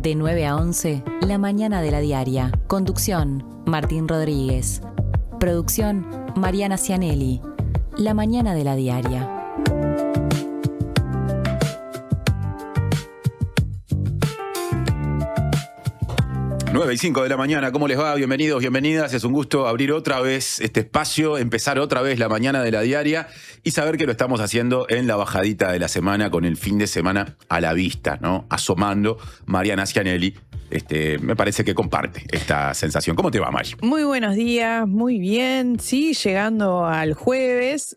De 9 a 11, La Mañana de la Diaria. Conducción, Martín Rodríguez. Producción, Mariana Cianelli. La Mañana de la Diaria. Nueve y 5 de la mañana, ¿cómo les va? Bienvenidos, bienvenidas. Es un gusto abrir otra vez este espacio, empezar otra vez la mañana de la diaria y saber que lo estamos haciendo en la bajadita de la semana con el fin de semana a la vista, ¿no? Asomando. Mariana Cianelli, me parece que comparte esta sensación. ¿Cómo te va, Mari? Muy buenos días, muy bien. Sí, llegando al jueves,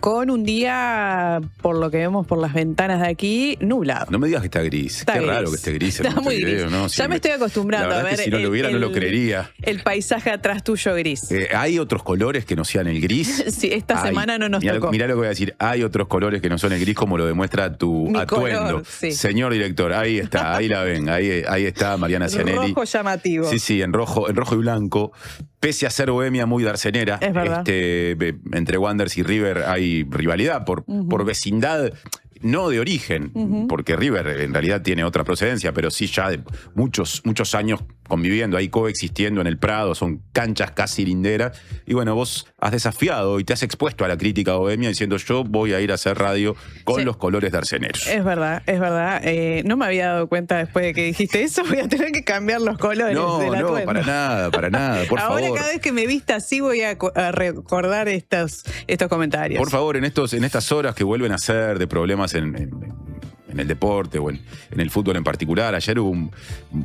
con un día, por lo que vemos por las ventanas de aquí, nublado. No me digas que está gris. Está Qué gris. Raro que esté gris. Está muy gris. ¿No? Ya me estoy acostumbrando a ver. Si no lo hubiera, no lo creería. El paisaje atrás tuyo gris. ¿Hay otros colores que no sean el gris? Sí, esta semana no nos tocó. Mirá lo que voy a decir. Hay otros colores que no son el gris, como lo demuestra tu Mi atuendo. color, sí. Señor director, ahí está, ahí la ven. Ahí está Mariana Cianelli. Rojo llamativo. Sí, en rojo y blanco. Pese a ser bohemia muy darcenera, Es verdad. Entre Wanderers y River hay rivalidad por vecindad. No de origen, porque River en realidad tiene otra procedencia, pero sí ya de muchos años conviviendo ahí, coexistiendo en el Prado, son canchas casi linderas. Y bueno, vos has desafiado y te has expuesto a la crítica bohemia diciendo yo voy a ir a hacer radio con los colores darceneros. Es verdad. No me había dado cuenta después de que dijiste eso, voy a tener que cambiar los colores del atuendo. No, para nada, por favor. Ahora cada vez que me vista así voy a recordar estos comentarios. Por favor, en estas horas que vuelven a ser de problemas en el deporte o en el fútbol en particular. Ayer hubo un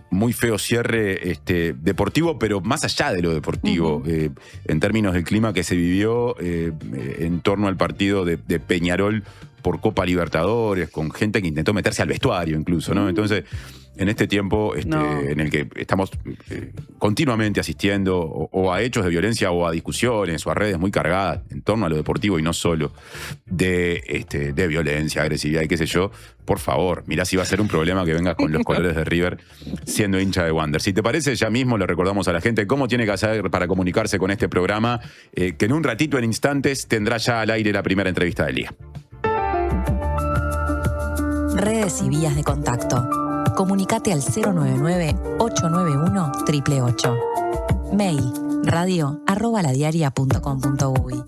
muy feo cierre deportivo, pero más allá de lo deportivo, en términos del clima que se vivió en torno al partido de Peñarol por Copa Libertadores, con gente que intentó meterse al vestuario incluso, ¿no? Entonces, en este tiempo en el que estamos continuamente asistiendo o a hechos de violencia o a discusiones o a redes muy cargadas en torno a lo deportivo y no solo de violencia, agresividad y qué sé yo, por favor, mirá si va a ser un problema que vengas con los colores de River siendo hincha de Wander. Si te parece, ya mismo le recordamos a la gente cómo tiene que hacer para comunicarse con este programa, que en un ratito, en instantes, tendrá ya al aire la primera entrevista del día. Redes y vías de contacto. Comunicate al 099-891-888. Mail radio@ladiaria.com.uy.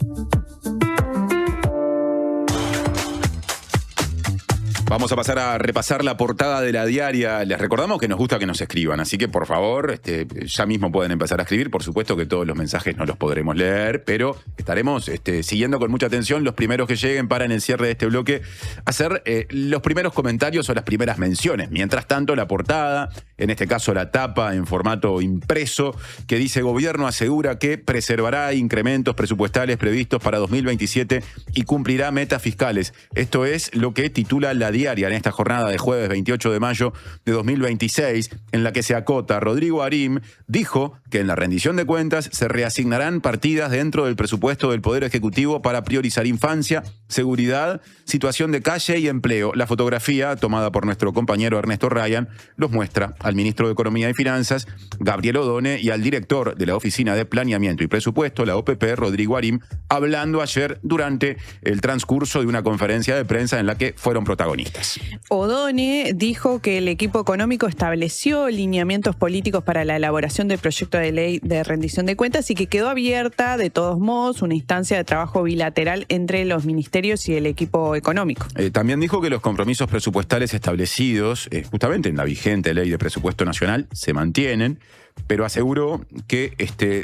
Vamos a pasar a repasar la portada de la diaria. Les recordamos que nos gusta que nos escriban, así que por favor, ya mismo pueden empezar a escribir. Por supuesto que todos los mensajes no los podremos leer, pero estaremos siguiendo con mucha atención los primeros que lleguen para en el cierre de este bloque hacer los primeros comentarios o las primeras menciones. Mientras tanto, la portada, en este caso la tapa en formato impreso, que dice: Gobierno asegura que preservará incrementos presupuestales previstos para 2027 y cumplirá metas fiscales. Esto es lo que titula la diaria en esta jornada de jueves 28 de mayo de 2026, en la que se acota. Rodrigo Arim dijo que en la rendición de cuentas se reasignarán partidas dentro del presupuesto del Poder Ejecutivo para priorizar infancia, seguridad, situación de calle y empleo. La fotografía, tomada por nuestro compañero Ernesto Ryan, los muestra al ministro de Economía y Finanzas, Gabriel Odone, y al director de la Oficina de Planeamiento y Presupuesto, la OPP, Rodrigo Arim, hablando ayer durante el transcurso de una conferencia de prensa en la que fueron protagonistas. Odone dijo que el equipo económico estableció lineamientos políticos para la elaboración del proyecto de ley de rendición de cuentas y que quedó abierta, de todos modos, una instancia de trabajo bilateral entre los ministerios y el equipo económico. También dijo que los compromisos presupuestales establecidos justamente en la vigente ley de presupuesto nacional se mantienen, pero aseguró que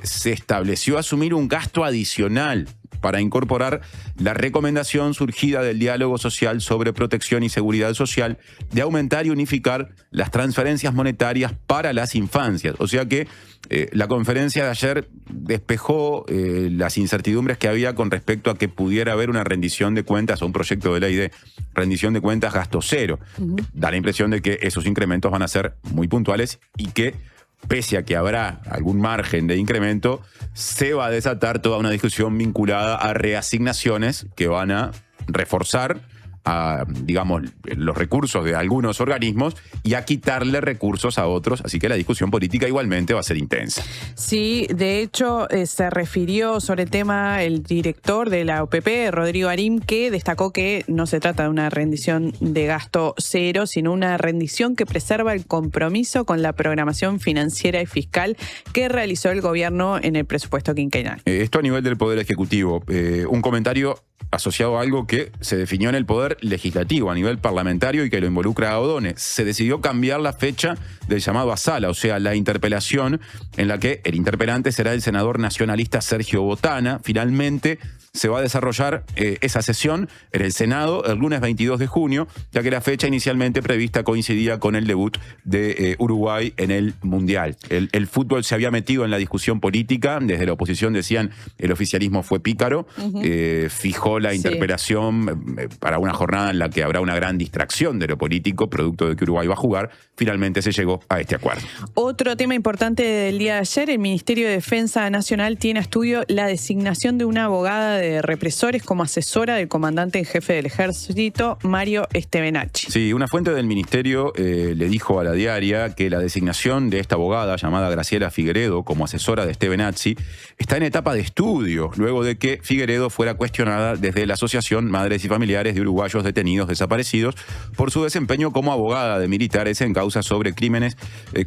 se estableció asumir un gasto adicional para incorporar la recomendación surgida del diálogo social sobre protección y seguridad social de aumentar y unificar las transferencias monetarias para las infancias. O sea que la conferencia de ayer despejó las incertidumbres que había con respecto a que pudiera haber una rendición de cuentas o un proyecto de ley de rendición de cuentas gasto cero. Da la impresión de que esos incrementos van a ser muy puntuales y que, pese a que habrá algún margen de incremento, se va a desatar toda una discusión vinculada a reasignaciones que van a reforzar digamos, los recursos de algunos organismos y a quitarle recursos a otros. Así que la discusión política igualmente va a ser intensa. Sí, de hecho, se refirió sobre el tema el director de la OPP, Rodrigo Arim, que destacó que no se trata de una rendición de gasto cero, sino una rendición que preserva el compromiso con la programación financiera y fiscal que realizó el gobierno en el presupuesto quinquenal. Esto a nivel del Poder Ejecutivo. Un comentario asociado a algo que se definió en el Poder Legislativo a nivel parlamentario y que lo involucra a Odone. Se decidió cambiar la fecha del llamado a sala, o sea, la interpelación en la que el interpelante será el senador nacionalista Sergio Botana. Finalmente se va a desarrollar esa sesión en el Senado el lunes 22 de junio, ya que la fecha inicialmente prevista coincidía con el debut de Uruguay en el Mundial. El fútbol se había metido en la discusión política, desde la oposición decían el oficialismo fue pícaro, fijó la interpelación para una jornada en la que habrá una gran distracción de lo político, producto de que Uruguay va a jugar. Finalmente se llegó a este acuerdo. Otro tema importante del día de ayer, el Ministerio de Defensa Nacional tiene a estudio la designación de una abogada de represores como asesora del comandante en jefe del ejército, Mario Stevenacci. Sí, una fuente del ministerio le dijo a La Diaria que la designación de esta abogada llamada Graciela Figueredo como asesora de Stevenacci está en etapa de estudio, luego de que Figueredo fuera cuestionada desde la Asociación Madres y Familiares de Uruguayos Detenidos Desaparecidos por su desempeño como abogada de militares en causas sobre crímenes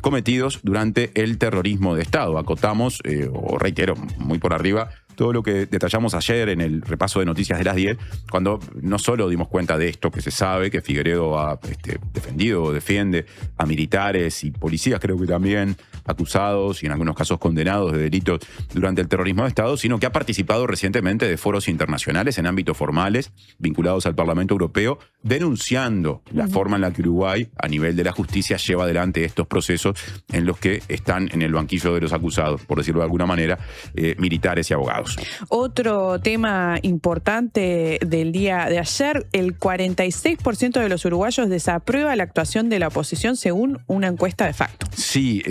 cometidos durante el terrorismo de Estado. Acotamos, o reitero, muy por arriba, todo lo que detallamos ayer en el repaso de noticias de las 10, cuando no solo dimos cuenta de esto que se sabe, que Figueredo ha defendido o defiende a militares y policías, creo que también acusados y en algunos casos condenados de delitos durante el terrorismo de Estado, sino que ha participado recientemente de foros internacionales en ámbitos formales vinculados al Parlamento Europeo, denunciando la forma en la que Uruguay, a nivel de la justicia, lleva adelante estos procesos en los que están en el banquillo de los acusados, por decirlo de alguna manera, militares y abogados. Otro tema importante del día de ayer, el 46% de los uruguayos desaprueba la actuación de la oposición según una encuesta de Factum. Sí,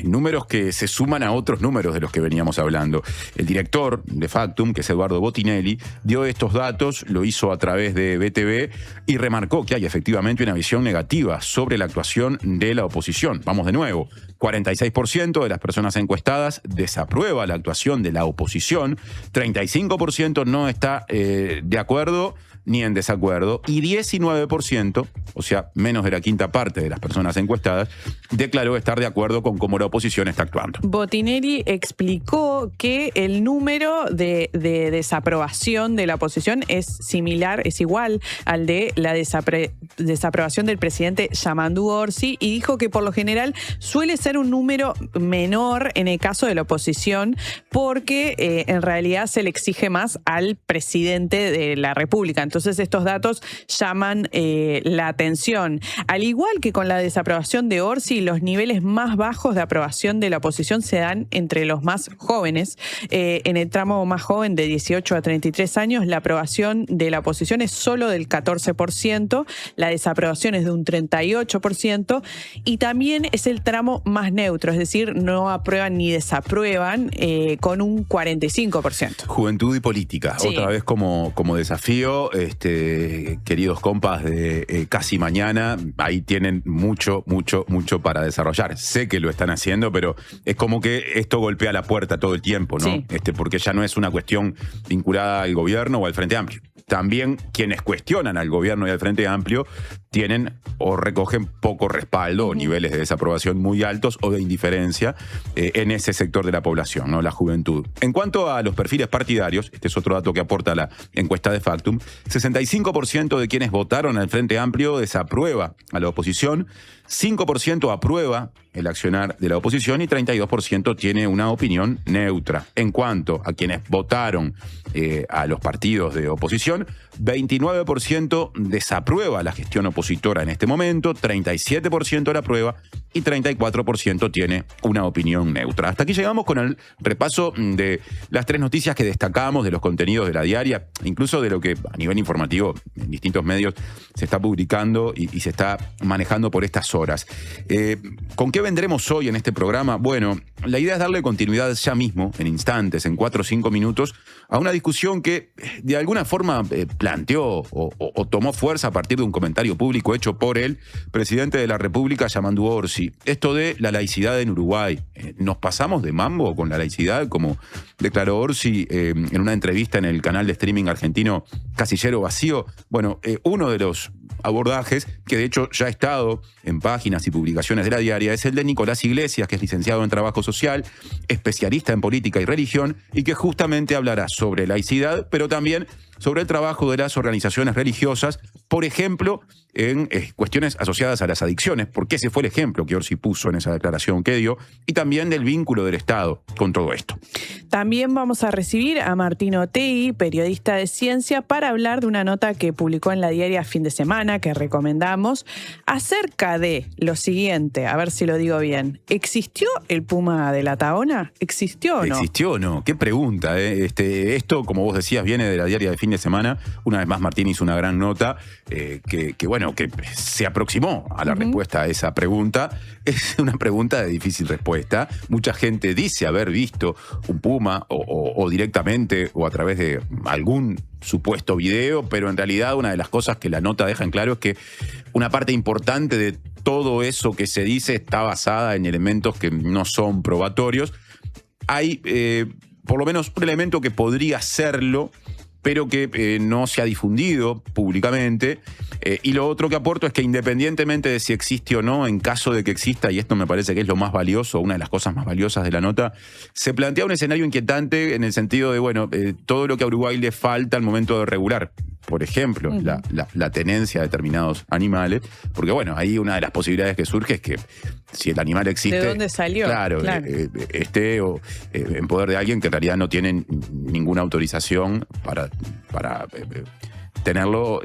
números que se suman a otros números de los que veníamos hablando. El director de Factum, que es Eduardo Botinelli, dio estos datos, lo hizo a través de BTV y remarcó que hay efectivamente una visión negativa sobre la actuación de la oposición. Vamos de nuevo, 46% de las personas encuestadas desaprueba la actuación de la oposición, 35% no está de acuerdo ni en desacuerdo, y 19%, o sea, menos de la quinta parte de las personas encuestadas, declaró estar de acuerdo con cómo la oposición está actuando. Botinelli explicó que el número de desaprobación de la oposición es similar, es igual al de la desaprobación del presidente Yamandu Orsi, y dijo que por lo general suele ser un número menor en el caso de la oposición, porque en realidad se le exige más al presidente de la República. Entonces estos datos llaman la atención. Al igual que con la desaprobación de Orsi, los niveles más bajos de aprobación de la oposición se dan entre los más jóvenes. En el tramo más joven, de 18 a 33 años, la aprobación de la oposición es solo del 14%, la desaprobación es de un 38%, y también es el tramo más neutro, es decir, no aprueban ni desaprueban, con un 45%. Juventud y política, Sí. Otra vez como desafío. Queridos compas de Casi Mañana, ahí tienen mucho para desarrollar. Sé que lo están haciendo, pero es como que esto golpea la puerta todo el tiempo, ¿no? Sí. Porque ya no es una cuestión vinculada al gobierno o al Frente Amplio. También quienes cuestionan al gobierno y al Frente Amplio tienen o recogen poco respaldo o niveles de desaprobación muy altos o de indiferencia en ese sector de la población, ¿no? La juventud. En cuanto a los perfiles partidarios, este es otro dato que aporta la encuesta de Factum, 65% de quienes votaron al Frente Amplio desaprueba a la oposición, 5% aprueba el accionar de la oposición y 32% tiene una opinión neutra. En cuanto a quienes votaron a los partidos de oposición, 29% desaprueba la gestión opositora en este momento, 37% la aprueba y 34% tiene una opinión neutra. Hasta aquí llegamos con el repaso de las 3 noticias que destacamos de los contenidos de la diaria, incluso de lo que a nivel informativo en distintos medios se está publicando y se está manejando por estas horas. ¿Con qué vendremos hoy en este programa? Bueno, la idea es darle continuidad ya mismo, en instantes, en 4 o 5 minutos, a una discusión que de alguna forma planteó o tomó fuerza a partir de un comentario público hecho por el presidente de la República, Yamandu Orsi. Esto de la laicidad en Uruguay. ¿Nos pasamos de mambo con la laicidad? Como declaró Orsi en una entrevista en el canal de streaming argentino Casillero Vacío. Bueno, uno de los abordajes, que de hecho ya ha estado en páginas y publicaciones de la diaria, es el de Nicolás Iglesias, que es licenciado en Trabajo Social, especialista en política y religión, y que justamente hablará sobre laicidad, pero también sobre el trabajo de las organizaciones religiosas, por ejemplo, en cuestiones asociadas a las adicciones, porque ese fue el ejemplo que Orsi puso en esa declaración que dio, y también del vínculo del Estado con todo esto. También vamos a recibir a Martín Otegui, periodista de ciencia, para hablar de una nota que publicó en la diaria Fin de Semana, que recomendamos, acerca de lo siguiente, a ver si lo digo bien. ¿Existió el Puma de la Tahona? ¿Existió o no? ¿Existió o no? Qué pregunta, ¿eh? Esto, como vos decías, viene de la diaria de Fin de Semana. Una vez más, Martín hizo una gran nota que se aproximó a la respuesta a esa pregunta. Es una pregunta de difícil respuesta. Mucha gente dice haber visto un Puma o directamente o a través de algún supuesto video, pero en realidad una de las cosas que la nota deja en claro es que una parte importante de todo eso que se dice está basada en elementos que no son probatorios. Hay por lo menos un elemento que podría serlo, pero que no se ha difundido públicamente. Y lo otro que aporto es que independientemente de si existe o no, en caso de que exista, y esto me parece que es lo más valioso, una de las cosas más valiosas de la nota, se plantea un escenario inquietante en el sentido de, todo lo que a Uruguay le falta al momento de regular. Por ejemplo, la tenencia de determinados animales, porque ahí una de las posibilidades que surge es que si el animal existe... ¿De dónde salió? Claro. Esté en poder de alguien que en realidad no tiene ninguna autorización para tenerlo,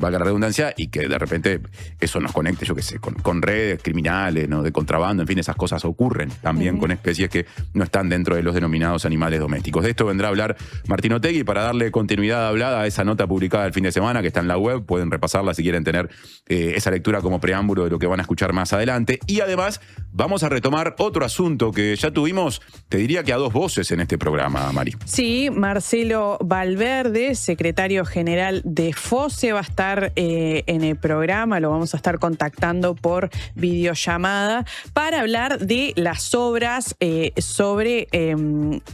valga la redundancia, y que de repente eso nos conecte, yo qué sé, con redes criminales, ¿no? De contrabando, en fin, esas cosas ocurren también con especies que no están dentro de los denominados animales domésticos. De esto vendrá a hablar Martín Otegui para darle continuidad hablada a esa nota publicada el fin de semana que está en la web. Pueden repasarla si quieren tener esa lectura como preámbulo de lo que van a escuchar más adelante. Y además vamos a retomar otro asunto que ya tuvimos, te diría que a 2 voces en este programa, Mari. Sí, Marcelo Valverde, secretario general de FOSE, va a estar en el programa, lo vamos a estar contactando por videollamada para hablar de las obras sobre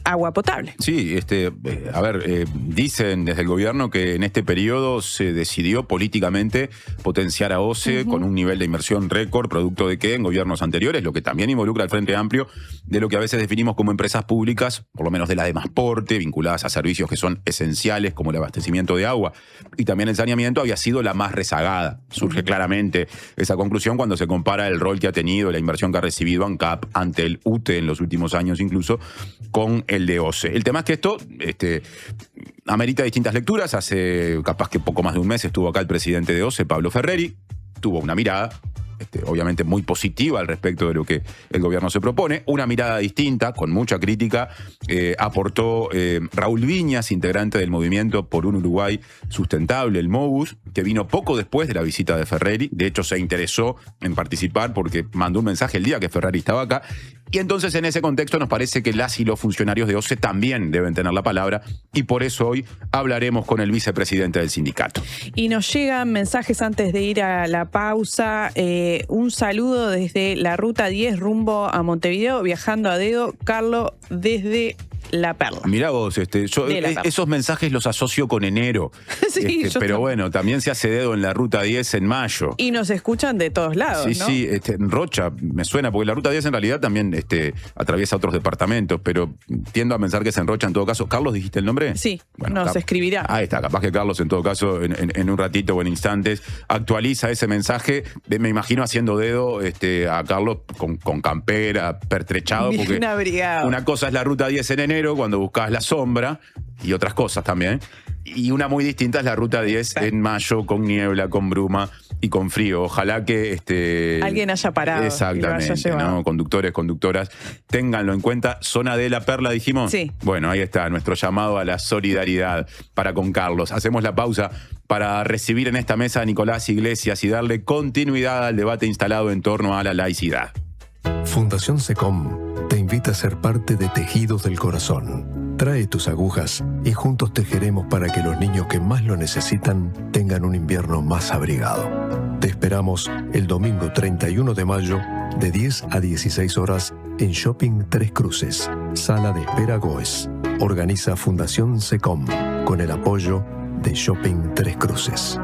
agua potable. Sí, dicen desde el gobierno que en este periodo se decidió políticamente potenciar a OCE con un nivel de inversión récord, producto de que en gobiernos anteriores, lo que también involucra al Frente Amplio, de lo que a veces definimos como empresas públicas, por lo menos de la de Masporte, vinculadas a servicios que son esenciales como el abastecimiento de agua y también el saneamiento, había sido la más rezagada. Surge claramente esa conclusión cuando se compara el rol que ha tenido, la inversión que ha recibido ANCAP ante el UTE en los últimos años incluso, con el de OCE. El tema es que esto amerita distintas lecturas. Hace capaz que poco más de un mes estuvo acá el presidente de OCE, Pablo Ferreri, tuvo una mirada obviamente muy positiva al respecto de lo que el gobierno se propone, una mirada distinta, con mucha crítica, aportó Raúl Viñas, integrante del Movimiento por un Uruguay Sustentable, el MOVUS, que vino poco después de la visita de Ferreri. De hecho, se interesó en participar porque mandó un mensaje el día que Ferreri estaba acá. Y entonces, en ese contexto, nos parece que las y los funcionarios de OCE también deben tener la palabra, y por eso hoy hablaremos con el vicepresidente del sindicato. Y nos llegan mensajes antes de ir a la pausa. Un saludo desde la Ruta 10 rumbo a Montevideo, viajando a dedo, Carlos desde La Perla. Mirá vos, yo esos mensajes los asocio con enero. Sí, pero bueno, también se hace dedo en la Ruta 10 en mayo. Y nos escuchan de todos lados, sí, ¿no? Sí, en Rocha me suena, porque la Ruta 10 en realidad también atraviesa otros departamentos, pero tiendo a pensar que es en Rocha en todo caso. ¿Carlos dijiste el nombre? Sí, bueno, nos escribirá. Ahí está, capaz que Carlos en todo caso en un ratito o en instantes actualiza ese mensaje. Me imagino haciendo dedo a Carlos con campera, pertrechado. Bien porque abrigado. Una cosa es la Ruta 10 en enero, cuando buscas la sombra, y otras cosas también. Y una muy distinta es la Ruta 10 en mayo, con niebla, con bruma, y con frío. Ojalá que alguien haya parado. Exactamente, ¿no? Conductores, conductoras, ténganlo en cuenta. Zona de La Perla, dijimos. Sí. Bueno, ahí está nuestro llamado a la solidaridad para con Carlos. Hacemos la pausa para recibir en esta mesa a Nicolás Iglesias y darle continuidad al debate instalado en torno a la laicidad. Fundación SECOM te invita a ser parte de Tejidos del Corazón. Trae tus agujas y juntos tejeremos para que los niños que más lo necesitan tengan un invierno más abrigado. Te esperamos el domingo 31 de mayo de 10 a 16 horas en Shopping Tres Cruces, Sala de Espera Goes. Organiza Fundación SECOM con el apoyo de Shopping Tres Cruces.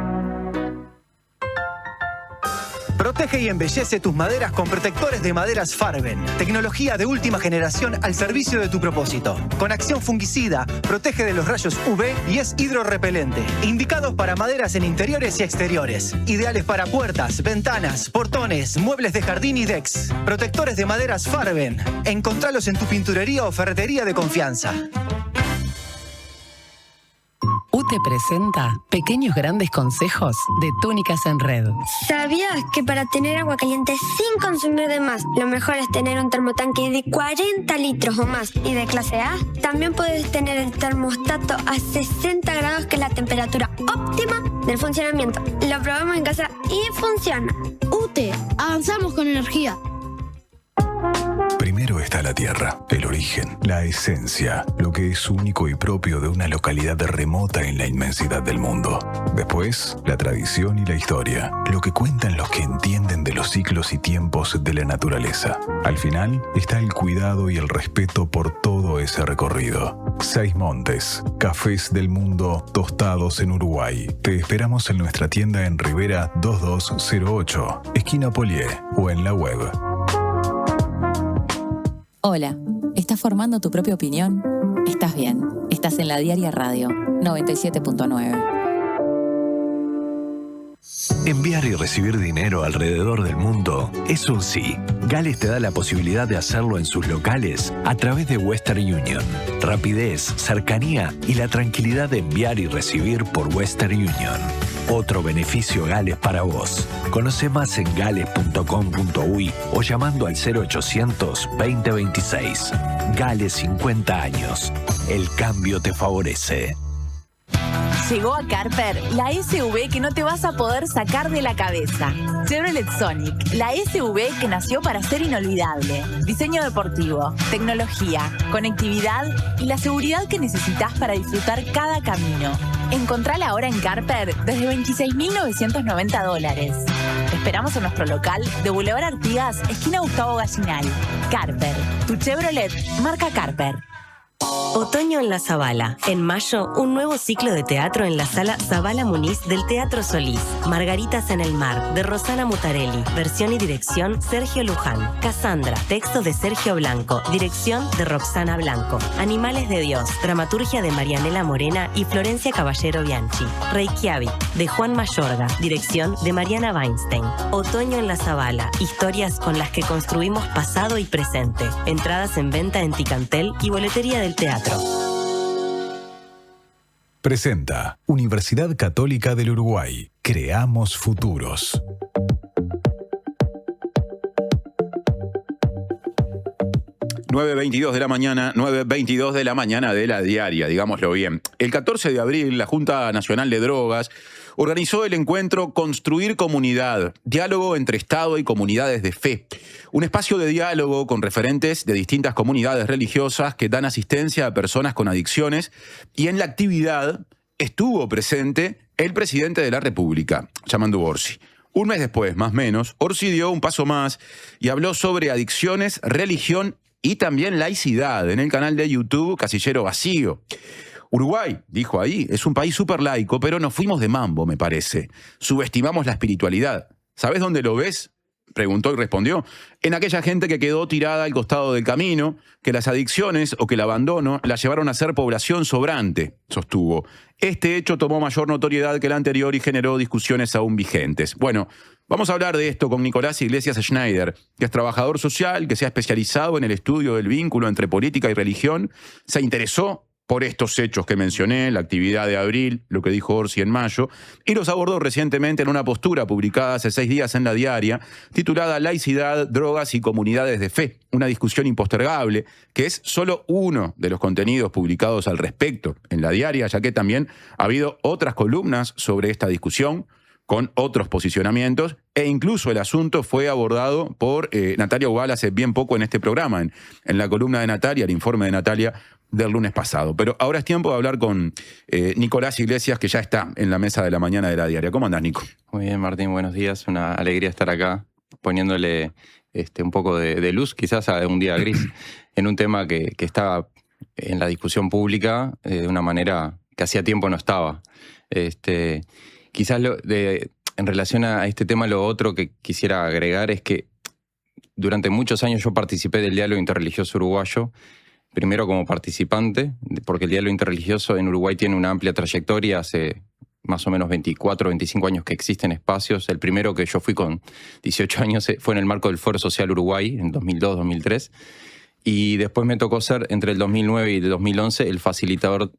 Protege y embellece tus maderas con protectores de maderas Farben. Tecnología de última generación al servicio de tu propósito. Con acción fungicida, protege de los rayos UV y es hidrorrepelente. Indicados para maderas en interiores y exteriores. Ideales para puertas, ventanas, portones, muebles de jardín y decks. Protectores de maderas Farben. Encontralos en tu pinturería o ferretería de confianza. UTE presenta pequeños grandes consejos de Túnicas en Red. ¿Sabías que para tener agua caliente sin consumir de más, lo mejor es tener un termotanque de 40 litros o más y de clase A? También puedes tener el termostato a 60 grados, que es la temperatura óptima del funcionamiento. Lo probamos en casa y funciona. UTE, avanzamos con energía. Primero está la tierra, el origen, la esencia, lo que es único y propio de una localidad remota en la inmensidad del mundo. Después, la tradición y la historia, lo que cuentan los que entienden de los ciclos y tiempos de la naturaleza. Al final, está el cuidado y el respeto por todo ese recorrido. 6 Montes, cafés del mundo tostados en Uruguay. Te esperamos en nuestra tienda en Rivera 2208, esquina Polié, o en la web. Hola, ¿estás formando tu propia opinión? Estás bien, estás en La Diaria Radio 97.9. Enviar y recibir dinero alrededor del mundo es un sí. Gales te da la posibilidad de hacerlo en sus locales a través de Western Union. Rapidez, cercanía y la tranquilidad de enviar y recibir por Western Union. Otro beneficio Gales para vos. Conoce más en gales.com.uy o llamando al 0800 2026. Gales 50 años. El cambio te favorece. Llegó a Carper la SUV que no te vas a poder sacar de la cabeza. Chevrolet Sonic, la SUV que nació para ser inolvidable. Diseño deportivo, tecnología, conectividad y la seguridad que necesitas para disfrutar cada camino. Encontrala ahora en Carper desde $26.990. Te esperamos en nuestro local de Boulevard Artigas, esquina Gustavo Gallinal. Carper, tu Chevrolet marca Carper. Otoño en la Zabala. En mayo, un nuevo ciclo de teatro en la sala Zabala Muniz del Teatro Solís. Margaritas en el mar, de Rosana Mutarelli. Versión y dirección, Sergio Luján. Cassandra, texto de Sergio Blanco. Dirección de Roxana Blanco. Animales de Dios, dramaturgia de Marianela Morena y Florencia Caballero Bianchi. Reykjavik, de Juan Mayorga. Dirección de Mariana Weinstein. Otoño en la Zabala. Historias con las que construimos pasado y presente. Entradas en venta en Ticantel y boletería del teatro. Presenta Universidad Católica del Uruguay. Creamos futuros. ...9:22 de la mañana, 9:22 de la mañana de La Diaria, digámoslo bien. El 14 de abril, la Junta Nacional de Drogas organizó el encuentro Construir Comunidad, diálogo entre Estado y comunidades de fe. Un espacio de diálogo con referentes de distintas comunidades religiosas que dan asistencia a personas con adicciones, y en la actividad estuvo presente el presidente de la República, Yamandu Orsi. Un mes después, más o menos, Orsi dio un paso más y habló sobre adicciones, religión y también laicidad en el canal de YouTube Casillero Vacío. Uruguay, dijo ahí, es un país súper laico, pero nos fuimos de mambo, me parece. Subestimamos la espiritualidad. ¿Sabés dónde lo ves? Preguntó y respondió. En aquella gente que quedó tirada al costado del camino, que las adicciones o que el abandono la llevaron a ser población sobrante, sostuvo. Este hecho tomó mayor notoriedad que el anterior y generó discusiones aún vigentes. Bueno, vamos a hablar de esto con Nicolás Iglesias Schneider, que es trabajador social, que se ha especializado en el estudio del vínculo entre política y religión, se interesó por estos hechos que mencioné, la actividad de abril, lo que dijo Orsi en mayo, y los abordó recientemente en una postura publicada hace 6 días en La Diaria, titulada Laicidad, drogas y comunidades de fe, una discusión impostergable, que es solo uno de los contenidos publicados al respecto en La Diaria, ya que también ha habido otras columnas sobre esta discusión, con otros posicionamientos, e incluso el asunto fue abordado por Natalia Ubal hace bien poco en este programa, en la columna de Natalia, el informe de Natalia del lunes pasado. Pero ahora es tiempo de hablar con Nicolás Iglesias, que ya está en la mesa de la mañana de La Diaria. ¿Cómo andás, Nico? Muy bien, Martín, buenos días. Una alegría estar acá, poniéndole un poco de luz, quizás a un día gris, en un tema que está en la discusión pública de una manera que hacía tiempo no estaba. Quizás en relación a este tema, lo otro que quisiera agregar es que durante muchos años yo participé del diálogo interreligioso uruguayo, primero como participante, porque el diálogo interreligioso en Uruguay tiene una amplia trayectoria, hace más o menos 24 o 25 años que existen espacios. El primero que yo fui con 18 años fue en el marco del Foro Social Uruguay, en 2002-2003, y después me tocó ser, entre el 2009 y el 2011, el facilitador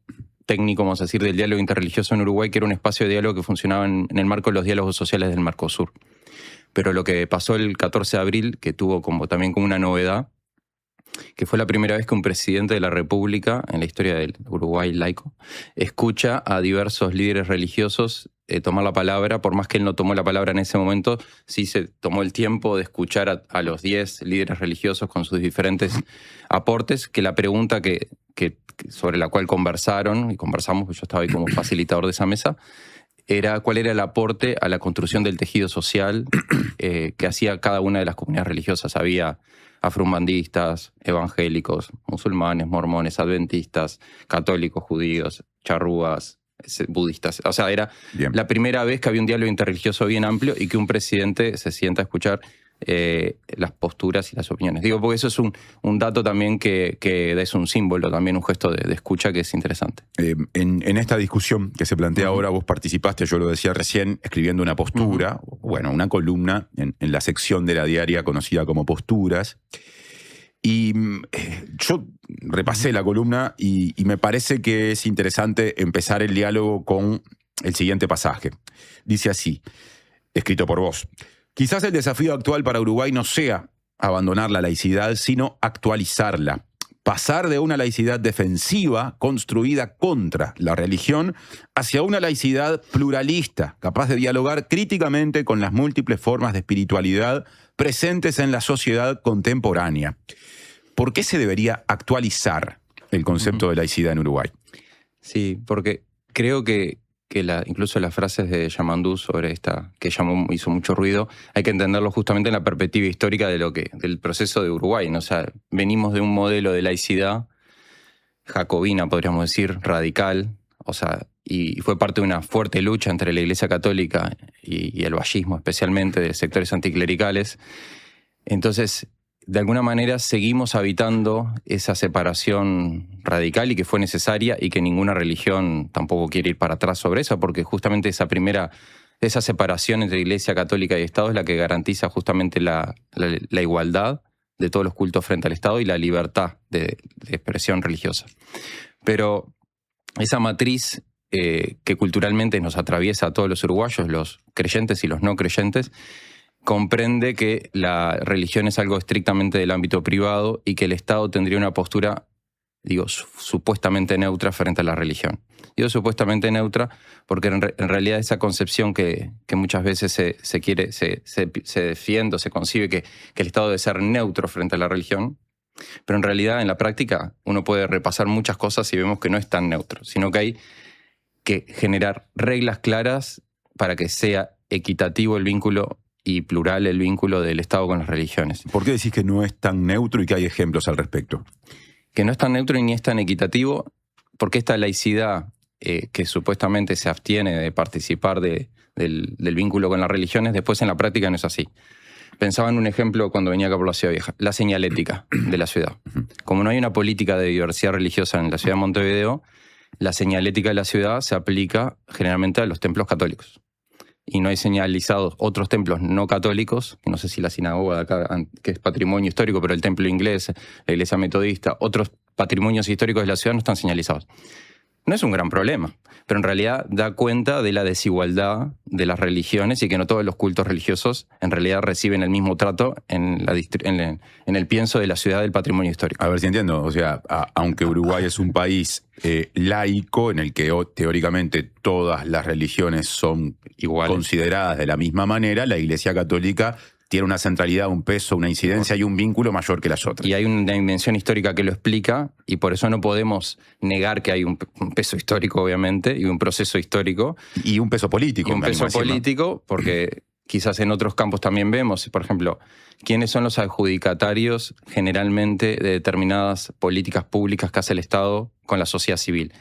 técnico, vamos a decir, del diálogo interreligioso en Uruguay, que era un espacio de diálogo que funcionaba en el marco de los diálogos sociales del Mercosur. Pero lo que pasó el 14 de abril, que tuvo también como una novedad, que fue la primera vez que un presidente de la República, en la historia del Uruguay laico, escucha a diversos líderes religiosos tomar la palabra. Por más que él no tomó la palabra en ese momento, sí se tomó el tiempo de escuchar a los 10 líderes religiosos con sus diferentes aportes, que la pregunta sobre la cual conversamos, pues yo estaba ahí como facilitador de esa mesa, era cuál era el aporte a la construcción del tejido social que hacía cada una de las comunidades religiosas. Había afroumbandistas, evangélicos, musulmanes, mormones, adventistas, católicos, judíos, charrúas, budistas. O sea, era la primera vez que había un diálogo interreligioso bien amplio y que un presidente se sienta a escuchar las posturas y las opiniones. Digo, porque eso es un dato también que es un símbolo, también un gesto de escucha que es interesante. En esta discusión que se plantea ahora, vos participaste, yo lo decía recién, escribiendo una postura, una columna en la sección de La Diaria conocida como Posturas. Y yo repasé la columna y me parece que es interesante empezar el diálogo con el siguiente pasaje. Dice así, escrito por vos: quizás el desafío actual para Uruguay no sea abandonar la laicidad, sino actualizarla. Pasar de una laicidad defensiva, construida contra la religión, hacia una laicidad pluralista, capaz de dialogar críticamente con las múltiples formas de espiritualidad presentes en la sociedad contemporánea. ¿Por qué se debería actualizar el concepto de laicidad en Uruguay? Sí, porque creo que incluso las frases de Yamandú sobre esta, que hizo mucho ruido, hay que entenderlo justamente en la perspectiva histórica del proceso de Uruguay, ¿no? O sea, venimos de un modelo de laicidad jacobina, podríamos decir, radical, o sea, y fue parte de una fuerte lucha entre la Iglesia Católica y el vallismo, especialmente de sectores anticlericales. Entonces, de alguna manera seguimos habitando esa separación radical y que fue necesaria y que ninguna religión tampoco quiere ir para atrás sobre eso, porque justamente esa separación entre Iglesia Católica y Estado es la que garantiza justamente la igualdad de todos los cultos frente al Estado y la libertad de expresión religiosa. Pero esa matriz que culturalmente nos atraviesa a todos los uruguayos, los creyentes y los no creyentes, comprende que la religión es algo estrictamente del ámbito privado y que el Estado tendría una postura, supuestamente neutra frente a la religión. Digo supuestamente neutra porque en realidad esa concepción que muchas veces se defiende o se concibe que el Estado debe ser neutro frente a la religión, pero en realidad en la práctica uno puede repasar muchas cosas y vemos que no es tan neutro, sino que hay que generar reglas claras para que sea equitativo el vínculo y plural el vínculo del Estado con las religiones. ¿Por qué decís que no es tan neutro y que hay ejemplos al respecto? Que no es tan neutro y ni es tan equitativo, porque esta laicidad que supuestamente se abstiene de participar del vínculo con las religiones, después en la práctica no es así. Pensaba en un ejemplo cuando venía acá por la Ciudad Vieja, la señalética de la ciudad. Como no hay una política de diversidad religiosa en la ciudad de Montevideo, la señalética de la ciudad se aplica generalmente a los templos católicos. y no hay señalizados otros templos no católicos, no sé si la sinagoga de acá, que es patrimonio histórico, pero el templo inglés, la iglesia metodista, otros patrimonios históricos de la ciudad no están señalizados. No es un gran problema, pero en realidad da cuenta de la desigualdad de las religiones y que no todos los cultos religiosos en realidad reciben el mismo trato en el pienso de la ciudad del patrimonio histórico. A ver si entiendo, o sea, aunque Uruguay es un país laico en el que teóricamente todas las religiones son iguales, consideradas de la misma manera, la Iglesia Católica tiene una centralidad, un peso, una incidencia y un vínculo mayor que las otras. Y hay una dimensión histórica que lo explica y por eso no podemos negar que hay un peso histórico, obviamente, y un proceso histórico. Y un peso político. Y un peso político, porque quizás en otros campos también vemos, por ejemplo, quiénes son los adjudicatarios generalmente de determinadas políticas públicas que hace el Estado con la sociedad civil.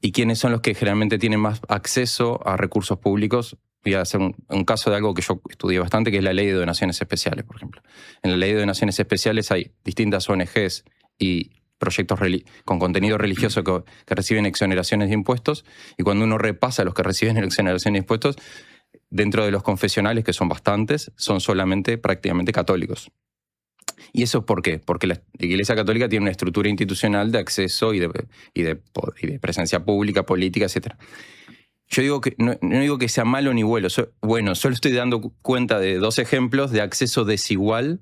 Y quiénes son los que generalmente tienen más acceso a recursos públicos. Voy a hacer un caso de algo que yo estudié bastante, que es la Ley de Donaciones Especiales, por ejemplo. En la Ley de Donaciones Especiales hay distintas ONGs y proyectos con contenido religioso que reciben exoneraciones de impuestos, y cuando uno repasa los que reciben exoneraciones de impuestos, dentro de los confesionales, que son bastantes, son solamente prácticamente católicos. ¿Y eso por qué? Porque la Iglesia Católica tiene una estructura institucional de acceso y de presencia pública, política, etc. Yo digo que no digo que sea malo ni bueno, solo estoy dando cuenta de dos ejemplos de acceso desigual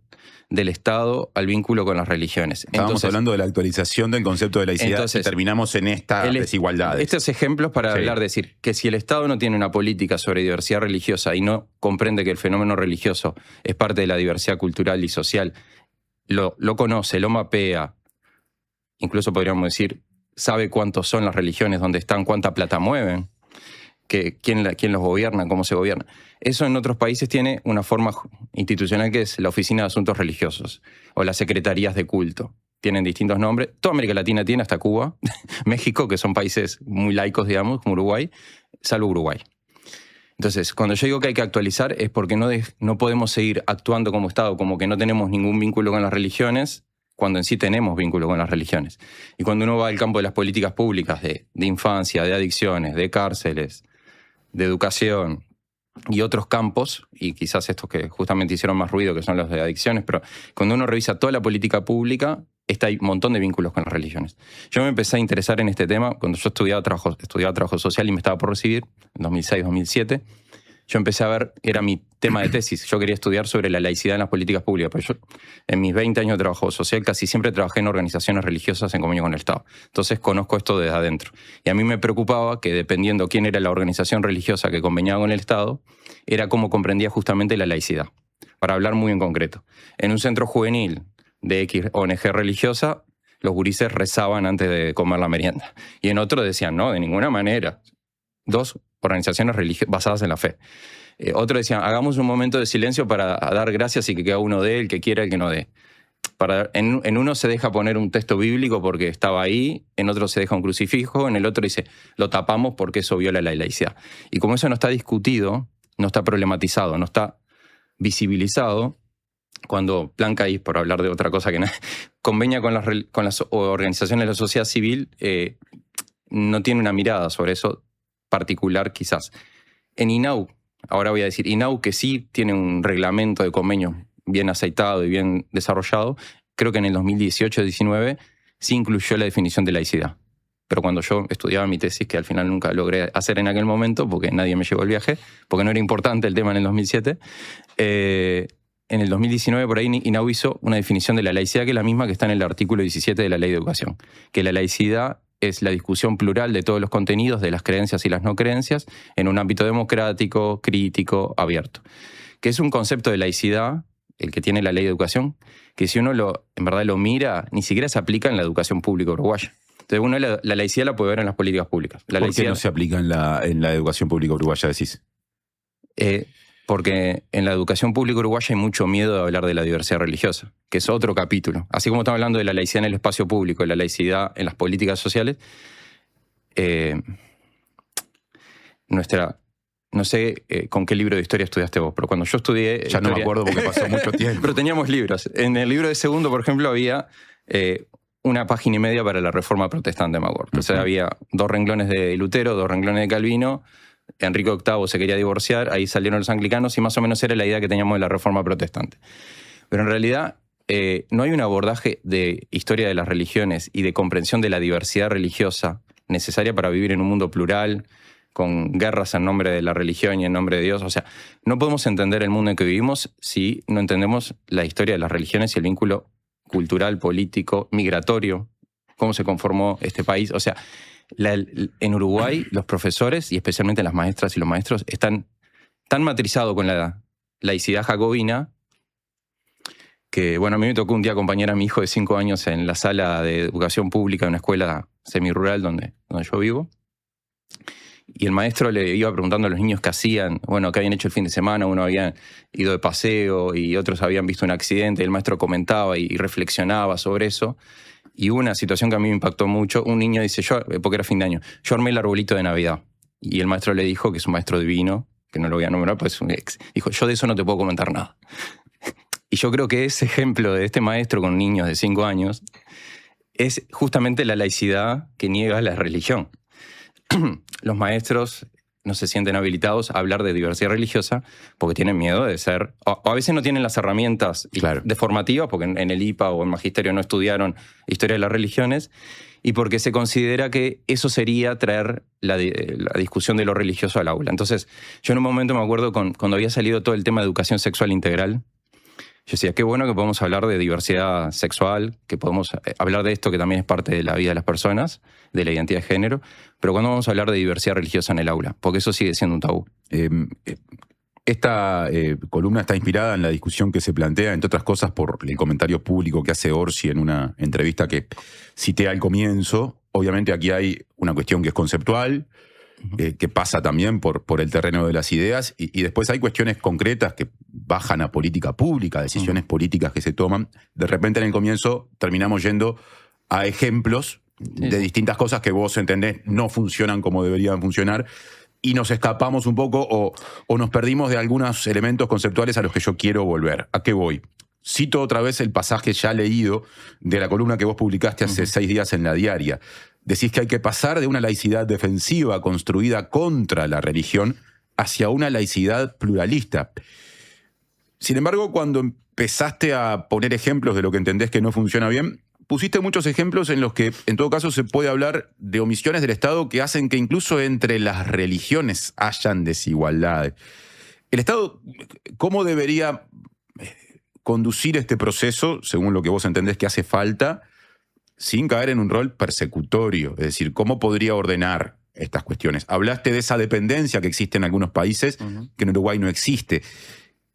del Estado al vínculo con las religiones. Estábamos hablando de la actualización del concepto de laicidad y terminamos en esta desigualdad. Estos ejemplos para hablar, decir que si el Estado no tiene una política sobre diversidad religiosa y no comprende que el fenómeno religioso es parte de la diversidad cultural y social, lo conoce, lo mapea, incluso podríamos decir, sabe cuántos son las religiones, dónde están, cuánta plata mueven, quién los gobierna, cómo se gobierna. Eso en otros países tiene una forma institucional que es la Oficina de Asuntos Religiosos o las Secretarías de Culto. Tienen distintos nombres. Toda América Latina tiene, hasta Cuba, México, que son países muy laicos, digamos, como Uruguay, salvo Uruguay. Entonces, cuando yo digo que hay que actualizar es porque no podemos seguir actuando como Estado, como que no tenemos ningún vínculo con las religiones, cuando en sí tenemos vínculo con las religiones. Y cuando uno va al campo de las políticas públicas de infancia, de adicciones, de cárceles, de educación y otros campos, y quizás estos que justamente hicieron más ruido, que son los de adicciones, pero cuando uno revisa toda la política pública, hay un montón de vínculos con las religiones. Yo me empecé a interesar en este tema cuando yo estudiaba trabajo social y me estaba por recibir, en 2006, 2007. Yo empecé a ver, era mi tema de tesis, yo quería estudiar sobre la laicidad en las políticas públicas, pero yo en mis 20 años de trabajo social casi siempre trabajé en organizaciones religiosas en convenio con el Estado. Entonces conozco esto desde adentro. Y a mí me preocupaba que dependiendo quién era la organización religiosa que conveniaba con el Estado, era cómo comprendía justamente la laicidad. Para hablar muy en concreto, en un centro juvenil de X ONG religiosa, los gurises rezaban antes de comer la merienda. Y en otro decían, no, de ninguna manera. Dos organizaciones basadas en la fe. Otros decían, hagamos un momento de silencio para dar gracias y que cada uno dé, el que quiera, el que no dé. En uno se deja poner un texto bíblico porque estaba ahí, en otro se deja un crucifijo, en el otro dice, lo tapamos porque eso viola la laicidad. Y como eso no está discutido, no está problematizado, no está visibilizado, cuando Plan Caís, por hablar de otra cosa que nada, convenía con las organizaciones de la sociedad civil, no tiene una mirada sobre eso particular quizás. En INAU, ahora voy a decir, INAU que sí tiene un reglamento de convenio bien aceitado y bien desarrollado, creo que en el 2018-19 sí incluyó la definición de laicidad. Pero cuando yo estudiaba mi tesis, que al final nunca logré hacer en aquel momento, porque nadie me llevó el viaje, porque no era importante el tema en el 2007, en el 2019 por ahí INAU hizo una definición de la laicidad que es la misma que está en el artículo 17 de la Ley de Educación, que la laicidad es la discusión plural de todos los contenidos, de las creencias y las no creencias, en un ámbito democrático, crítico, abierto. Que es un concepto de laicidad, el que tiene la Ley de Educación, que si uno en verdad lo mira, ni siquiera se aplica en la educación pública uruguaya. Entonces uno la laicidad la puede ver en las políticas públicas. ¿Por qué no se aplica en la educación pública uruguaya, decís? Porque en la educación pública uruguaya hay mucho miedo de hablar de la diversidad religiosa, que es otro capítulo. Así como estamos hablando de la laicidad en el espacio público y la laicidad en las políticas sociales, no sé con qué libro de historia estudiaste vos, pero cuando yo estudié... Ya no me acuerdo porque pasó mucho tiempo. Pero teníamos libros. En el libro de segundo, por ejemplo, había una página y media para la Reforma Protestante, me acuerdo. O sea, había 2 renglones de Lutero, 2 renglones de Calvino, Enrique VIII se quería divorciar, ahí salieron los anglicanos y más o menos era la idea que teníamos de la Reforma Protestante. Pero en realidad no hay un abordaje de historia de las religiones y de comprensión de la diversidad religiosa necesaria para vivir en un mundo plural, con guerras en nombre de la religión y en nombre de Dios. O sea, no podemos entender el mundo en que vivimos si no entendemos la historia de las religiones y el vínculo cultural, político, migratorio, cómo se conformó este país. O sea, en Uruguay los profesores, y especialmente las maestras y los maestros, están tan matrizados con la laicidad jacobina que, bueno, a mí me tocó un día acompañar a mi hijo de 5 años en la sala de educación pública de una escuela semirural donde yo vivo. Y el maestro le iba preguntando a los niños qué hacían, bueno, qué habían hecho el fin de semana. Uno había ido de paseo y otros habían visto un accidente. Y el maestro comentaba y reflexionaba sobre eso. Y hubo una situación que a mí me impactó mucho. Un niño dice, porque era fin de año, yo armé el arbolito de Navidad. Y el maestro le dijo, que es un maestro divino, que no lo voy a nombrar, pues es un ex, dijo, yo de eso no te puedo comentar nada. Y yo creo que ese ejemplo de este maestro con niños de 5 años es justamente la laicidad que niega la religión. Los maestros no se sienten habilitados a hablar de diversidad religiosa porque tienen miedo de ser... O a veces no tienen las herramientas de formativas, porque en el IPA o en Magisterio no estudiaron historia de las religiones, y porque se considera que eso sería traer la discusión de lo religioso al aula. Entonces, yo en un momento me acuerdo cuando había salido todo el tema de educación sexual integral, yo decía, qué bueno que podemos hablar de diversidad sexual, que podemos hablar de esto que también es parte de la vida de las personas, de la identidad de género, pero ¿cuándo vamos a hablar de diversidad religiosa en el aula? Porque eso sigue siendo un tabú. Esta columna está inspirada en la discusión que se plantea, entre otras cosas, por el comentario público que hace Orsi en una entrevista que cité al comienzo. Obviamente aquí hay una cuestión que es conceptual, que pasa también por el terreno de las ideas, y después hay cuestiones concretas que bajan a política pública, decisiones políticas que se toman. De repente en el comienzo terminamos yendo a ejemplos de distintas cosas que vos entendés no funcionan como deberían funcionar, y nos escapamos un poco o nos perdimos de algunos elementos conceptuales a los que yo quiero volver. ¿A qué voy? Cito otra vez el pasaje ya leído de la columna que vos publicaste hace 6 días en La Diaria. Decís que hay que pasar de una laicidad defensiva construida contra la religión hacia una laicidad pluralista. Sin embargo, cuando empezaste a poner ejemplos de lo que entendés que no funciona bien, pusiste muchos ejemplos en los que, en todo caso, se puede hablar de omisiones del Estado que hacen que incluso entre las religiones hayan desigualdades. El Estado, ¿cómo debería conducir este proceso, según lo que vos entendés que hace falta, sin caer en un rol persecutorio? Es decir, ¿cómo podría ordenar estas cuestiones? Hablaste de esa dependencia que existe en algunos países, que en Uruguay no existe.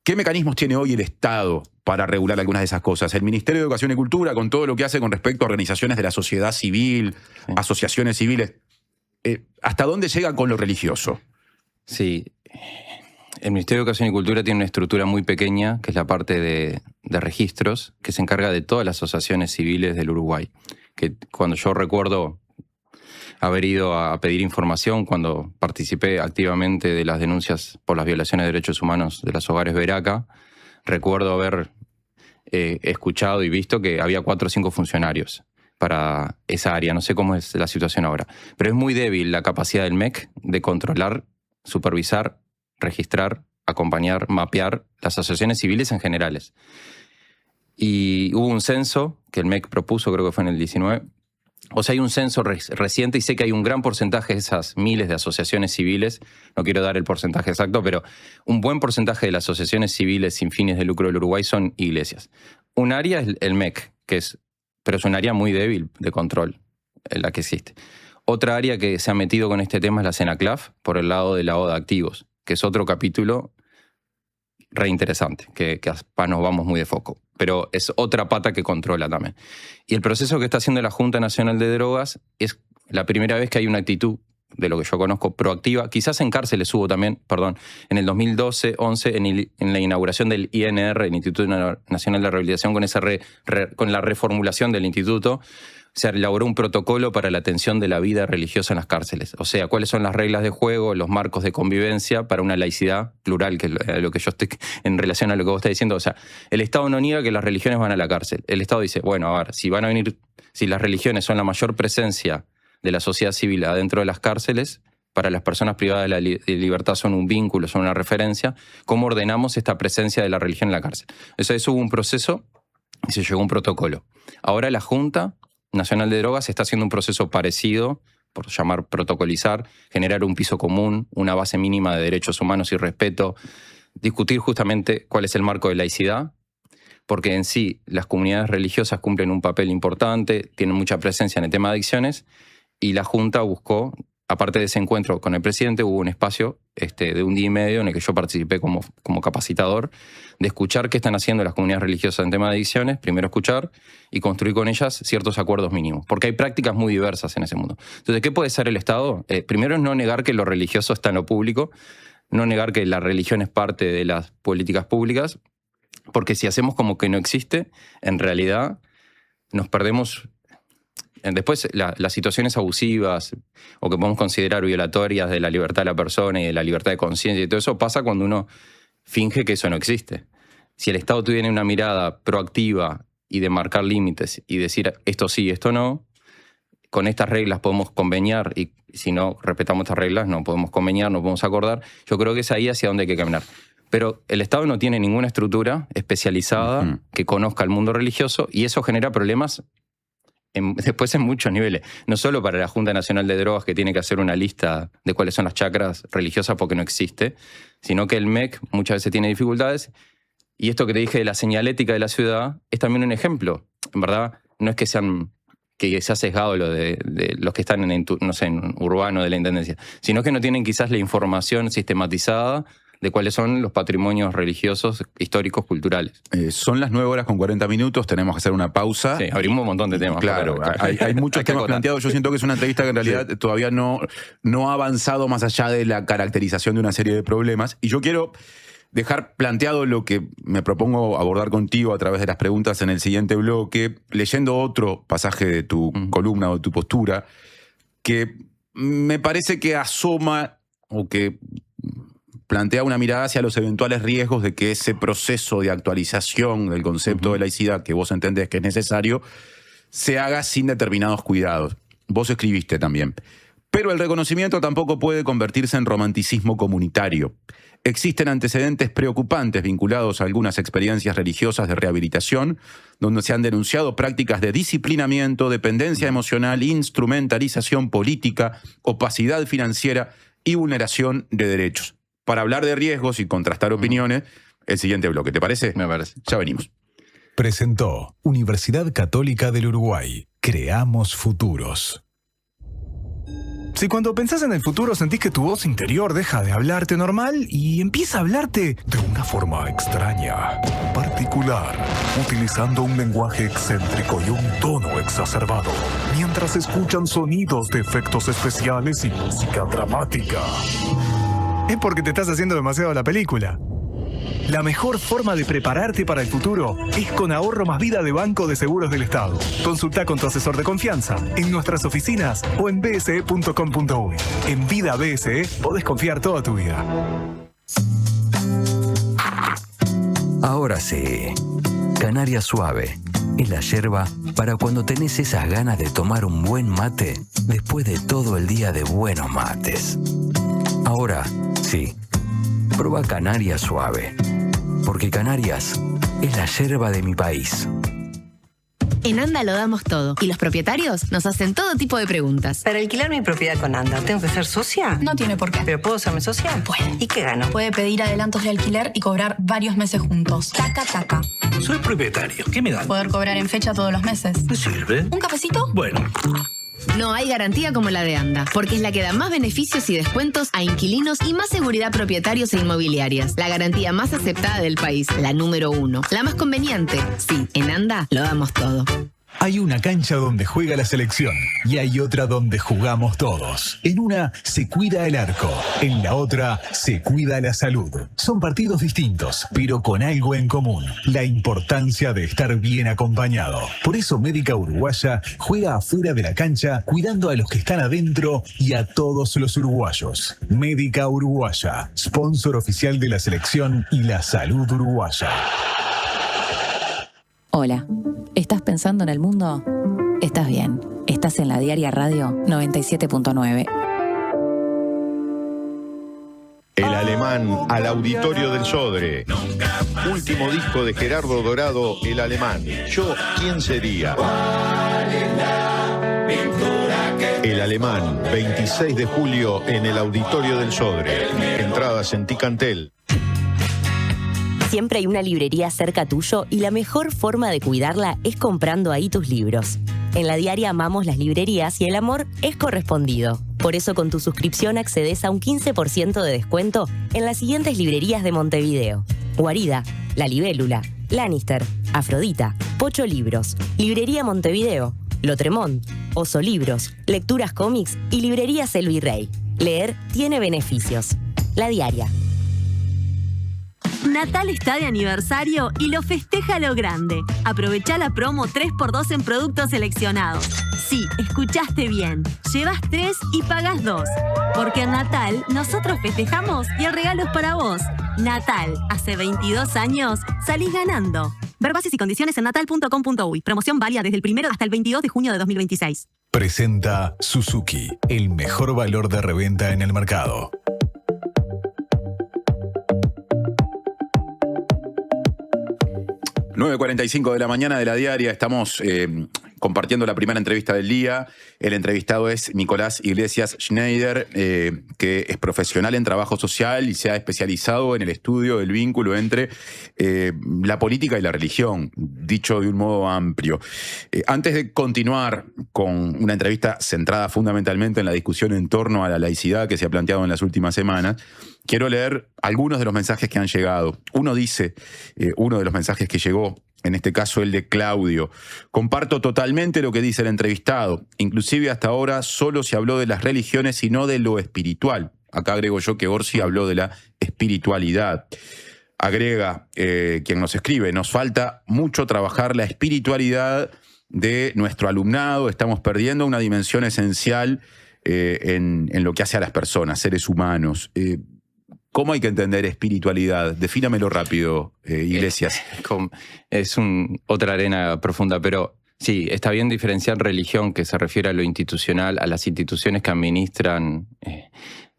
¿Qué mecanismos tiene hoy el Estado para regular algunas de esas cosas? El Ministerio de Educación y Cultura, con todo lo que hace con respecto a organizaciones de la sociedad civil, asociaciones civiles, ¿hasta dónde llega con lo religioso? Sí. El Ministerio de Educación y Cultura tiene una estructura muy pequeña, que es la parte de registros, que se encarga de todas las asociaciones civiles del Uruguay. Que cuando yo recuerdo haber ido a pedir información, cuando participé activamente de las denuncias por las violaciones de derechos humanos de los hogares Veraca, recuerdo haber escuchado y visto que había 4 o 5 funcionarios para esa área. No sé cómo es la situación ahora. Pero es muy débil la capacidad del MEC de controlar, supervisar, registrar, acompañar, mapear las asociaciones civiles en generales. Y hubo un censo que el MEC propuso, creo que fue en el 19. O sea, hay un censo reciente y sé que hay un gran porcentaje de esas miles de asociaciones civiles, no quiero dar el porcentaje exacto, pero un buen porcentaje de las asociaciones civiles sin fines de lucro del Uruguay son iglesias. Un área es el MEC, pero es un área muy débil de control, la que existe. Otra área que se ha metido con este tema es la Senaclaf, por el lado del lavado de activos, que es otro capítulo re interesante, que nos vamos muy de foco. Pero es otra pata que controla también. Y el proceso que está haciendo la Junta Nacional de Drogas es la primera vez que hay una actitud, de lo que yo conozco, proactiva. Quizás en cárceles hubo también, en el 2012-11, en la inauguración del INR, el Instituto Nacional de Rehabilitación, con la reformulación del instituto, se elaboró un protocolo para la atención de la vida religiosa en las cárceles. O sea, cuáles son las reglas de juego, los marcos de convivencia para una laicidad plural, que es lo que yo estoy en relación a lo que vos estás diciendo. O sea, el Estado no niega que las religiones van a la cárcel. El Estado dice, bueno, a ver, si las religiones son la mayor presencia de la sociedad civil adentro de las cárceles, para las personas privadas de la libertad son un vínculo, son una referencia, ¿cómo ordenamos esta presencia de la religión en la cárcel? Eso hubo un proceso y se llegó a un protocolo. Ahora la Junta Nacional de Drogas está haciendo un proceso parecido, por llamar protocolizar, generar un piso común, una base mínima de derechos humanos y respeto, discutir justamente cuál es el marco de laicidad, porque en sí las comunidades religiosas cumplen un papel importante, tienen mucha presencia en el tema de adicciones, y la Junta buscó, aparte de ese encuentro con el presidente, hubo un espacio de un día y medio en el que yo participé como capacitador, de escuchar qué están haciendo las comunidades religiosas en tema de adicciones, primero escuchar y construir con ellas ciertos acuerdos mínimos, porque hay prácticas muy diversas en ese mundo. Entonces, ¿qué puede ser el Estado? Primero es no negar que lo religioso está en lo público, no negar que la religión es parte de las políticas públicas, porque si hacemos como que no existe, en realidad nos perdemos. Después, las situaciones abusivas o que podemos considerar violatorias de la libertad de la persona y de la libertad de conciencia y todo eso pasa cuando uno finge que eso no existe. Si el Estado tiene una mirada proactiva y de marcar límites y decir esto sí, esto no, con estas reglas podemos conveniar y si no respetamos estas reglas no podemos conveniar, no podemos acordar. Yo creo que es ahí hacia donde hay que caminar. Pero el Estado no tiene ninguna estructura especializada que conozca el mundo religioso y eso genera problemas después en muchos niveles. No solo para la Junta Nacional de Drogas, que tiene que hacer una lista de cuáles son las chacras religiosas porque no existe, sino que el MEC muchas veces tiene dificultades. Y esto que te dije de la señalética de la ciudad es también un ejemplo. En verdad, no es que se ha sesgado lo de los que están en urbano de la intendencia, sino que no tienen quizás la información sistematizada de cuáles son los patrimonios religiosos, históricos, culturales. Son las 9:40, tenemos que hacer una pausa. Sí, abrimos un montón de temas. Claro, hay muchos temas planteados. Yo siento que es una entrevista que en realidad todavía no ha avanzado más allá de la caracterización de una serie de problemas. Y yo quiero dejar planteado lo que me propongo abordar contigo a través de las preguntas en el siguiente bloque, leyendo otro pasaje de tu columna o de tu postura, que me parece que asoma o que plantea una mirada hacia los eventuales riesgos de que ese proceso de actualización del concepto de laicidad que vos entendés que es necesario se haga sin determinados cuidados. Vos escribiste también. Pero el reconocimiento tampoco puede convertirse en romanticismo comunitario. Existen antecedentes preocupantes vinculados a algunas experiencias religiosas de rehabilitación, donde se han denunciado prácticas de disciplinamiento, dependencia emocional, instrumentalización política, opacidad financiera y vulneración de derechos. Para hablar de riesgos y contrastar opiniones, el siguiente bloque. ¿Te parece? Me parece. Ya venimos. Presentó Universidad Católica del Uruguay. Creamos futuros. Si cuando pensás en el futuro sentís que tu voz interior deja de hablarte normal y empieza a hablarte de una forma extraña, particular, utilizando un lenguaje excéntrico y un tono exacerbado, mientras escuchan sonidos de efectos especiales y música dramática, es porque te estás haciendo demasiado la película. La mejor forma de prepararte para el futuro es con Ahorro Más Vida de Banco de Seguros del Estado. Consulta con tu asesor de confianza en nuestras oficinas o en bse.com.uy. En Vida BSE podés confiar toda tu vida. Ahora sí, Canaria Suave es la yerba para cuando tenés esas ganas de tomar un buen mate después de todo el día de buenos mates. Ahora sí, prueba Canaria Suave, porque Canarias es la yerba de mi país. En Anda lo damos todo y los propietarios nos hacen todo tipo de preguntas. Para alquilar mi propiedad con Anda, ¿tengo que ser socia? No tiene por qué. ¿Pero puedo serme socia? Puede. ¿Y qué gano? Puede pedir adelantos de alquiler y cobrar varios meses juntos. Taca, taca. Soy propietario. ¿Qué me dan? Poder cobrar en fecha todos los meses. ¿Me sirve? ¿Un cafecito? Bueno. No hay garantía como la de Anda, porque es la que da más beneficios y descuentos a inquilinos y más seguridad a propietarios e inmobiliarias. La garantía más aceptada del país, la número 1. La más conveniente. Sí, en Anda lo damos todo. Hay una cancha donde juega la selección y hay otra donde jugamos todos. En una se cuida el arco, en la otra se cuida la salud. Son partidos distintos, pero con algo en común: la importancia de estar bien acompañado. Por eso Médica Uruguaya juega afuera de la cancha, cuidando a los que están adentro y a todos los uruguayos. Médica Uruguaya, sponsor oficial de la selección y la salud uruguaya. Hola, ¿estás pensando en el mundo? Estás bien, estás en la Diaria Radio 97.9. El Alemán al Auditorio del Sodre. Último disco de Gerardo Dorado, El Alemán. Yo, ¿quién sería? El Alemán, 26 de julio en el Auditorio del Sodre. Entradas en Ticantel. Siempre hay una librería cerca tuyo y la mejor forma de cuidarla es comprando ahí tus libros. En La Diaria amamos las librerías y el amor es correspondido. Por eso con tu suscripción accedes a un 15% de descuento en las siguientes librerías de Montevideo: Guarida, La Libélula, Lannister, Afrodita, Pocho Libros, Librería Montevideo, Lotremont, Oso Libros, Lecturas Cómics y Librería Selvirrey. Leer tiene beneficios. La Diaria. Natal está de aniversario y lo festeja a lo grande. Aprovecha la promo 3x2 en productos seleccionados. Sí, escuchaste bien. Llevas 3 y pagas 2. Porque en Natal nosotros festejamos y el regalo es para vos. Natal, hace 22 años, salís ganando. Ver bases y condiciones en natal.com.uy. Promoción válida desde el 1 hasta el 22 de junio de 2026. Presenta Suzuki, el mejor valor de reventa en el mercado. Nueve 9:45 de la mañana de La Diaria. Estamos compartiendo la primera entrevista del día. El entrevistado es Nicolás Iglesias Schneider, que es profesional en trabajo social y se ha especializado en el estudio del vínculo entre la política y la religión, dicho de un modo amplio. Antes de continuar con una entrevista centrada fundamentalmente en la discusión en torno a la laicidad que se ha planteado en las últimas semanas, quiero leer algunos de los mensajes que han llegado. Uno dice, uno de los mensajes que llegó, en este caso el de Claudio: comparto totalmente lo que dice el entrevistado. Inclusive hasta ahora solo se habló de las religiones y no de lo espiritual. Acá agrego yo que Orsi habló de la espiritualidad. Agrega quien nos escribe: nos falta mucho trabajar la espiritualidad de nuestro alumnado. Estamos perdiendo una dimensión esencial en lo que hace a las personas, seres humanos. ¿Cómo hay que entender espiritualidad? Defínamelo rápido, Iglesias. Es otra arena profunda, pero sí, está bien diferenciar religión, que se refiere a lo institucional, a las instituciones que administran,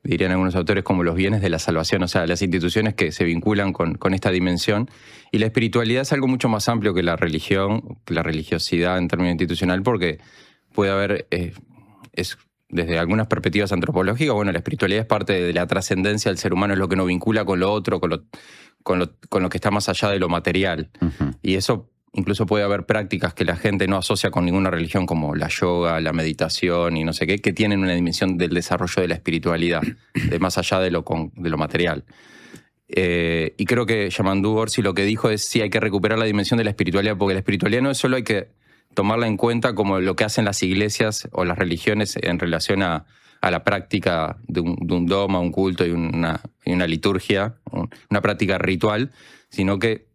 dirían algunos autores, como los bienes de la salvación, o sea, las instituciones que se vinculan con esta dimensión. Y la espiritualidad es algo mucho más amplio que la religión, que la religiosidad en términos institucional, porque puede haber... desde algunas perspectivas antropológicas, bueno, la espiritualidad es parte de la trascendencia del ser humano, es lo que nos vincula con lo otro, con lo que está más allá de lo material. Uh-huh. Y eso incluso puede haber prácticas que la gente no asocia con ninguna religión, como la yoga, la meditación y no sé qué, que tienen una dimensión del desarrollo de la espiritualidad, de más allá de lo material. Y creo que Yamandu Orsi lo que dijo es sí, hay que recuperar la dimensión de la espiritualidad, porque la espiritualidad no es solo hay que tomarla en cuenta como lo que hacen las iglesias o las religiones en relación a la práctica de un dogma, un culto y una liturgia, una práctica ritual, sino que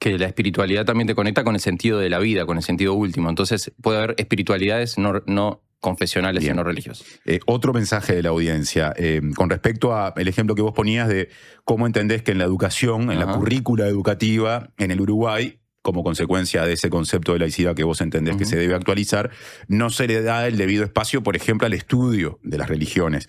la espiritualidad también te conecta con el sentido de la vida, con el sentido último. Entonces puede haber espiritualidades no confesionales y no religiosas. Otro mensaje de la audiencia, con respecto al ejemplo que vos ponías de cómo entendés que en la educación, en la currícula educativa en el Uruguay, como consecuencia de ese concepto de laicidad que vos entendés que se debe actualizar, no se le da el debido espacio, por ejemplo, al estudio de las religiones.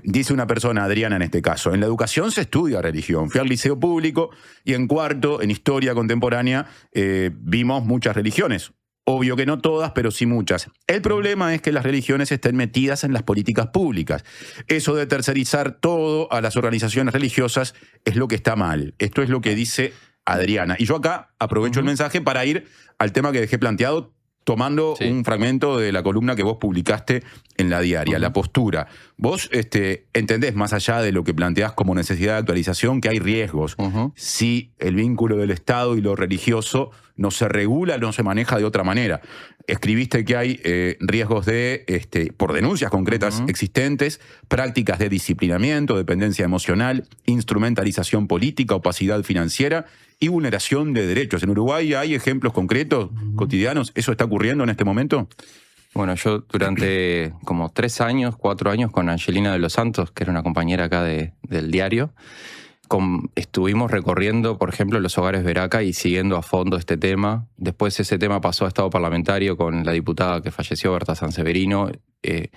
Dice una persona, Adriana en este caso, en la educación se estudia religión. Fui al liceo público y en cuarto, en historia contemporánea, vimos muchas religiones. Obvio que no todas, pero sí muchas. El problema es que las religiones estén metidas en las políticas públicas. Eso de tercerizar todo a las organizaciones religiosas es lo que está mal. Esto es lo que dice Adriana. Y yo acá aprovecho el mensaje para ir al tema que dejé planteado, tomando un fragmento de la columna que vos publicaste en La Diaria, la postura. Vos entendés, más allá de lo que planteás como necesidad de actualización, que hay riesgos. Si el vínculo del Estado y lo religioso no se regula, no se maneja de otra manera. Escribiste que hay riesgos por denuncias concretas existentes, prácticas de disciplinamiento, dependencia emocional, instrumentalización política, opacidad financiera y vulneración de derechos. ¿En Uruguay hay ejemplos concretos, cotidianos? ¿Eso está ocurriendo en este momento? Bueno, yo durante como 4 años con Angelina de los Santos, que era una compañera acá del diario, estuvimos recorriendo, por ejemplo, los hogares Veraca y siguiendo a fondo este tema. Después ese tema pasó a Estado Parlamentario con la diputada que falleció, Berta Sanseverino, en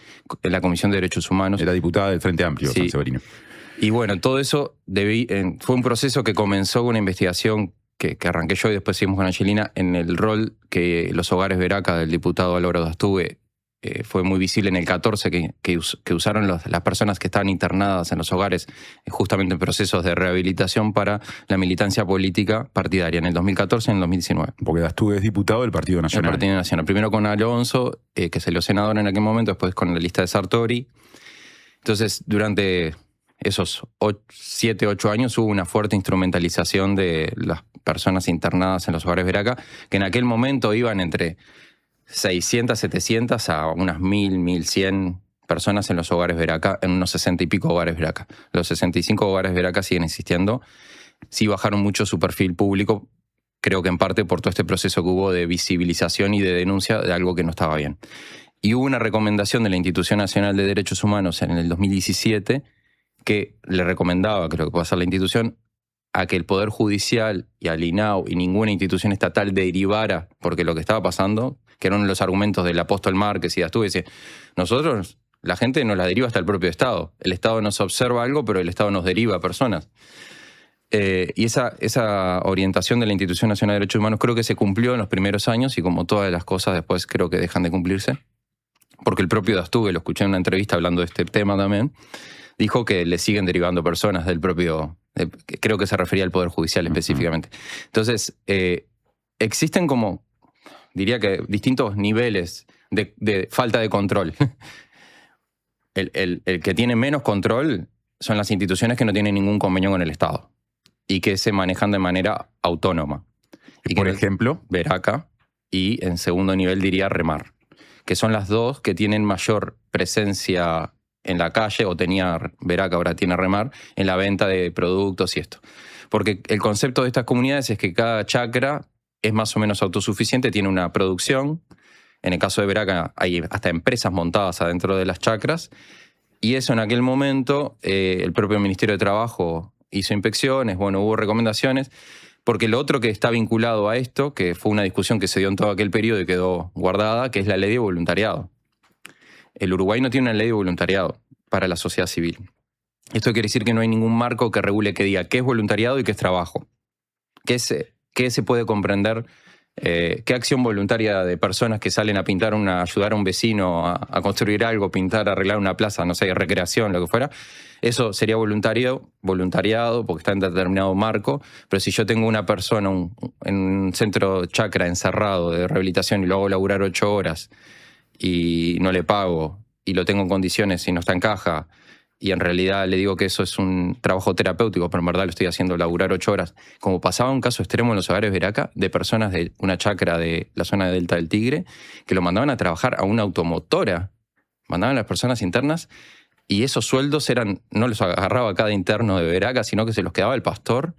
la Comisión de Derechos Humanos. La diputada del Frente Amplio, Sanseverino. Y bueno, todo eso fue un proceso que comenzó con una investigación que arranqué yo y después seguimos con Angelina en el rol que los hogares Veraca del diputado Álvaro Dastugue fue muy visible en el 14 que usaron las personas que estaban internadas en los hogares justamente en procesos de rehabilitación para la militancia política partidaria en el 2014 y en el 2019. Porque Dastugue es diputado del Partido Nacional. El Partido Nacional. Primero con Alonso, que salió senador en aquel momento, después con la lista de Sartori. Entonces, durante esos 7, 8 años hubo una fuerte instrumentalización de las personas internadas en los hogares Veraca, que en aquel momento iban entre 600, 700 a unas 1.000, 1.100 personas en los hogares Veraca, en unos 60 y pico hogares Veraca. Los 65 hogares Veraca siguen existiendo. Sí bajaron mucho su perfil público, creo que en parte por todo este proceso que hubo de visibilización y de denuncia de algo que no estaba bien. Y hubo una recomendación de la Institución Nacional de Derechos Humanos en el 2017 que le recomendaba, creo que puede ser la institución, a que el Poder Judicial y al INAU y ninguna institución estatal derivara, porque lo que estaba pasando, que eran los argumentos del apóstol Márquez y Dastugue, decía, nosotros, la gente nos la deriva hasta el propio Estado. El Estado nos observa algo, pero el Estado nos deriva a personas. Y esa orientación de la Institución Nacional de Derechos Humanos creo que se cumplió en los primeros años y como todas las cosas después creo que dejan de cumplirse. Porque el propio Dastugue, lo escuché en una entrevista hablando de este tema también, dijo que le siguen derivando personas del propio... creo que se refería al Poder Judicial específicamente. Entonces, existen como, diría que distintos niveles de falta de control. El que tiene menos control son las instituciones que no tienen ningún convenio con el Estado y que se manejan de manera autónoma. Y por ejemplo, Veraca y en segundo nivel diría Remar, que son las dos que tienen mayor presencia en la calle, o tenía Veraca, ahora tiene Remar, en la venta de productos y esto. Porque el concepto de estas comunidades es que cada chacra es más o menos autosuficiente, tiene una producción. En el caso de Veraca hay hasta empresas montadas adentro de las chacras. Y eso en aquel momento, el propio Ministerio de Trabajo hizo inspecciones, bueno, hubo recomendaciones. Porque lo otro que está vinculado a esto, que fue una discusión que se dio en todo aquel periodo y quedó guardada, que es la ley de voluntariado. El Uruguay no tiene una ley de voluntariado para la sociedad civil. Esto quiere decir que no hay ningún marco que regule, que diga qué es voluntariado y qué es trabajo. ¿Qué se puede comprender? ¿Qué acción voluntaria de personas que salen a pintar ayudar a un vecino a construir algo, pintar, arreglar una plaza, no sé, recreación, lo que fuera? Eso sería voluntariado, porque está en determinado marco. Pero si yo tengo una persona en un centro chacra encerrado de rehabilitación y lo hago laburar 8 horas y no le pago y lo tengo en condiciones y no está en caja y en realidad le digo que eso es un trabajo terapéutico, pero en verdad lo estoy haciendo laburar 8 horas. Como pasaba un caso extremo en los hogares Veraca de personas de una chacra de la zona de Delta del Tigre que lo mandaban a trabajar a una automotora, mandaban a las personas internas y esos sueldos no los agarraba cada interno de Veraca, sino que se los quedaba el pastor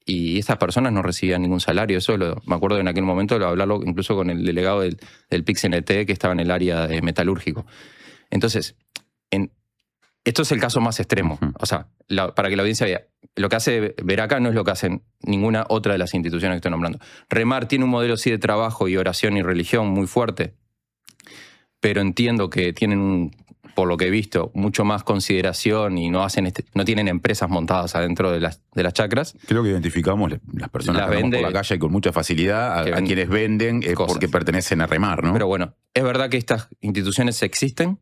y esas personas no recibían ningún salario. Eso me acuerdo en aquel momento de hablarlo incluso con el delegado del PIC-CNT que estaba en el área de metalúrgico. Entonces, esto es el caso más extremo. O sea, para que la audiencia vea, lo que hace Veraca no es lo que hacen ninguna otra de las instituciones que estoy nombrando. Remar tiene un modelo sí de trabajo y oración y religión muy fuerte, pero entiendo que tienen, por lo que he visto, mucho más consideración y no tienen empresas montadas adentro de las chacras. Creo que identificamos las personas que venden por la calle con mucha facilidad a quienes venden porque pertenecen a Remar, ¿no? Pero bueno, es verdad que estas instituciones existen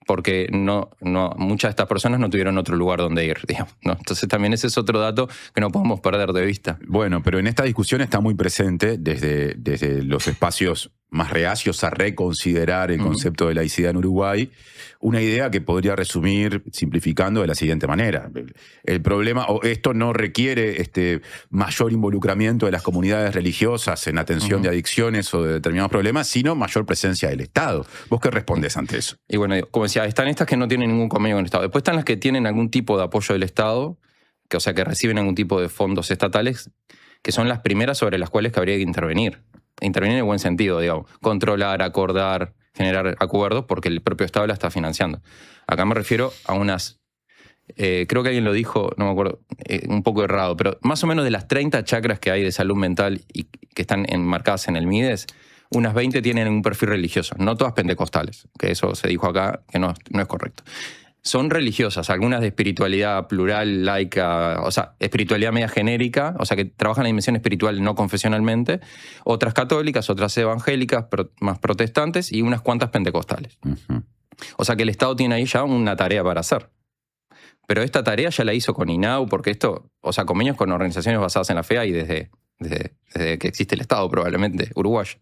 porque muchas de estas personas no tuvieron otro lugar donde ir, digamos, ¿no? Entonces también ese es otro dato que no podemos perder de vista. Bueno, pero en esta discusión está muy presente desde los espacios más reacios a reconsiderar el concepto de laicidad en Uruguay, una idea que podría resumir, simplificando, de la siguiente manera. El problema, o esto no requiere mayor involucramiento de las comunidades religiosas en atención de adicciones o de determinados problemas, sino mayor presencia del Estado. ¿Vos qué respondés ante eso? Y bueno, como decía, están estas que no tienen ningún convenio con el Estado. Después están las que tienen algún tipo de apoyo del Estado, que reciben algún tipo de fondos estatales, que son las primeras sobre las cuales que habría que intervenir. Intervenir en el buen sentido, digamos. Controlar, acordar, generar acuerdos, porque el propio Estado la está financiando. Acá me refiero a unas... creo que alguien lo dijo, no me acuerdo, un poco errado, pero más o menos de las 30 chacras que hay de salud mental y que están enmarcadas en el MIDES, unas 20 tienen un perfil religioso, no todas pentecostales, que eso se dijo acá, que no es correcto. son religiosas, algunas de espiritualidad plural, laica, o sea, espiritualidad media genérica, o sea, que trabajan la dimensión espiritual no confesionalmente, otras católicas, otras evangélicas, más protestantes y unas cuantas pentecostales. O sea que el Estado tiene ahí ya una tarea para hacer. Pero esta tarea ya la hizo con INAU, porque esto, o sea, convenios con organizaciones basadas en la fe hay desde que existe el Estado, probablemente, uruguayo.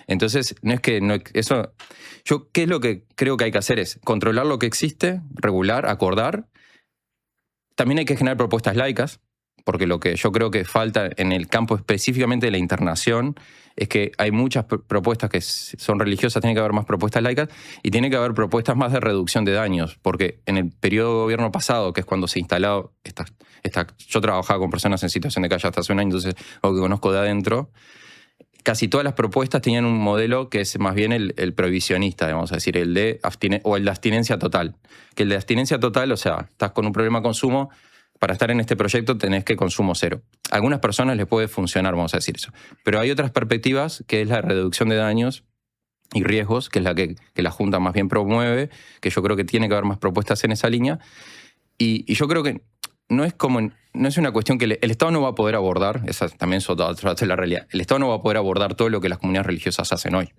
Entonces, no es que eso. ¿Qué es lo que creo que hay que hacer? Es controlar lo que existe, regular, acordar. También hay que generar propuestas laicas, porque lo que yo creo que falta en el campo específicamente de la internación es que hay muchas propuestas que son religiosas, tiene que haber más propuestas laicas y tiene que haber propuestas más de reducción de daños, porque en el periodo de gobierno pasado, que es cuando se instaló yo trabajaba con personas en situación de calle hasta hace un año, entonces lo que conozco de adentro, casi todas las propuestas tenían un modelo que es más bien el prohibicionista, vamos a decir, el de abstinencia total. Que el de abstinencia total, o sea, estás con un problema de consumo, para estar en este proyecto tenés que consumo cero. A algunas personas les puede funcionar, vamos a decir eso. Pero hay otras perspectivas, que es la reducción de daños y riesgos, que es la que la Junta más bien promueve, que yo creo que tiene que haber más propuestas en esa línea. Y yo creo que no es una cuestión que el Estado no va a poder abordar, esa también es otra la realidad. El Estado no va a poder abordar todo lo que las comunidades religiosas hacen hoy.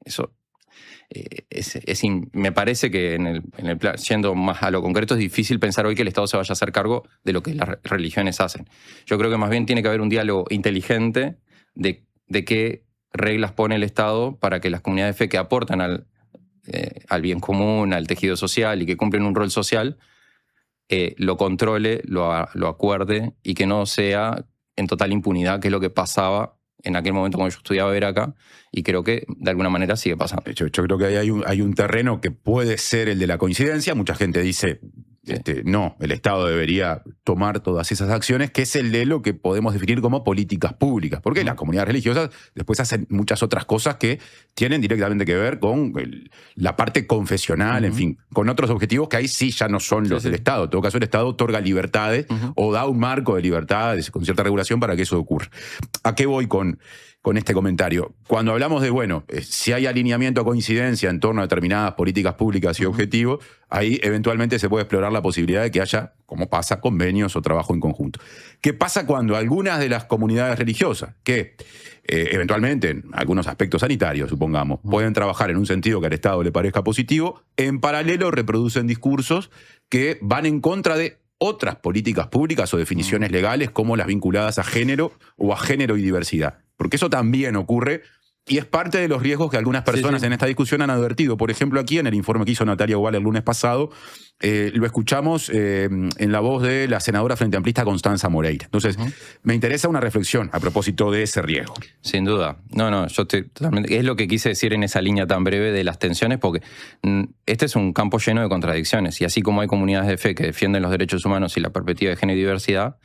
Eso me parece que en el plan, yendo más a lo concreto, es difícil pensar hoy que el Estado se vaya a hacer cargo de lo que las religiones hacen. Yo creo que más bien tiene que haber un diálogo inteligente de qué reglas pone el Estado para que las comunidades de fe que aportan al bien común, al tejido social y que cumplen un rol social, lo controle, lo acuerde y que no sea en total impunidad, que es lo que pasaba en aquel momento cuando yo estudiaba era acá, y creo que de alguna manera sigue pasando. Yo creo que ahí hay un terreno que puede ser el de la coincidencia. Mucha gente dice, no, el Estado debería tomar todas esas acciones, que es el de lo que podemos definir como políticas públicas. Porque las comunidades religiosas después hacen muchas otras cosas que tienen directamente que ver con la parte confesional, en fin, con otros objetivos que ahí sí ya no son los del Estado. En todo caso, el Estado otorga libertades o da un marco de libertades con cierta regulación para que eso ocurra. ¿A qué voy con este comentario? Cuando hablamos de, si hay alineamiento o coincidencia en torno a determinadas políticas públicas y objetivos, ahí eventualmente se puede explorar la posibilidad de que haya, como pasa, convenios o trabajo en conjunto. ¿Qué pasa cuando algunas de las comunidades religiosas, que eventualmente en algunos aspectos sanitarios, supongamos, pueden trabajar en un sentido que al Estado le parezca positivo, en paralelo reproducen discursos que van en contra de otras políticas públicas o definiciones legales como las vinculadas a género o a género y diversidad? Porque eso también ocurre y es parte de los riesgos que algunas personas en esta discusión han advertido. Por ejemplo, aquí en el informe que hizo Natalia Oval el lunes pasado, lo escuchamos en la voz de la senadora frente amplista Constanza Moreira. Entonces, me interesa una reflexión a propósito de ese riesgo. Sin duda. No, yo estoy totalmente... Es lo que quise decir en esa línea tan breve de las tensiones, porque este es un campo lleno de contradicciones. Y así como hay comunidades de fe que defienden los derechos humanos y la perspectiva de género y diversidad,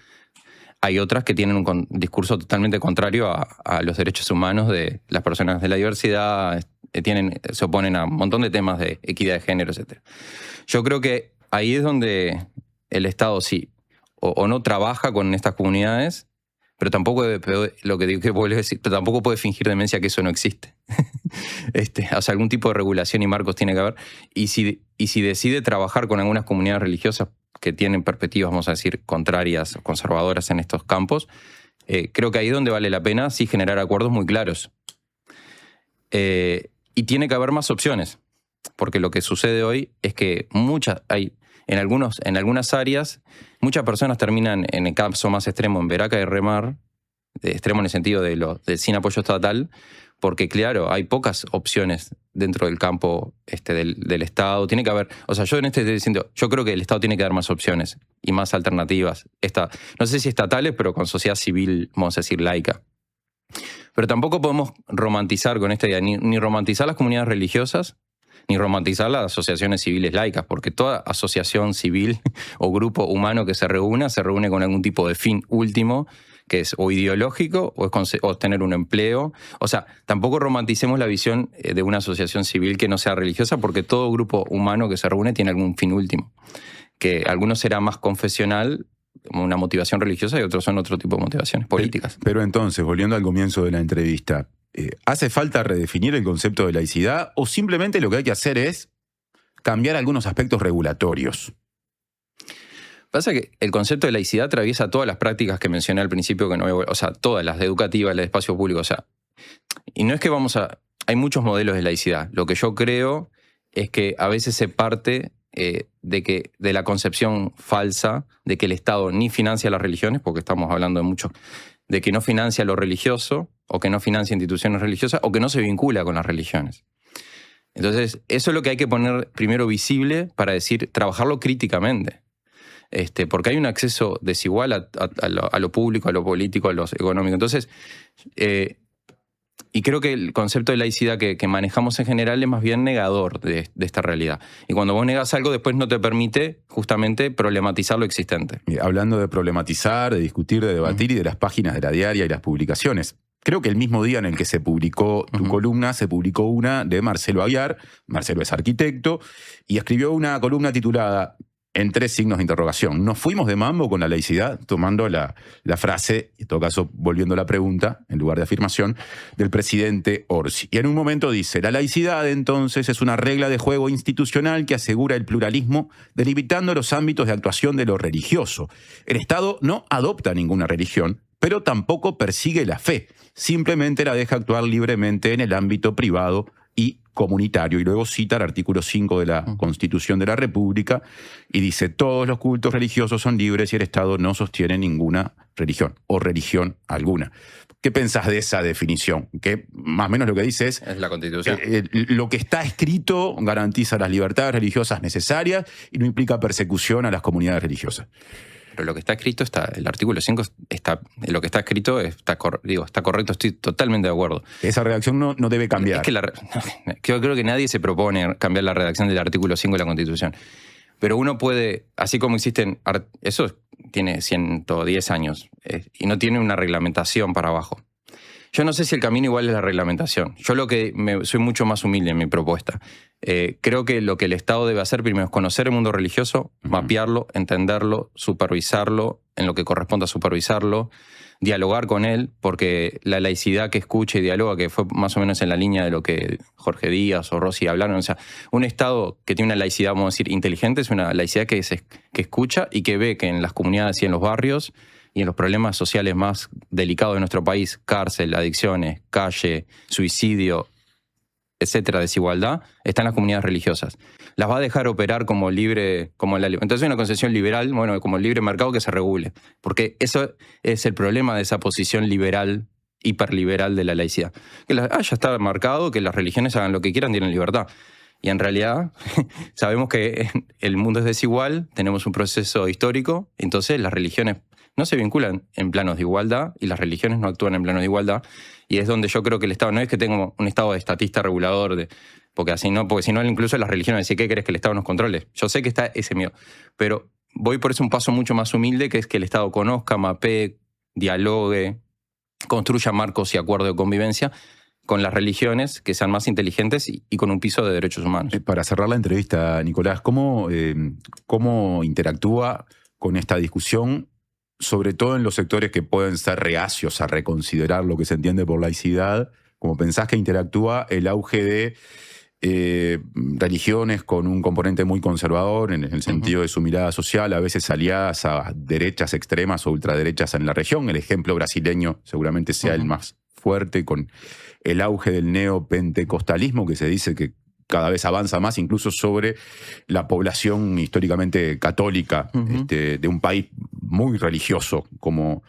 hay otras que tienen un discurso totalmente contrario a los derechos humanos de las personas de la diversidad, se oponen a un montón de temas de equidad de género, etc. Yo creo que ahí es donde el Estado sí, o no trabaja con estas comunidades, pero tampoco lo que digo que vuelvo a decir, pero tampoco puede fingir demencia que eso no existe. O sea, algún tipo de regulación y marcos tiene que haber. Y si decide trabajar con algunas comunidades religiosas que tienen perspectivas, vamos a decir, contrarias o conservadoras en estos campos, creo que ahí es donde vale la pena sí generar acuerdos muy claros. Y tiene que haber más opciones, porque lo que sucede hoy es que en algunas áreas, muchas personas terminan, en el caso más extremo, en Veraca y Remar, extremo en el sentido de sin apoyo estatal, porque claro, hay pocas opciones dentro del campo del Estado. Tiene que haber, o sea, yo estoy diciendo, yo creo que el Estado tiene que dar más opciones y más alternativas. No sé si estatales, pero con sociedad civil, vamos a decir, laica. Pero tampoco podemos romantizar con esta idea, ni romantizar las comunidades religiosas, ni romantizar las asociaciones civiles laicas, porque toda asociación civil o grupo humano que se reúne con algún tipo de fin último, que es o ideológico o es tener un empleo. O sea, tampoco romanticemos la visión de una asociación civil que no sea religiosa, porque todo grupo humano que se reúne tiene algún fin último. Que algunos será más confesional, como una motivación religiosa, y otros son otro tipo de motivaciones políticas. Pero entonces, volviendo al comienzo de la entrevista, ¿hace falta redefinir el concepto de laicidad o simplemente lo que hay que hacer es cambiar algunos aspectos regulatorios. Pasa que el concepto de laicidad atraviesa todas las prácticas que mencioné al principio, que no voy a, o sea, todas las educativas, las de espacio público, o sea, y no es que hay muchos modelos de laicidad. Lo que yo creo es que a veces se parte de la concepción falsa de que el Estado ni financia las religiones, porque estamos hablando de que no financia lo religioso, o que no financia instituciones religiosas, o que no se vincula con las religiones. Entonces, eso es lo que hay que poner primero visible para decir, trabajarlo críticamente. Porque hay un acceso desigual a lo público, a lo político, a lo económico. Entonces, y creo que el concepto de laicidad que manejamos en general es más bien negador de esta realidad. Y cuando vos negás algo, después no te permite justamente problematizar lo existente. Hablando de problematizar, de discutir, de debatir y de las páginas de la diaria y las publicaciones. Creo que el mismo día en el que se publicó tu columna, se publicó una de Marcelo Aguiar. Marcelo es arquitecto y escribió una columna titulada en 3 signos de interrogación. ¿Nos fuimos de mambo con la laicidad? Tomando la frase, en todo caso volviendo a la pregunta, en lugar de afirmación, del presidente Orsi. Y en un momento dice, la laicidad entonces es una regla de juego institucional que asegura el pluralismo, delimitando los ámbitos de actuación de lo religioso. El Estado no adopta ninguna religión, pero tampoco persigue la fe. Simplemente la deja actuar libremente en el ámbito privado y comunitario. Y luego cita el artículo 5 de la Constitución de la República y dice, todos los cultos religiosos son libres y el Estado no sostiene ninguna religión o religión alguna. ¿Qué pensás de esa definición? Que más o menos lo que dice es la Constitución. Lo que está escrito garantiza las libertades religiosas necesarias y no implica persecución a las comunidades religiosas. Pero lo que está escrito el artículo 5 lo que está escrito está correcto, estoy totalmente de acuerdo. Esa redacción no debe cambiar. Es que yo creo que nadie se propone cambiar la redacción del artículo 5 de la Constitución. Pero uno puede, así como existen, eso tiene 110 años y no tiene una reglamentación para abajo. Yo no sé si el camino igual es la reglamentación. Yo soy mucho más humilde en mi propuesta. Creo que lo que el Estado debe hacer primero es conocer el mundo religioso, mapearlo, entenderlo, supervisarlo, en lo que corresponda supervisarlo, dialogar con él, porque la laicidad que escucha y dialoga, que fue más o menos en la línea de lo que Jorge Díaz o Rossi hablaron, o sea, un Estado que tiene una laicidad, vamos a decir, inteligente, es una laicidad que escucha y que ve que en las comunidades y en los barrios y en los problemas sociales más delicados de nuestro país, cárcel, adicciones, calle, suicidio, etcétera, desigualdad, están las comunidades religiosas. Las va a dejar operar como libre, entonces hay una concepción liberal, bueno, como el libre mercado que se regule, porque eso es el problema de esa posición liberal, hiperliberal de la laicidad. Que ya está marcado que las religiones hagan lo que quieran, tienen libertad. Y en realidad sabemos que el mundo es desigual, tenemos un proceso histórico, entonces las religiones no se vinculan en planos de igualdad y las religiones no actúan en planos de igualdad. Y es donde yo creo que el Estado, no es que tenga un Estado de estatista regulador, porque si no incluso las religiones decían, ¿qué querés que el Estado nos controle? Yo sé que está ese miedo, pero voy por eso un paso mucho más humilde, que es que el Estado conozca, mapee, dialogue, construya marcos y acuerdos de convivencia con las religiones que sean más inteligentes y con un piso de derechos humanos. Para cerrar la entrevista, Nicolás, ¿cómo interactúa con esta discusión, sobre todo en los sectores que pueden ser reacios a reconsiderar lo que se entiende por laicidad? ¿Cómo pensás que interactúa el auge de religiones con un componente muy conservador en el sentido de su mirada social, a veces aliadas a derechas extremas o ultraderechas en la región? El ejemplo brasileño seguramente sea el más fuerte, con el auge del neopentecostalismo, que se dice que cada vez avanza más, incluso sobre la población históricamente católica de un país muy religioso como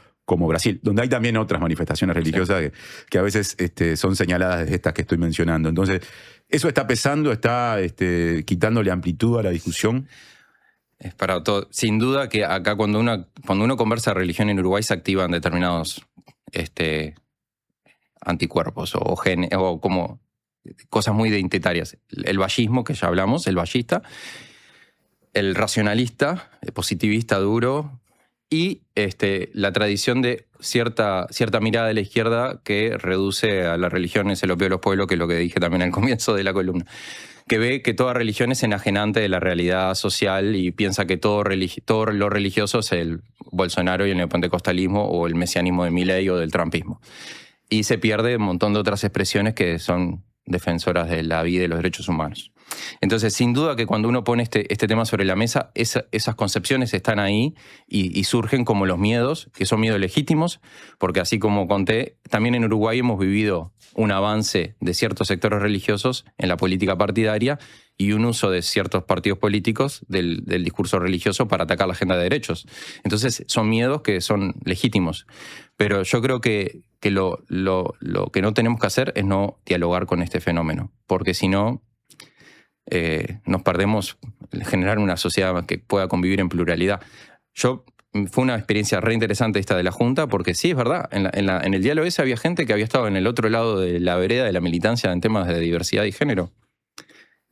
Brasil, donde hay también otras manifestaciones religiosas que a veces son señaladas de estas que estoy mencionando. Entonces, ¿eso está pesando, está quitándole amplitud a la discusión? Es para todo. Sin duda que acá cuando uno conversa de religión en Uruguay se activan determinados anticuerpos o como cosas muy identitarias. El vallismo, que ya hablamos, el vallista, el racionalista, el positivista duro y la tradición de cierta mirada de la izquierda que reduce a las religiones el opio de los pueblos, que es lo que dije también al comienzo de la columna, que ve que toda religión es enajenante de la realidad social y piensa que todo lo religioso es el Bolsonaro y el neopentecostalismo o el mesianismo de Milei o del trumpismo. Y se pierde un montón de otras expresiones que son defensoras de la vida y los derechos humanos. Entonces, sin duda que cuando uno pone este tema sobre la mesa, esas concepciones están ahí y surgen como los miedos, que son miedos legítimos, porque así como conté, también en Uruguay hemos vivido un avance de ciertos sectores religiosos en la política partidaria y un uso de ciertos partidos políticos del discurso religioso para atacar la agenda de derechos. Entonces, son miedos que son legítimos. Pero yo creo que lo que no tenemos que hacer es no dialogar con este fenómeno, porque si no, nos perdemos generar una sociedad que pueda convivir en pluralidad. Fue una experiencia re interesante esta de la Junta, porque sí, es verdad, en el diálogo ese había gente que había estado en el otro lado de la vereda de la militancia en temas de diversidad y género.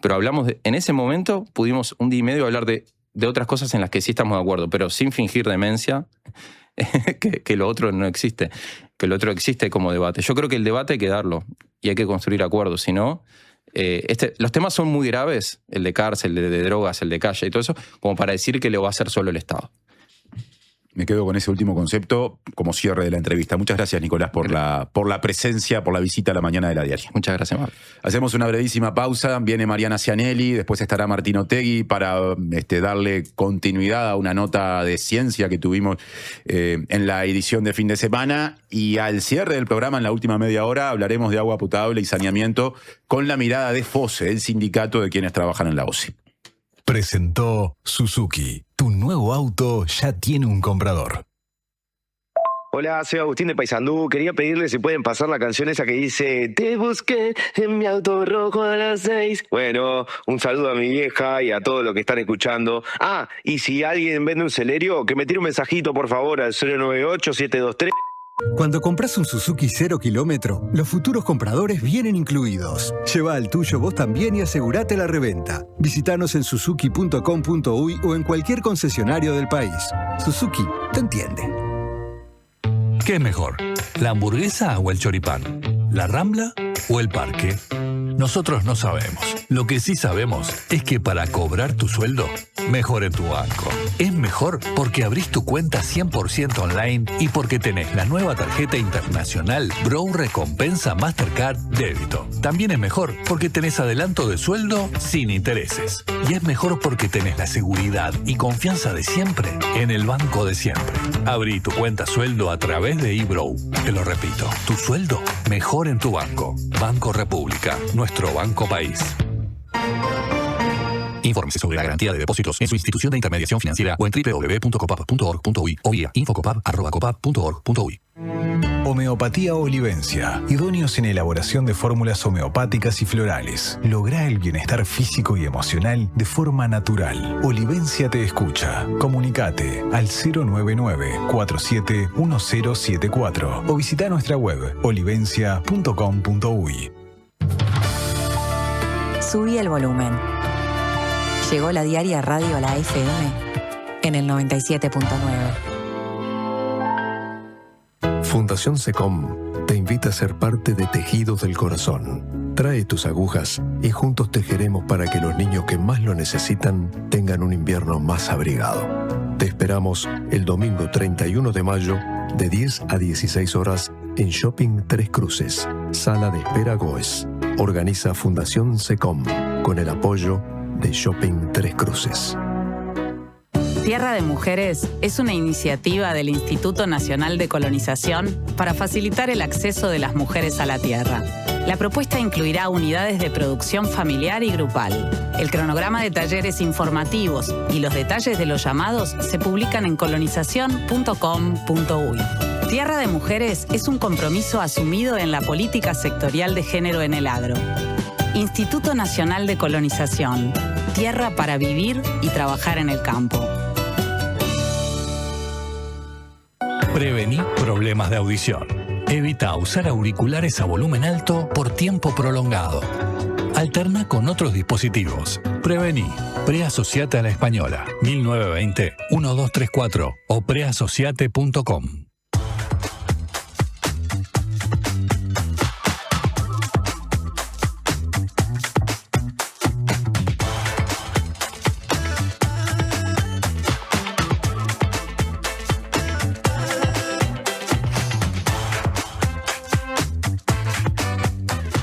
Pero hablamos en ese momento pudimos un día y medio hablar de otras cosas en las que sí estamos de acuerdo, pero sin fingir demencia, que lo otro no existe, que lo otro existe como debate. Yo creo que el debate hay que darlo y hay que construir acuerdos, si no... los temas son muy graves, el de cárcel, el de drogas, el de calle y todo eso, como para decir que lo va a hacer solo el Estado. Me quedo con ese último concepto como cierre de la entrevista. Muchas gracias, Nicolás, por la presencia, por la visita a la mañana de la diaria. Muchas gracias, Mar. Hacemos una brevísima pausa. Viene Mariana Cianelli, después estará Martín Otegui para darle continuidad a una nota de ciencia que tuvimos en la edición de fin de semana. Y al cierre del programa, en la última media hora, hablaremos de agua potable y saneamiento con la mirada de FOSE, el sindicato de quienes trabajan en la OSI. Presentó Suzuki. Tu nuevo auto ya tiene un comprador. Hola, soy Agustín de Paysandú. Quería pedirle si pueden pasar la canción esa que dice te busqué en mi auto rojo a las 6. Bueno, un saludo a mi vieja y a todos los que están escuchando. Ah, y si alguien vende un Celerio, que me tire un mensajito por favor al 098-723. Cuando compras un Suzuki 0 kilómetro, los futuros compradores vienen incluidos. Lleva al tuyo vos también y asegurate la reventa. Visítanos en suzuki.com.uy o en cualquier concesionario del país. Suzuki te entiende. ¿Qué es mejor? ¿La hamburguesa o el choripán? ¿La Rambla o el parque? Nosotros no sabemos. Lo que sí sabemos es que para cobrar tu sueldo, mejor en tu banco. Es mejor porque abrís tu cuenta 100% online y porque tenés la nueva tarjeta internacional Brow Recompensa Mastercard Débito. También es mejor porque tenés adelanto de sueldo sin intereses. Y es mejor porque tenés la seguridad y confianza de siempre en el banco de siempre. Abrí tu cuenta sueldo a través de eBrow. Te lo repito, tu sueldo mejor en tu banco. Banco República, nuestro banco país. Infórmese sobre la garantía de depósitos en su institución de intermediación financiera o en www.copap.org.uy o vía infocopap@copap.org.uy. Homeopatía Olivencia. Idóneos en elaboración de fórmulas homeopáticas y florales. Logra el bienestar físico y emocional de forma natural. Olivencia te escucha. Comunicate al 099-471074 o visita nuestra web olivencia.com.uy. Subí el volumen. Llegó la diaria Radio a la FM en el 97.9. Fundación SECOM te invita a ser parte de Tejidos del Corazón. Trae tus agujas y juntos tejeremos para que los niños que más lo necesitan tengan un invierno más abrigado. Te esperamos el domingo 31 de mayo de 10 a 16 horas en Shopping Tres Cruces, Sala de Espera Goes. Organiza Fundación SECOM con el apoyo de Shopping Tres Cruces. Tierra de Mujeres es una iniciativa del Instituto Nacional de Colonización para facilitar el acceso de las mujeres a la tierra. La propuesta incluirá unidades de producción familiar y grupal. El cronograma de talleres informativos y los detalles de los llamados se publican en colonización.com.uy. Tierra de Mujeres es un compromiso asumido en la política sectorial de género en el agro. Instituto Nacional de Colonización. Tierra para vivir y trabajar en el campo. Prevení problemas de audición. Evita usar auriculares a volumen alto por tiempo prolongado. Alterna con otros dispositivos. Prevení. Preasociate a la Española. 1920-1234 o preasociate.com.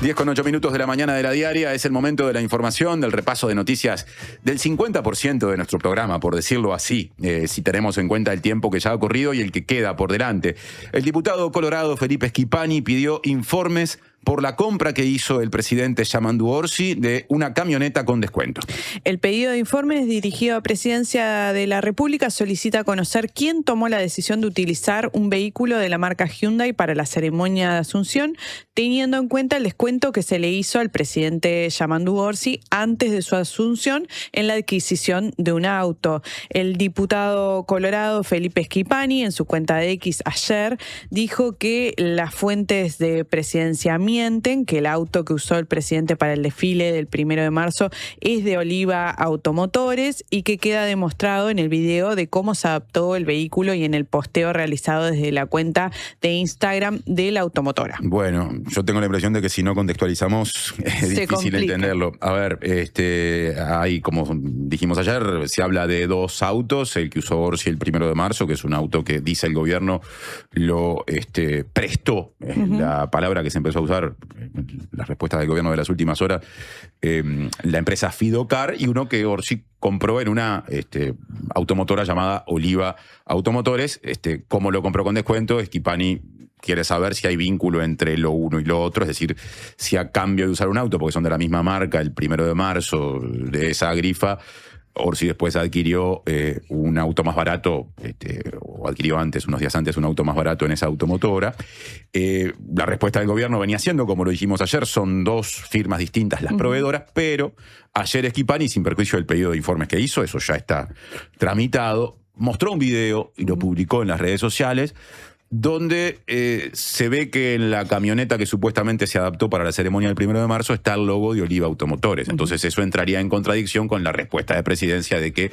10:08 de la mañana de la diaria. Es el momento de la información, del repaso de noticias del 50% de nuestro programa, por decirlo así, si tenemos en cuenta el tiempo que ya ha ocurrido y el que queda por delante. El diputado colorado Felipe Schipani pidió informes por la compra que hizo el presidente Yamandu Orsi de una camioneta con descuento. El pedido de informes dirigido a Presidencia de la República solicita conocer quién tomó la decisión de utilizar un vehículo de la marca Hyundai para la ceremonia de Asunción, teniendo en cuenta el descuento que se le hizo al presidente Yamandu Orsi antes de su asunción en la adquisición de un auto. El diputado colorado Felipe Schipani, en su cuenta de X ayer, dijo que las fuentes de Presidencia que el auto que usó el presidente para el desfile del 1 de marzo es de Oliva Automotores y que queda demostrado en el video de cómo se adaptó el vehículo y en el posteo realizado desde la cuenta de Instagram de la automotora. Bueno, yo tengo la impresión de que si no contextualizamos es difícil entenderlo. A ver, hay, como dijimos ayer, se habla de dos autos, el que usó Orsi el 1 de marzo, que es un auto que dice el gobierno lo prestó, la palabra que se empezó a usar, las respuestas del gobierno de las últimas horas, la empresa Fidocar, y uno que Orsi compró en una automotora llamada Oliva Automotores. ¿Cómo lo compró con descuento? Schipani quiere saber si hay vínculo entre lo uno y lo otro, es decir, si a cambio de usar un auto, porque son de la misma marca, el 1 de marzo, de esa grifa, Orsi después adquirió un auto más barato, o adquirió antes, unos días antes, un auto más barato en esa automotora. La respuesta del gobierno venía siendo, como lo dijimos ayer, son dos firmas distintas las proveedoras, pero ayer Schipani, sin perjuicio del pedido de informes que hizo, eso ya está tramitado, mostró un video y lo publicó en las redes sociales, donde se ve que en la camioneta que supuestamente se adaptó para la ceremonia del 1 de marzo está el logo de Oliva Automotores. Entonces eso entraría en contradicción con la respuesta de Presidencia de que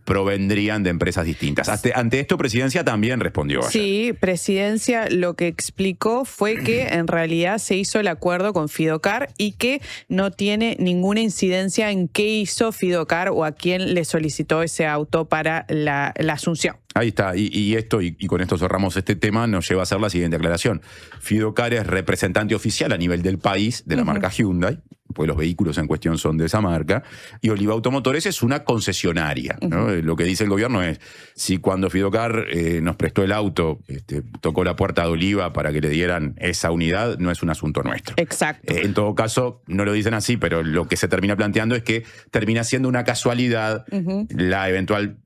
provendrían de empresas distintas. Ante esto, Presidencia también respondió ayer. Sí, Presidencia lo que explicó fue que en realidad se hizo el acuerdo con Fidocar y que no tiene ninguna incidencia en qué hizo Fidocar o a quién le solicitó ese auto para la Asunción. Ahí está, y con esto cerramos este tema, nos lleva a hacer la siguiente aclaración. Fidocar es representante oficial a nivel del país de la marca Hyundai, pues los vehículos en cuestión son de esa marca, y Oliva Automotores es una concesionaria, ¿no? Lo que dice el gobierno es, si cuando Fidocar nos prestó el auto, tocó la puerta de Oliva para que le dieran esa unidad, no es un asunto nuestro. Exacto. En todo caso, no lo dicen así, pero lo que se termina planteando es que termina siendo una casualidad la eventual...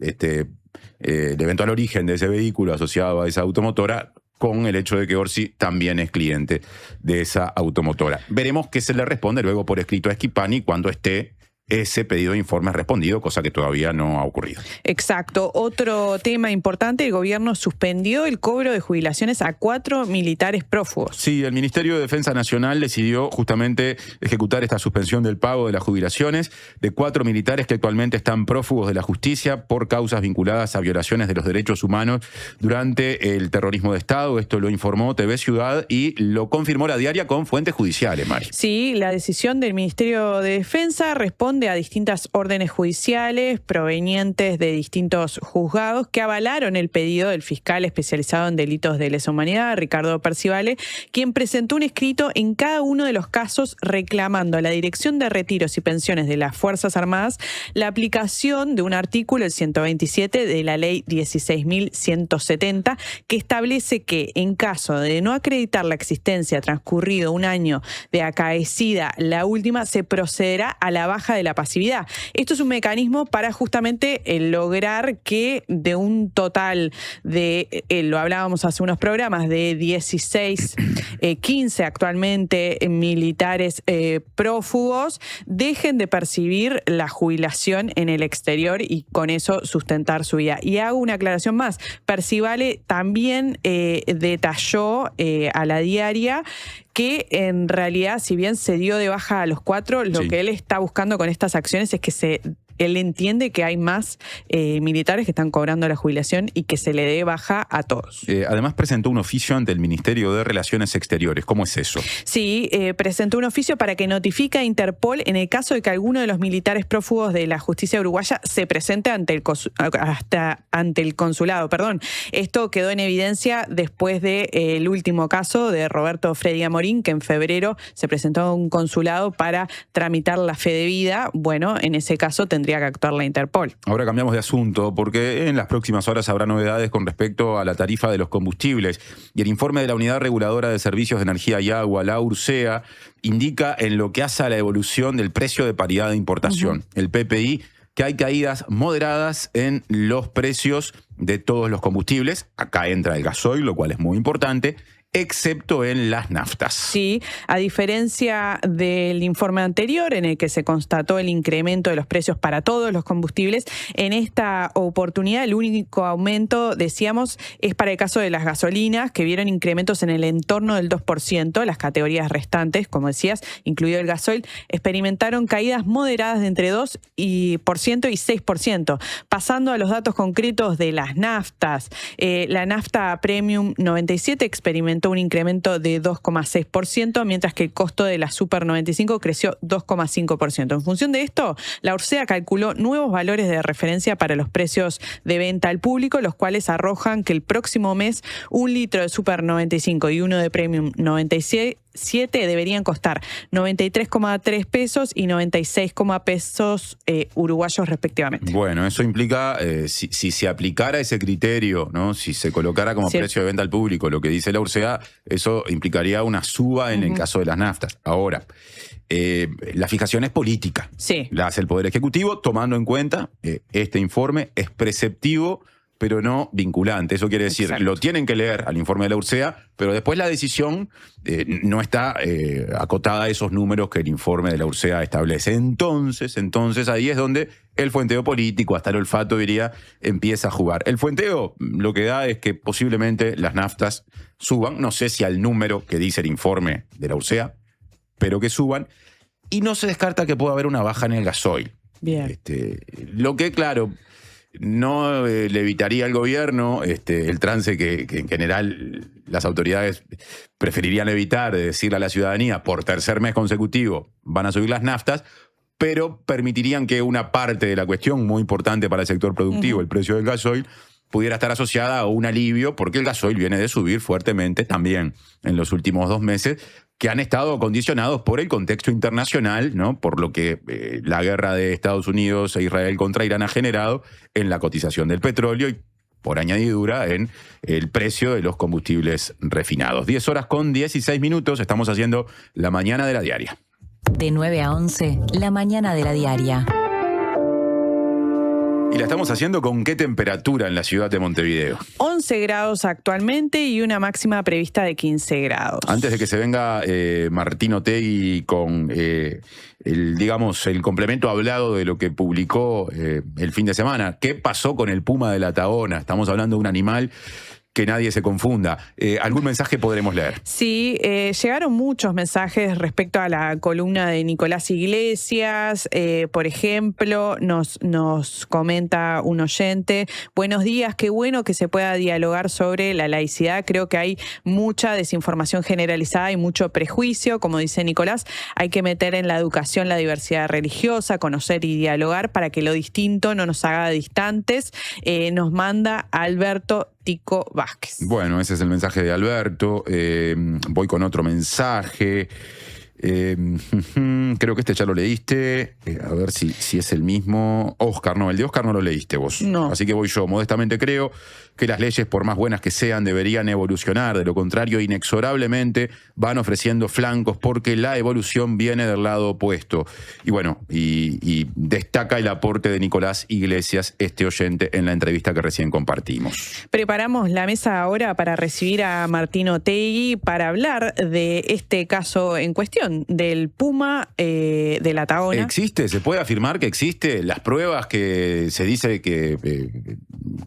el eventual origen de ese vehículo asociado a esa automotora, con el hecho de que Orsi también es cliente de esa automotora. Veremos qué se le responde luego por escrito a Schipani cuando esté ese pedido de informes respondido, cosa que todavía no ha ocurrido. Exacto. Otro tema importante, el gobierno suspendió el cobro de jubilaciones a 4 militares prófugos. Sí, el Ministerio de Defensa Nacional decidió justamente ejecutar esta suspensión del pago de las jubilaciones de 4 militares que actualmente están prófugos de la justicia por causas vinculadas a violaciones de los derechos humanos durante el terrorismo de Estado. Esto lo informó TV Ciudad y lo confirmó La Diaria con fuentes judiciales, Mari. Sí, la decisión del Ministerio de Defensa responde a distintas órdenes judiciales provenientes de distintos juzgados que avalaron el pedido del fiscal especializado en delitos de lesa humanidad, Ricardo Percivale, quien presentó un escrito en cada uno de los casos reclamando a la Dirección de Retiros y Pensiones de las Fuerzas Armadas la aplicación de un artículo, el 127 de la Ley 16.170, que establece que en caso de no acreditar la existencia transcurrido un año de acaecida la última, se procederá a la baja de la pasividad. Esto es un mecanismo para justamente lograr que de un total de, lo hablábamos hace unos programas, de 15 actualmente militares prófugos, dejen de percibir la jubilación en el exterior y con eso sustentar su vida. Y hago una aclaración más. Percivale también detalló a La Diaria que en realidad, si bien se dio de baja a los 4, lo que él está buscando con estas acciones es que se él entiende que hay más militares que están cobrando la jubilación y que se le dé baja a todos. Además presentó un oficio ante el Ministerio de Relaciones Exteriores. ¿Cómo es eso? Sí, presentó un oficio para que notifique a Interpol en el caso de que alguno de los militares prófugos de la justicia uruguaya se presente ante el consulado. Esto quedó en evidencia después del último caso de Roberto Freddy Amorín, que en febrero se presentó a un consulado para tramitar la fe de vida. Bueno, en ese caso tendría que actuar la Interpol. Ahora cambiamos de asunto porque en las próximas horas habrá novedades con respecto a la tarifa de los combustibles. Y el informe de la Unidad Reguladora de Servicios de Energía y Agua, la URSEA, indica en lo que hace a la evolución del precio de paridad de importación, el PPI, que hay caídas moderadas en los precios de todos los combustibles. Acá entra el gasoil, lo cual es muy importante, excepto en las naftas. Sí, a diferencia del informe anterior en el que se constató el incremento de los precios para todos los combustibles, en esta oportunidad el único aumento, decíamos, es para el caso de las gasolinas, que vieron incrementos en el entorno del 2%. Las categorías restantes, como decías, incluido el gasoil, experimentaron caídas moderadas de entre 2% y 6%. Pasando a los datos concretos de las naftas, la nafta Premium 97 experimentó un incremento de 2,6%, mientras que el costo de la Super 95 creció 2,5%. En función de esto, la URSEA calculó nuevos valores de referencia para los precios de venta al público, los cuales arrojan que el próximo mes un litro de Super 95 y uno de Premium 97 deberían costar 93,3 pesos y 96, pesos uruguayos respectivamente. Bueno, eso implica, si se aplicara ese criterio, ¿no? Si se colocara como precio de venta al público lo que dice la URSEA, eso implicaría una suba en el caso de las naftas. Ahora, la fijación es política. Sí. La hace el Poder Ejecutivo tomando en cuenta este informe es preceptivo, pero no vinculante. Eso quiere decir, lo tienen que leer al informe de la URSEA, pero después la decisión no está acotada a esos números que el informe de la URSEA establece. Entonces ahí es donde el fuenteo político, hasta el olfato diría, empieza a jugar. El fuenteo lo que da es que posiblemente las naftas suban, no sé si al número que dice el informe de la URSEA, pero que suban, y no se descarta que pueda haber una baja en el gasoil. Bien. Lo que, claro, no le evitaría al gobierno el trance que en general las autoridades preferirían evitar, de decirle a la ciudadanía por tercer mes consecutivo van a subir las naftas, pero permitirían que una parte de la cuestión muy importante para el sector productivo, el precio del gasoil, pudiera estar asociada a un alivio, porque el gasoil viene de subir fuertemente también en los últimos 2 meses, que han estado condicionados por el contexto internacional, ¿no? Por lo que la guerra de Estados Unidos e Israel contra Irán ha generado en la cotización del petróleo y, por añadidura, en el precio de los combustibles refinados. 10:16, estamos haciendo La Mañana de la Diaria. De 9 a 11, La Mañana de la Diaria. ¿Y la estamos haciendo con qué temperatura en la ciudad de Montevideo? 11 grados actualmente y una máxima prevista de 15 grados. Antes de que se venga Martín Otegui con el complemento hablado de lo que publicó el fin de semana. ¿Qué pasó con el puma de la Tahona? Estamos hablando de un animal que nadie se confunda. ¿Algún mensaje podremos leer? Sí, llegaron muchos mensajes respecto a la columna de Nicolás Iglesias. Por ejemplo, nos comenta un oyente: buenos días, qué bueno que se pueda dialogar sobre la laicidad. Creo que hay mucha desinformación generalizada y mucho prejuicio. Como dice Nicolás, hay que meter en la educación la diversidad religiosa, conocer y dialogar para que lo distinto no nos haga distantes. Nos manda Alberto Tico Vázquez. Bueno, ese es el mensaje de Alberto. Voy con otro mensaje. Creo que ya lo leíste. A ver si es el mismo. Oscar, no, el de Oscar no lo leíste vos. No. Así que voy yo. Modestamente creo que las leyes, por más buenas que sean, deberían evolucionar. De lo contrario, inexorablemente van ofreciendo flancos porque la evolución viene del lado opuesto. Y bueno, y destaca el aporte de Nicolás Iglesias, este oyente, en la entrevista que recién compartimos. Preparamos la mesa ahora para recibir a Martín Otegui para hablar de este caso en cuestión, migración del puma de la Tahona. ¿Existe? ¿Se puede afirmar que existe? Las pruebas que se dice que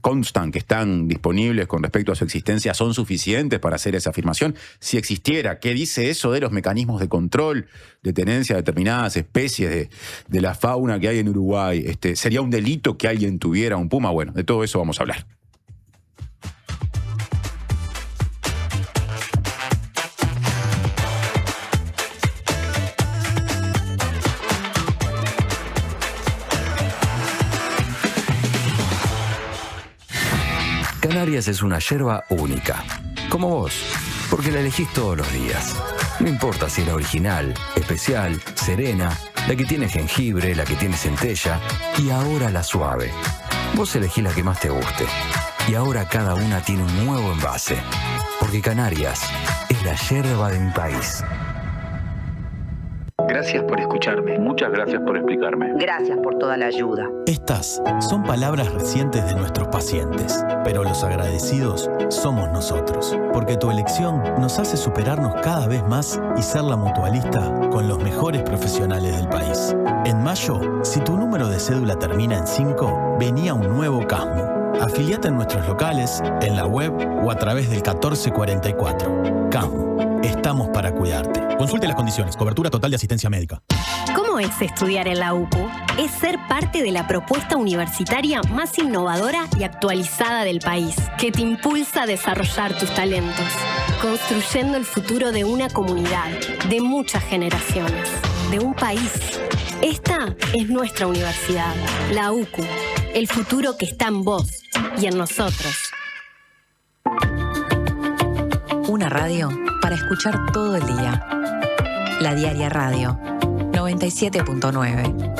constan, que están disponibles con respecto a su existencia, ¿son suficientes para hacer esa afirmación? Si existiera, ¿qué dice eso de los mecanismos de control, de tenencia de determinadas especies de la fauna que hay en Uruguay? ¿Sería un delito que alguien tuviera un puma? Bueno, de todo eso vamos a hablar. Canarias es una yerba única, como vos, porque la elegís todos los días. No importa si es la original, especial, serena, la que tiene jengibre, la que tiene centella y ahora la suave. Vos elegís la que más te guste. Y ahora cada una tiene un nuevo envase. Porque Canarias es la yerba de mi país. Gracias por escucharme. Muchas gracias por explicarme. Gracias por toda la ayuda. Estas son palabras recientes de nuestros pacientes, pero los agradecidos somos nosotros, porque tu elección nos hace superarnos cada vez más y ser la mutualista con los mejores profesionales del país. En mayo, si tu número de cédula termina en 5, venía un nuevo CASMU. Afiliate en nuestros locales, en la web o a través del 1444. CASMU. Estamos para cuidarte. Consulte las condiciones. Cobertura total de asistencia médica. ¿Cómo es estudiar en la UPU? Es ser parte de la propuesta universitaria más innovadora y actualizada del país, que te impulsa a desarrollar tus talentos, construyendo el futuro de una comunidad, de muchas generaciones, de un país. Esta es nuestra universidad, la UCU, el futuro que está en vos y en nosotros. Una radio para escuchar todo el día. La Diaria Radio 97.9.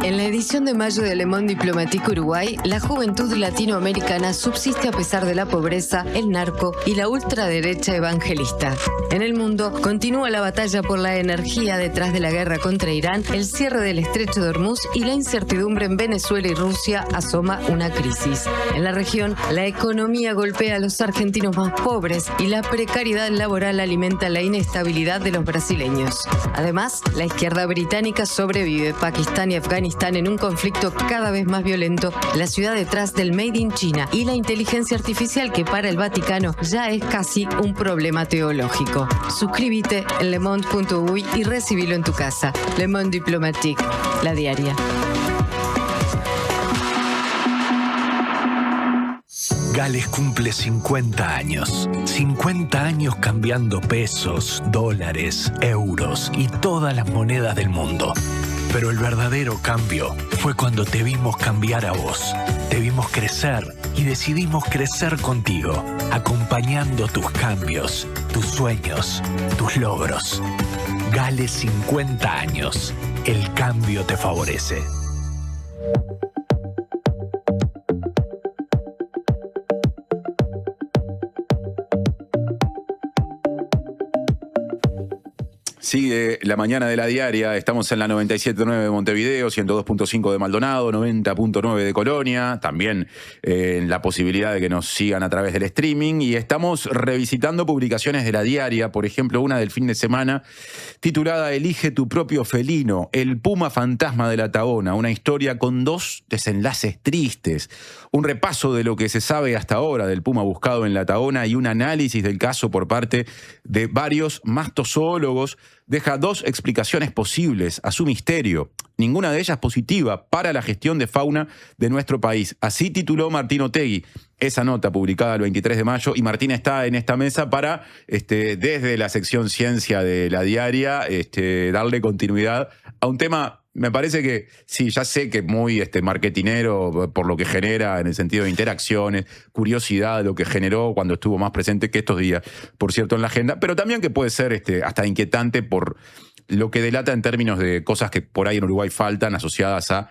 En la edición de mayo de Le Monde Diplomatique Uruguay, la juventud latinoamericana subsiste a pesar de la pobreza, el narco y la ultraderecha evangelista. En el mundo, continúa la batalla por la energía detrás de la guerra contra Irán, el cierre del estrecho de Hormuz y la incertidumbre en Venezuela y Rusia asoma una crisis. En la región, la economía golpea a los argentinos más pobres y la precariedad laboral alimenta la inestabilidad de los brasileños. Además, la izquierda británica sobrevive. Pakistán y Afganistán en un conflicto cada vez más violento, la ciudad detrás del Made in China y la inteligencia artificial que para el Vaticano ya es casi un problema teológico. Suscríbete en lemonde.uy y recibilo en tu casa. Le Monde Diplomatique, la diaria. Gales cumple 50 años. 50 años cambiando pesos, dólares, euros y todas las monedas del mundo. Pero el verdadero cambio fue cuando te vimos cambiar a vos. Te vimos crecer y decidimos crecer contigo, acompañando tus cambios, tus sueños, tus logros. Gales 50 años. El cambio te favorece. Sigue la mañana de la diaria, estamos en la 97.9 de Montevideo, 102.5 de Maldonado, 90.9 de Colonia, también en la posibilidad de que nos sigan a través del streaming, y estamos revisitando publicaciones de la diaria, por ejemplo una del fin de semana titulada Elige tu propio felino, el puma fantasma de la Tahona, una historia con dos desenlaces tristes, un repaso de lo que se sabe hasta ahora del puma buscado en la Tahona y un análisis del caso por parte de varios mastozólogos. Deja dos explicaciones posibles a su misterio, ninguna de ellas positiva para la gestión de fauna de nuestro país. Así tituló Martín Otegui esa nota publicada el 23 de mayo, y Martín está en esta mesa para, desde la sección Ciencia de la diaria, darle continuidad a un tema. Me parece que, sí, ya sé que muy marketinero por lo que genera en el sentido de interacciones, curiosidad, lo que generó cuando estuvo más presente que estos días, por cierto, en la agenda, pero también que puede ser hasta inquietante por lo que delata en términos de cosas que por ahí en Uruguay faltan asociadas a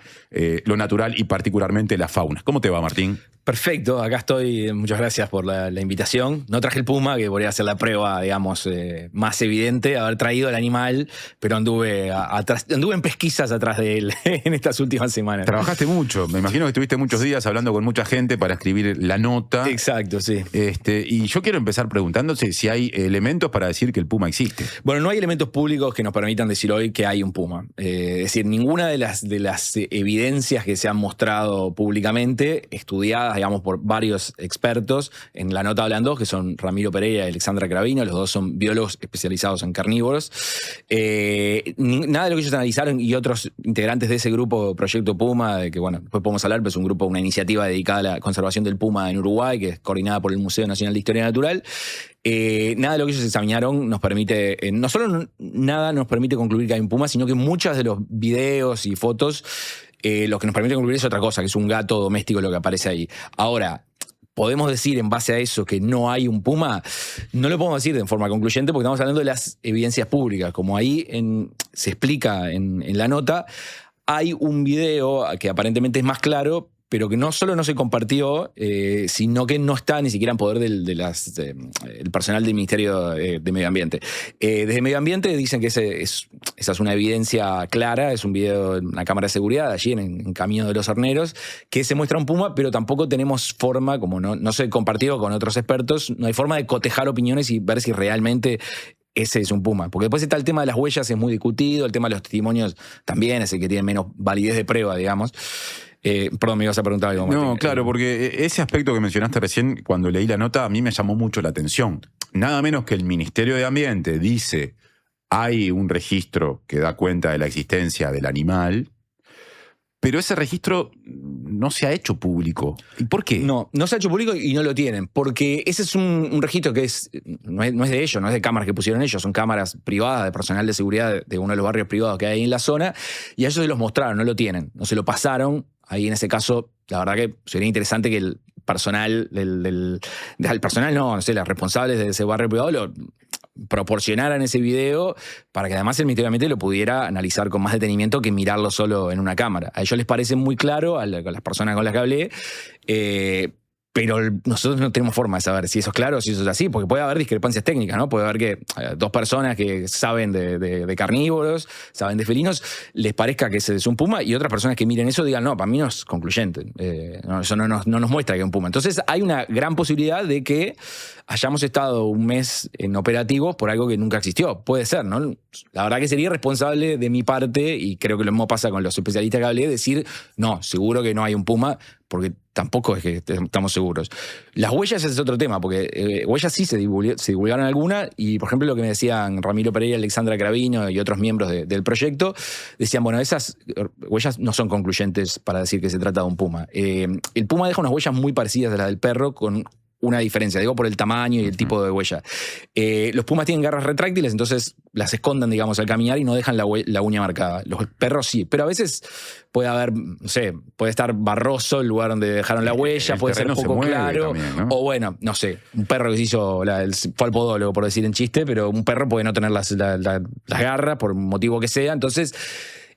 lo natural y particularmente la fauna. ¿Cómo te va, Martín? Perfecto, acá estoy. Muchas gracias por la invitación. No traje el puma, que podría ser la prueba, digamos, más evidente, haber traído el animal, pero anduve en pesquisas atrás de él en estas últimas semanas. Trabajaste mucho, me imagino que estuviste muchos días hablando con mucha gente para escribir la nota. Exacto, sí. Y yo quiero empezar preguntándote si hay elementos para decir que el puma existe. Bueno, no hay elementos públicos que nos permitan decir hoy que hay un puma. Es decir, ninguna de las evidencias que se han mostrado públicamente, estudiadas, digamos, por varios expertos, en la nota hablan dos, que son Ramiro Pereira y Alexandra Cravino, los dos son biólogos especializados en carnívoros. Nada de lo que ellos analizaron y otros integrantes de ese grupo, Proyecto Puma, de que, bueno, después podemos hablar, pero es un grupo, una iniciativa dedicada a la conservación del puma en Uruguay, que es coordinada por el Museo Nacional de Historia Natural. Nada de lo que ellos examinaron nos permite, no solo nada nos permite concluir que hay un puma, sino que muchos de los videos y fotos lo que nos permite concluir es otra cosa, que es un gato doméstico lo que aparece ahí. Ahora, ¿podemos decir en base a eso que no hay un puma? No lo podemos decir de forma concluyente porque estamos hablando de las evidencias públicas. Como ahí se explica en la nota, hay un video que aparentemente es más claro, pero que no solo no se compartió, sino que no está ni siquiera en poder el personal del Ministerio de Medio Ambiente. Desde Medio Ambiente dicen que esa es una evidencia clara, es un video de una cámara de seguridad allí en Camino de los Horneros, que se muestra un puma, pero tampoco tenemos forma, como no se compartió con otros expertos, no hay forma de cotejar opiniones y ver si realmente ese es un puma. Porque después está el tema de las huellas, es muy discutido, el tema de los testimonios también es el que tiene menos validez de prueba, digamos. Perdón, me ibas a preguntar algo, Martín. No, claro, porque ese aspecto que mencionaste recién, cuando leí la nota, a mí me llamó mucho la atención. Nada menos que el Ministerio de Ambiente dice, hay un registro que da cuenta de la existencia del animal, pero ese registro no se ha hecho público. ¿Y por qué? No se ha hecho público y no lo tienen, porque ese es un registro que no es de ellos, no es de cámaras que pusieron ellos, son cámaras privadas de personal de seguridad de uno de los barrios privados que hay ahí en la zona, y a ellos se los mostraron, no lo tienen, no se lo pasaron. Ahí en ese caso, la verdad que sería interesante que el personal, los responsables de ese barrio privado lo proporcionaran ese video para que además el Ministerio de Ambiente lo pudiera analizar con más detenimiento que mirarlo solo en una cámara. A ellos les parece muy claro, a las personas con las que hablé, pero nosotros no tenemos forma de saber si eso es claro o si eso es así, porque puede haber discrepancias técnicas, ¿no? Puede haber que dos personas que saben de carnívoros, saben de felinos, les parezca que ese es un puma, y otras personas que miren eso digan, no, para mí no es concluyente. Eso no nos muestra que es un puma. Entonces hay una gran posibilidad de que hayamos estado un mes en operativos por algo que nunca existió. Puede ser, ¿no? La verdad que sería irresponsable de mi parte, y creo que lo mismo pasa con los especialistas que hablé, decir, no, seguro que no hay un puma, porque tampoco es que estamos seguros. Las huellas es otro tema, porque huellas sí se divulgaron algunas, y por ejemplo lo que me decían Ramiro Pereira, Alexandra Cravino y otros miembros del proyecto, decían, bueno, esas huellas no son concluyentes para decir que se trata de un puma. El puma deja unas huellas muy parecidas a las del perro, con una diferencia, digo, por el tamaño y el tipo de huella. Los pumas tienen garras retráctiles, entonces las esconden, digamos, al caminar y no dejan la uña marcada. Los perros sí, pero a veces puede haber, no sé, puede estar barroso el lugar donde dejaron la huella, puede ser un poco claro, también, ¿no? O bueno, no sé, un perro que se hizo, fue al podólogo, por decir en chiste, pero un perro puede no tener las garras por motivo que sea, entonces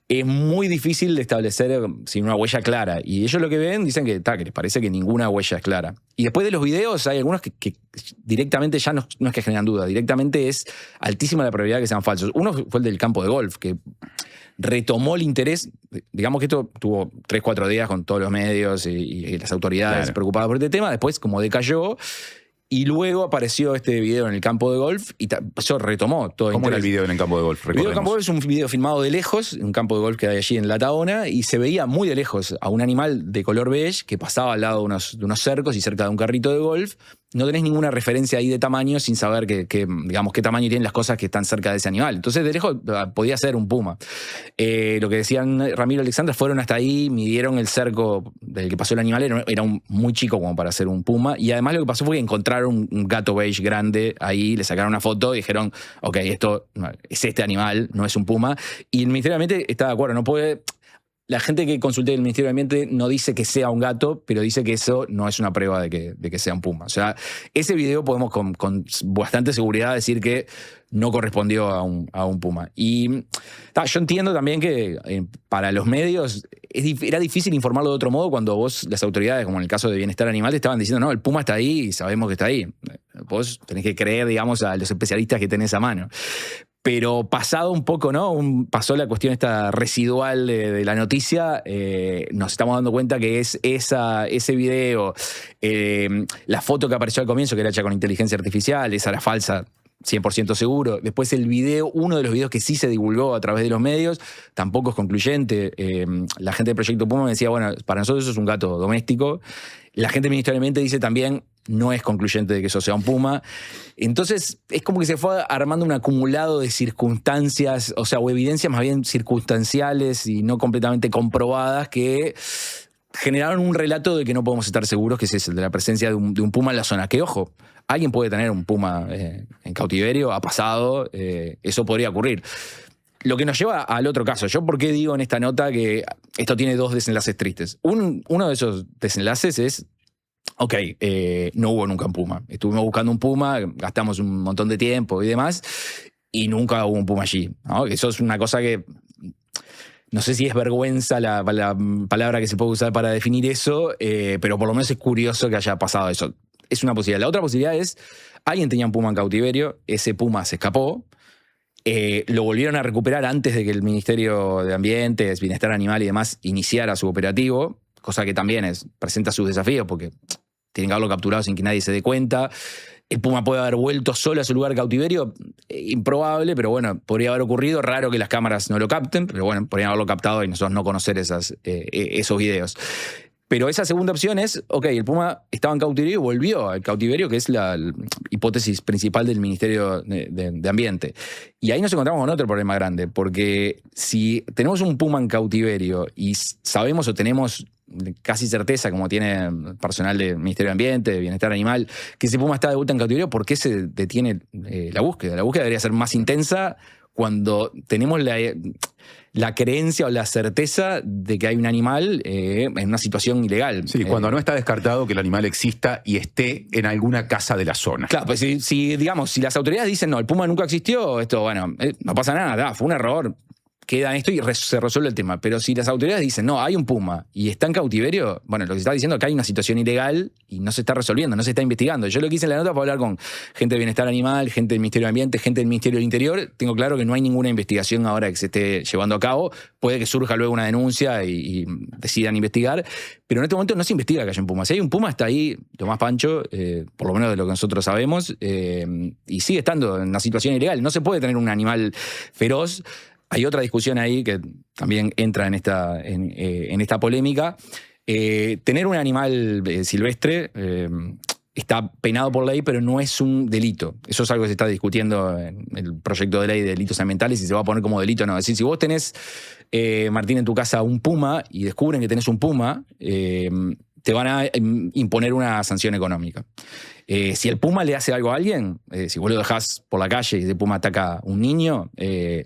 es muy difícil de establecer sin una huella clara. Y ellos lo que ven, dicen que les parece que ninguna huella es clara. Y después de los videos hay algunos que directamente ya no es que generan duda, directamente es altísima la probabilidad de que sean falsos. Uno fue el del campo de golf, que retomó el interés. Digamos que esto tuvo 3-4 días con todos los medios y las autoridades preocupadas por este tema. Después, como decayó, y luego apareció este video en el campo de golf y eso retomó todo. ¿Cómo era el video en el campo de golf? El video del campo de golf es un video filmado de lejos, un campo de golf que hay allí en La Tahona, y se veía muy de lejos a un animal de color beige que pasaba al lado de unos cercos y cerca de un carrito de golf. No tenés ninguna referencia ahí de tamaño sin saber digamos, qué tamaño tienen las cosas que están cerca de ese animal. Entonces, de lejos podía ser un puma. Lo que decían Ramiro y Alexandra, fueron hasta ahí, midieron el cerco del que pasó el animal, era muy chico como para ser un puma, y además lo que pasó fue que encontraron un gato beige grande ahí, le sacaron una foto y dijeron, ok, esto es este animal, no es un puma, y el Ministerio de Ambiente está de acuerdo, no puede la gente que consulté del Ministerio de Ambiente no dice que sea un gato, pero dice que eso no es una prueba de que sea un puma. O sea, ese video podemos con bastante seguridad decir que no correspondió a un puma. Y yo entiendo también que para los medios era difícil informarlo de otro modo cuando vos, las autoridades, como en el caso de Bienestar Animal, te estaban diciendo, no, el puma está ahí y sabemos que está ahí. Vos tenés que creer, digamos, a los especialistas que tenés a mano. Pero pasado un poco, ¿no? Pasó la cuestión esta residual de la noticia, nos estamos dando cuenta que es ese video, la foto que apareció al comienzo, que era hecha con inteligencia artificial, esa era falsa, 100% seguro. Después el video, uno de los videos que sí se divulgó a través de los medios, tampoco es concluyente. La gente del Proyecto Puma me decía, bueno, para nosotros eso es un gato doméstico. La gente del Ministerio de Ambiente dice también, no es concluyente de que eso sea un puma. Entonces es como que se fue armando un acumulado de circunstancias, o sea, o evidencias más bien circunstanciales y no completamente comprobadas que generaron un relato de que no podemos estar seguros que ese es el de la presencia de un puma en la zona. Que, ojo, alguien puede tener un puma en cautiverio, ha pasado, eso podría ocurrir. Lo que nos lleva al otro caso. Yo, ¿por qué digo en esta nota que esto tiene dos desenlaces tristes? Uno de esos desenlaces es, ok, no hubo nunca un puma. Estuvimos buscando un puma, gastamos un montón de tiempo y demás, y nunca hubo un puma allí, ¿no? Eso es una cosa que... No sé si es vergüenza la palabra que se puede usar para definir eso, pero por lo menos es curioso que haya pasado eso. Es una posibilidad. La otra posibilidad es, alguien tenía un puma en cautiverio, ese puma se escapó, lo volvieron a recuperar antes de que el Ministerio de Ambiente, Bienestar Animal y demás iniciara su operativo, cosa que también presenta sus desafíos porque tienen que haberlo capturado sin que nadie se dé cuenta. El puma puede haber vuelto solo a su lugar de cautiverio, improbable, pero bueno, podría haber ocurrido. Raro que las cámaras no lo capten, pero bueno, podrían haberlo captado y nosotros no conocer esos videos. Pero esa segunda opción es, ok, el puma estaba en cautiverio y volvió al cautiverio, que es la hipótesis principal del Ministerio de Ambiente. Y ahí nos encontramos con otro problema grande, porque si tenemos un puma en cautiverio y sabemos o tenemos casi certeza, como tiene personal del Ministerio de Ambiente, de Bienestar Animal, que ese puma está de vuelta en cautiverio, ¿por qué se detiene la búsqueda? La búsqueda debería ser más intensa cuando tenemos la creencia o la certeza de que hay un animal en una situación ilegal. Sí, cuando no está descartado que el animal exista y esté en alguna casa de la zona. Claro, pues si las autoridades dicen, no, el puma nunca existió, esto, bueno, no pasa nada, fue un error, queda en esto y se resuelve el tema. Pero si las autoridades dicen, no, hay un puma y está en cautiverio, bueno, lo que se está diciendo es que hay una situación ilegal y no se está resolviendo, no se está investigando. Yo lo que hice en la nota fue hablar con gente de Bienestar Animal, gente del Ministerio de Ambiente, gente del Ministerio del Interior. Tengo claro que no hay ninguna investigación ahora que se esté llevando a cabo. Puede que surja luego una denuncia y decidan investigar, pero en este momento no se investiga que haya un puma. Si hay un puma, está ahí Tomás Pancho, por lo menos de lo que nosotros sabemos, y sigue estando en una situación ilegal. No se puede tener un animal feroz. Hay otra discusión ahí que también entra en esta polémica. Tener un animal silvestre está penado por ley, pero no es un delito. Eso es algo que se está discutiendo en el proyecto de ley de delitos ambientales, si se va a poner como delito o no. Es decir, si vos tenés, Martín, en tu casa un puma y descubren que tenés un puma, te van a imponer una sanción económica. Si el puma le hace algo a alguien, si vos lo dejás por la calle y ese puma ataca a un niño,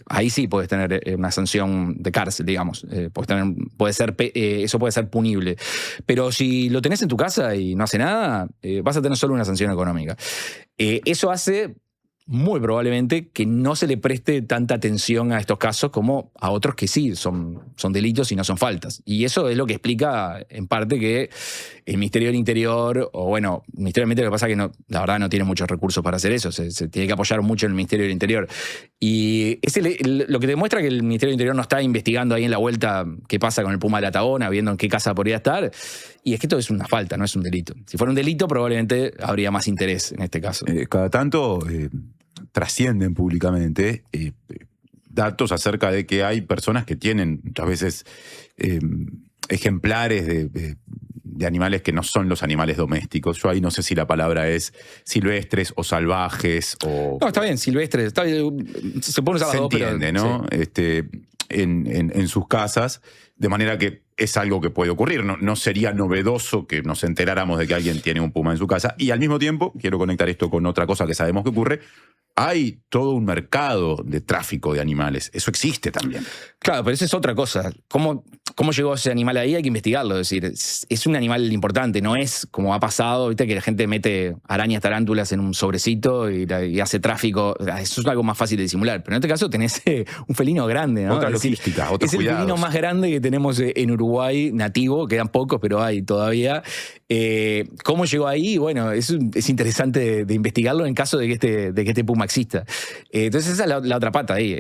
ahí sí puedes tener una sanción de cárcel, digamos. Eso puede ser punible. Pero si lo tenés en tu casa y no hace nada, vas a tener solo una sanción económica. Eso hace muy probablemente que no se le preste tanta atención a estos casos como a otros que sí son delitos y no son faltas. Y eso es lo que explica en parte que el Ministerio del Interior, o bueno, el Ministerio del Ambiente, lo que pasa es que la verdad no tiene muchos recursos para hacer eso, se tiene que apoyar mucho en el Ministerio del Interior. Y lo que demuestra que el Ministerio del Interior no está investigando ahí en la vuelta qué pasa con el puma de la Tagona, viendo en qué casa podría estar, y es que esto es una falta, no es un delito. Si fuera un delito probablemente habría más interés en este caso. Cada tanto trascienden públicamente datos acerca de que hay personas que tienen muchas veces ejemplares de animales que no son los animales domésticos. Yo ahí no sé si la palabra es silvestres o salvajes o... No, está bien, silvestres. Está bien, se puede usar las dos, pero... Se entiende, ¿no? Sí. En sus casas, de manera que es algo que puede ocurrir. No sería novedoso que nos enteráramos de que alguien tiene un puma en su casa. Y al mismo tiempo, quiero conectar esto con otra cosa que sabemos que ocurre, hay todo un mercado de tráfico de animales. Eso existe también. Claro, pero eso es otra cosa. ¿Cómo llegó ese animal ahí? Hay que investigarlo. Es decir, es un animal importante. No es como ha pasado, viste, que la gente mete arañas, tarántulas en un sobrecito y hace tráfico. Eso es algo más fácil de disimular. Pero en este caso tenés un felino grande, ¿no? Otra logística, otros cuidados. Es el felino más grande que tenemos en Uruguay, nativo. Quedan pocos, pero hay todavía. ¿Cómo llegó ahí? Bueno, es interesante de investigarlo en caso de que este puma exista. Entonces esa es la otra pata ahí.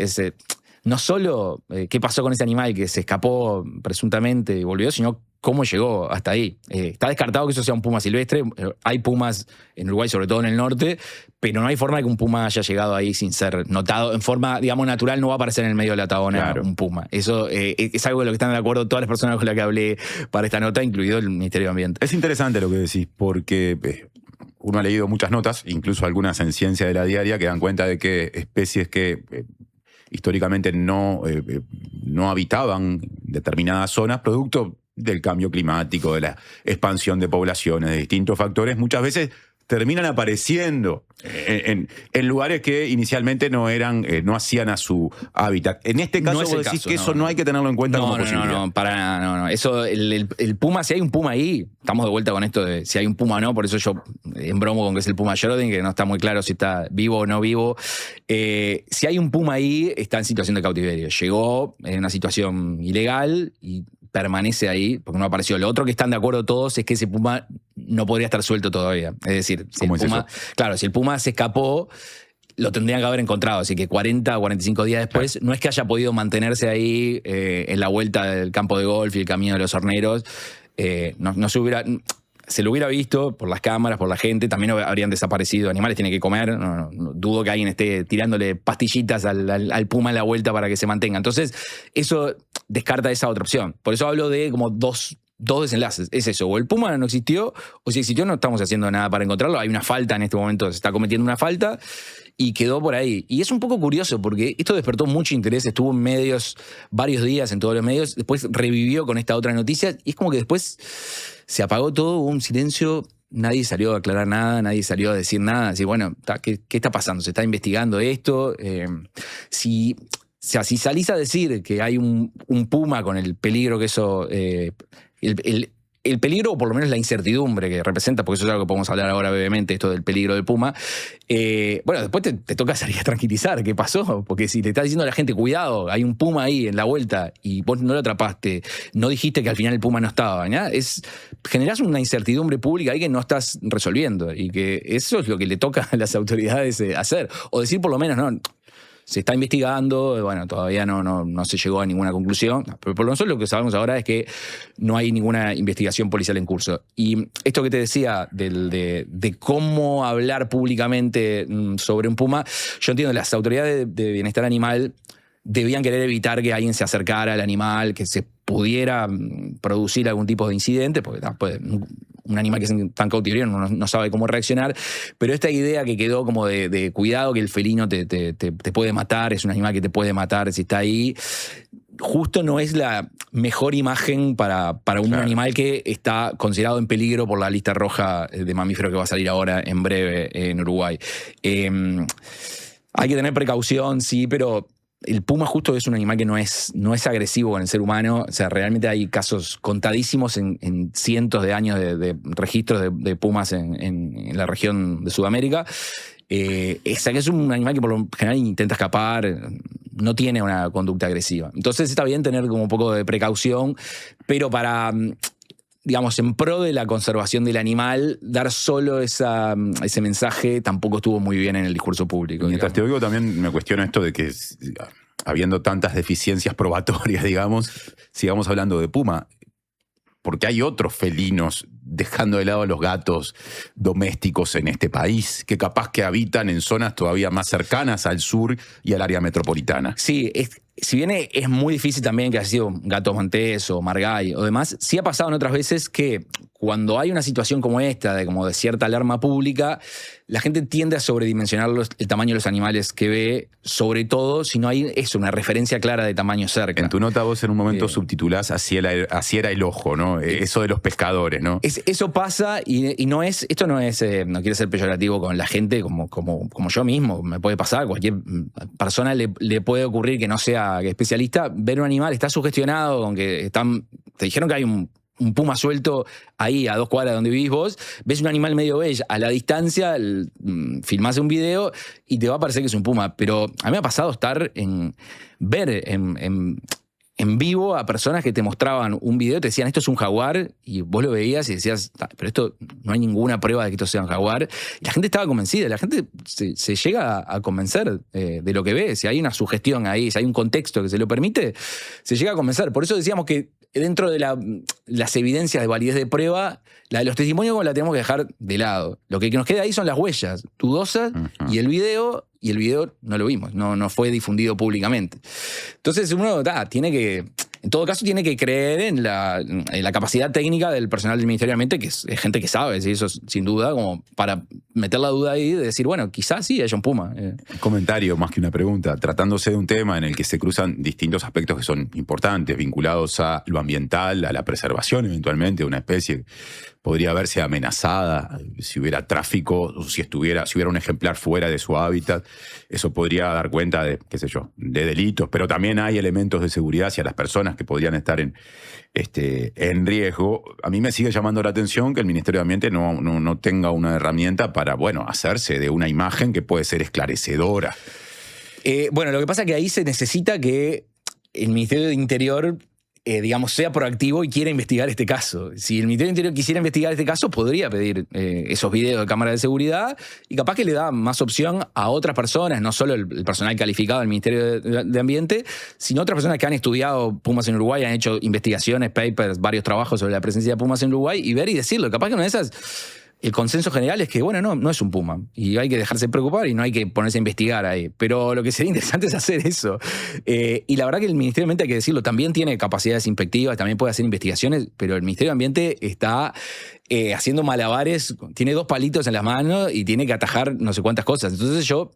No solo qué pasó con ese animal que se escapó presuntamente y volvió, sino cómo llegó hasta ahí. Está descartado que eso sea un puma silvestre. Hay pumas en Uruguay, sobre todo en el norte, pero no hay forma de que un puma haya llegado ahí sin ser notado. En forma, digamos, natural no va a aparecer en el medio de la Patagonia un puma. Eso es algo de lo que están de acuerdo todas las personas con las que hablé para esta nota, incluido el Ministerio de Ambiente. Es interesante lo que decís, porque uno ha leído muchas notas, incluso algunas en Ciencia de la Diaria, que dan cuenta de que especies que históricamente no habitaban determinadas zonas, producto del cambio climático, de la expansión de poblaciones, de distintos factores, muchas veces terminan apareciendo en lugares que inicialmente no hacían a su hábitat. En este caso, vos decís que eso no hay que tenerlo en cuenta como posibilidad. No, para nada, no. Eso, el puma, si hay un puma ahí, estamos de vuelta con esto de si hay un puma o no, por eso yo embromo con que es el puma Schrödinger, que no está muy claro si está vivo o no vivo. Si hay un puma ahí, está en situación de cautiverio. Llegó en una situación ilegal y permanece ahí, porque no apareció. Lo otro que están de acuerdo todos es que ese puma no podría estar suelto todavía. Es decir, si el puma se escapó, lo tendrían que haber encontrado. Así que 40 o 45 días después, no es que haya podido mantenerse ahí en la vuelta del campo de golf y el camino de los horneros. Se lo hubiera visto por las cámaras, por la gente, también habrían desaparecido. Animales tienen que comer, no dudo que alguien esté tirándole pastillitas al puma en la vuelta para que se mantenga. Entonces, eso descarta esa otra opción. Por eso hablo de como dos desenlaces. Es eso, o el puma no existió, o si existió no estamos haciendo nada para encontrarlo. Hay una falta en este momento, se está cometiendo una falta y quedó por ahí. Y es un poco curioso porque esto despertó mucho interés, estuvo en medios varios días, en todos los medios, después revivió con esta otra noticia y es como que después se apagó todo, hubo un silencio, nadie salió a aclarar nada, nadie salió a decir nada, así bueno, ¿qué está pasando? ¿Se está investigando esto? Si salís a decir que hay un puma con el peligro que eso... El peligro, o por lo menos la incertidumbre que representa, porque eso es algo que podemos hablar ahora brevemente, esto del peligro del puma, bueno, después te toca salir a tranquilizar qué pasó, porque si le estás diciendo a la gente, cuidado, hay un puma ahí en la vuelta y vos no lo atrapaste, no dijiste que al final el puma no estaba, ¿no? Generás una incertidumbre pública ahí que no estás resolviendo y que eso es lo que le toca a las autoridades hacer, o decir por lo menos, no, se está investigando, bueno, todavía no se llegó a ninguna conclusión, pero por lo menos lo que sabemos ahora es que no hay ninguna investigación policial en curso. Y esto que te decía de cómo hablar públicamente sobre un puma, yo entiendo que las autoridades de bienestar animal debían querer evitar que alguien se acercara al animal, que se pudiera producir algún tipo de incidente, porque un animal que es tan cautiverio no sabe cómo reaccionar, pero esta idea que quedó como de cuidado que el felino te puede matar, es un animal que te puede matar si está ahí, justo no es la mejor imagen para un animal que está considerado en peligro por la lista roja de mamíferos que va a salir ahora en breve en Uruguay. Hay que tener precaución, sí, pero el puma justo es un animal que no es agresivo con el ser humano. O sea, realmente hay casos contadísimos en cientos de años de registros de pumas en la región de Sudamérica. Que es un animal que por lo general intenta escapar, no tiene una conducta agresiva. Entonces está bien tener como un poco de precaución, pero para, digamos, en pro de la conservación del animal, dar solo ese mensaje tampoco estuvo muy bien en el discurso público. Mientras te oigo también me cuestiono esto de que habiendo tantas deficiencias probatorias, digamos, sigamos hablando de puma, porque hay otros felinos, dejando de lado los gatos domésticos en este país, que capaz que habitan en zonas todavía más cercanas al sur y al área metropolitana. Sí, si bien es muy difícil también que haya sido gato montés o margay o demás, sí ha pasado en otras veces que cuando hay una situación como esta, de cierta alarma pública, la gente tiende a sobredimensionar el tamaño de los animales que ve, sobre todo si no hay una referencia clara de tamaño cerca. En tu nota vos en un momento subtitulás así era el ojo, ¿no? Eso de los pescadores, ¿no? Eso pasa y no es, esto no es, no quiere ser peyorativo con la gente como yo mismo, me puede pasar, cualquier persona le puede ocurrir que no sea especialista, ver un animal, está sugestionado con que te dijeron que hay un puma suelto ahí a 2 cuadras donde vivís vos, ves un animal medio beige a la distancia, filmás un video y te va a parecer que es un puma. Pero a mí me ha pasado ver en vivo a personas que te mostraban un video y te decían esto es un jaguar y vos lo veías y decías pero esto no hay ninguna prueba de que esto sea un jaguar. Y la gente estaba convencida, la gente se llega a convencer de lo que ve. Si hay una sugestión ahí, si hay un contexto que se lo permite, se llega a convencer. Por eso decíamos que dentro de las evidencias de validez de prueba, la de los testimonios la tenemos que dejar de lado. Lo que nos queda ahí son las huellas dudosas y el video no lo vimos, no fue difundido públicamente. Entonces uno tiene que, en todo caso, tiene que creer en la capacidad técnica del personal del Ministerio de Ambiente, que es gente que sabe, ¿sí? Eso sin duda, como para meter la duda ahí de decir, bueno, quizás sí haya un puma. Un comentario más que una pregunta. Tratándose de un tema en el que se cruzan distintos aspectos que son importantes, vinculados a lo ambiental, a la preservación eventualmente de una especie, podría verse amenazada si hubiera tráfico, o si hubiera un ejemplar fuera de su hábitat. Eso podría dar cuenta de, qué sé yo, de delitos, pero también hay elementos de seguridad hacia las personas que podrían estar en riesgo. A mí me sigue llamando la atención que el Ministerio de Ambiente no tenga una herramienta para, hacerse de una imagen que puede ser esclarecedora. Lo que pasa es que ahí se necesita que el Ministerio de Interior sea proactivo y quiera investigar este caso. Si el Ministerio del Interior quisiera investigar este caso, podría pedir esos videos de cámara de seguridad y capaz que le da más opción a otras personas, no solo el personal calificado del Ministerio de Ambiente, sino otras personas que han estudiado pumas en Uruguay, han hecho investigaciones, papers, varios trabajos sobre la presencia de pumas en Uruguay y ver y decirlo. Capaz que una de esas... El consenso general es que, no es un puma y hay que dejarse preocupar y no hay que ponerse a investigar ahí. Pero lo que sería interesante es hacer eso. Y la verdad que el Ministerio de Ambiente, hay que decirlo, también tiene capacidades inspectivas, también puede hacer investigaciones, pero el Ministerio de Ambiente está haciendo malabares, tiene 2 palitos en las manos y tiene que atajar no sé cuántas cosas. Entonces yo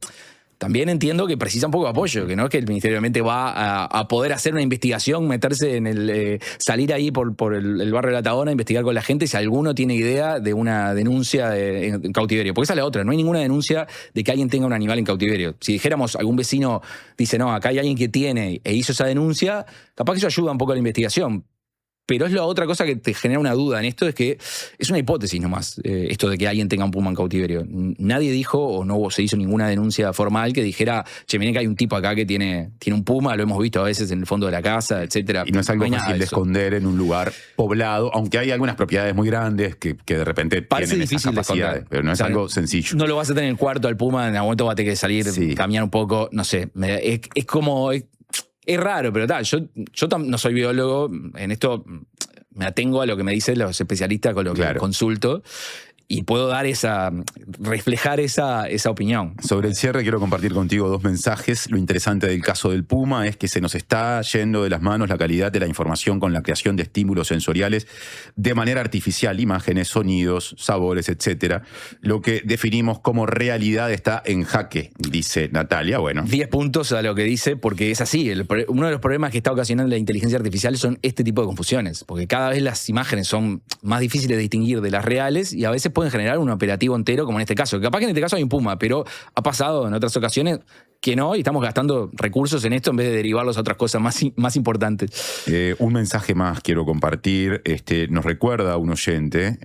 también entiendo que precisa un poco de apoyo, que no es que el Ministerio de Ambiente va a poder hacer una investigación, meterse en salir ahí por el barrio de La Tabona, investigar con la gente si alguno tiene idea de una denuncia en cautiverio. Porque esa es la otra, no hay ninguna denuncia de que alguien tenga un animal en cautiverio. Si dijéramos, algún vecino dice, no, acá hay alguien que tiene e hizo esa denuncia, capaz que eso ayuda un poco a la investigación. Pero es la otra cosa que te genera una duda en esto, es que es una hipótesis nomás, esto de que alguien tenga un puma en cautiverio. Nadie dijo, o no se hizo ninguna denuncia formal que dijera, che, miren que hay un tipo acá que tiene un puma, lo hemos visto a veces en el fondo de la casa, etcétera. Y no es algo fácil de esconder en un lugar poblado, aunque hay algunas propiedades muy grandes que de repente parece tienen difícil esas capacidades, pero no es algo sencillo. No lo vas a tener en el cuarto al puma, en algún momento va a tener que salir, caminar un poco, no sé. Es como... Es raro, pero yo no soy biólogo, en esto me atengo a lo que me dicen los especialistas con lo que consulto y puedo reflejar esa opinión. Sobre el cierre quiero compartir contigo 2 mensajes. Lo interesante del caso del puma es que se nos está yendo de las manos la calidad de la información con la creación de estímulos sensoriales de manera artificial, imágenes, sonidos, sabores, etcétera. Lo que definimos como realidad está en jaque, dice Natalia. 10 puntos a lo que dice, porque es así. Uno de los problemas que está ocasionando la inteligencia artificial son este tipo de confusiones, porque cada vez las imágenes son más difíciles de distinguir de las reales y a veces pueden generar un operativo entero, como en este caso. Capaz que en este caso hay un puma, pero ha pasado en otras ocasiones que no, y estamos gastando recursos en esto en vez de derivarlos a otras cosas más importantes. Un mensaje más quiero compartir. Nos recuerda un oyente,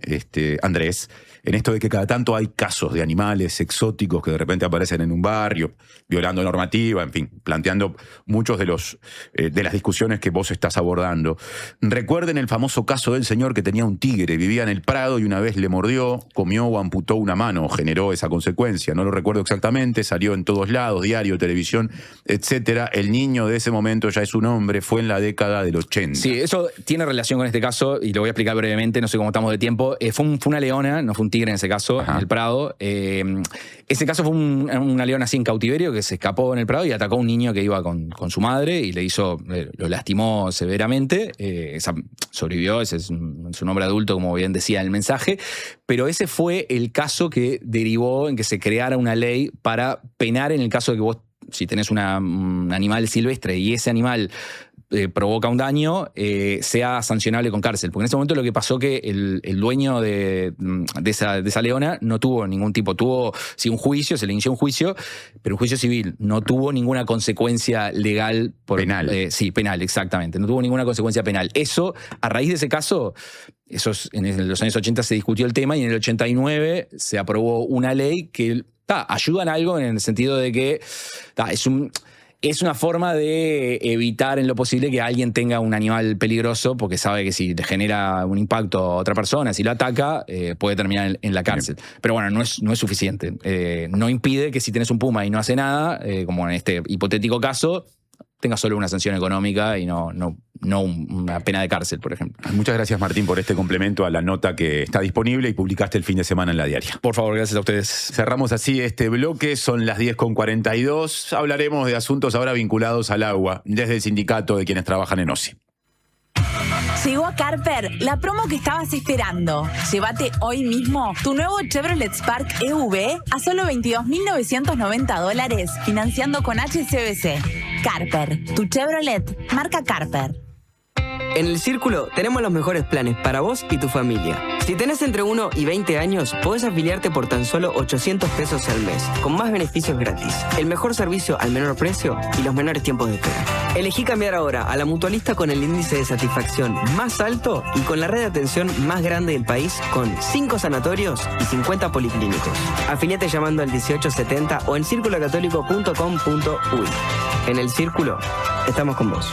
Andrés, en esto de que cada tanto hay casos de animales exóticos que de repente aparecen en un barrio, violando normativa, en fin, planteando muchos de las discusiones que vos estás abordando. Recuerden el famoso caso del señor que tenía un tigre, vivía en el Prado y una vez le mordió, comió o amputó una mano, generó esa consecuencia. No lo recuerdo exactamente, salió en todos lados, diarios, radio, televisión, etcétera. El niño de ese momento ya es un hombre, fue en la década del 80. Sí, eso tiene relación con este caso y lo voy a explicar brevemente, no sé cómo estamos de tiempo. Fue una leona, no fue un tigre en ese caso, en el Prado. Ese caso fue una leona así en cautiverio que se escapó en el Prado y atacó a un niño que iba con su madre y lo lastimó severamente. Sobrevivió, ese es un hombre adulto, como bien decía en el mensaje, pero ese fue el caso que derivó en que se creara una ley para penar en el caso de que vos, si tenés un animal silvestre y ese animal provoca un daño, sea sancionable con cárcel. Porque en ese momento lo que pasó que el dueño de esa leona no tuvo ningún tipo, tuvo sí un juicio, se le inició un juicio, pero un juicio civil, no tuvo ninguna consecuencia legal. Penal. Sí, penal, exactamente. No tuvo ninguna consecuencia penal. Eso, a raíz de ese caso, en los años 80 se discutió el tema y en el 89 se aprobó una ley que ayuda en algo en el sentido de que es una forma de evitar en lo posible que alguien tenga un animal peligroso porque sabe que si le genera un impacto a otra persona, si lo ataca, puede terminar en la cárcel. Bien. Pero bueno, no es suficiente. No impide que si tenés un puma y no hace nada, como en este hipotético caso, tenga solo una sanción económica y no una pena de cárcel, por ejemplo. Muchas gracias, Martín, por este complemento a la nota que está disponible y publicaste el fin de semana en La Diaria. Por favor, gracias a ustedes. Cerramos así este bloque, son las 10:42. Hablaremos de asuntos ahora vinculados al agua, desde el sindicato de quienes trabajan en OSI. Llegó a Carper la promo que estabas esperando. Llévate hoy mismo tu nuevo Chevrolet Spark EV a solo $22.990, financiando con HSBC. Carper, tu Chevrolet, marca Carper. En El Círculo tenemos los mejores planes para vos y tu familia. Si tenés entre 1 y 20 años, podés afiliarte por tan solo $800 al mes, con más beneficios gratis, el mejor servicio al menor precio y los menores tiempos de espera. Elegí cambiar ahora a la mutualista con el índice de satisfacción más alto y con la red de atención más grande del país, con 5 sanatorios y 50 policlínicos. Afiliate llamando al 1870 o en circulocatólico.com.uy. En El Círculo, estamos con vos.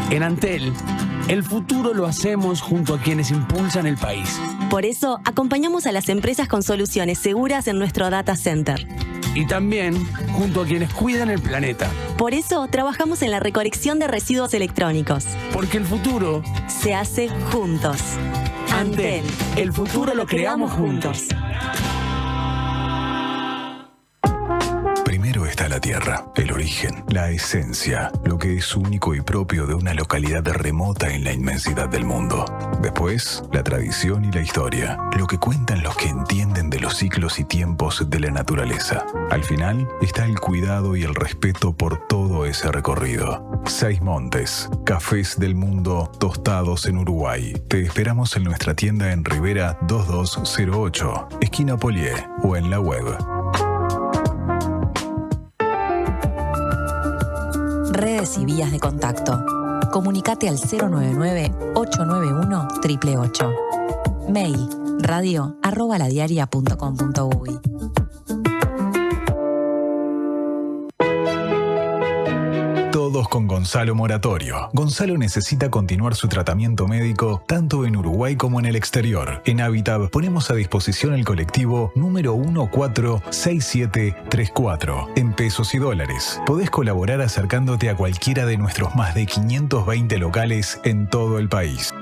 En Antel, el futuro lo hacemos junto a quienes impulsan el país. Por eso, acompañamos a las empresas con soluciones seguras en nuestro data center. Y también junto a quienes cuidan el planeta. Por eso, trabajamos en la recolección de residuos electrónicos. Porque el futuro se hace juntos. Antel, el futuro lo creamos juntos. Primero está la tierra, el origen, la esencia, lo que es único y propio de una localidad remota en la inmensidad del mundo. Después, la tradición y la historia, lo que cuentan los que entienden de los ciclos y tiempos de la naturaleza. Al final, está el cuidado y el respeto por todo ese recorrido. 6 Montes, cafés del mundo tostados en Uruguay. Te esperamos en nuestra tienda en Rivera 2208, esquina Polié, o en la web. Redes y vías de contacto. Comunicate al 099-891-888. Mail radio@ladiaria.com.uy. Todos con Gonzalo Moratorio. Gonzalo necesita continuar su tratamiento médico tanto en Uruguay como en el exterior. En Habitat ponemos a disposición el colectivo número 146734 en pesos y dólares. Podés colaborar acercándote a cualquiera de nuestros más de 520 locales en todo el país.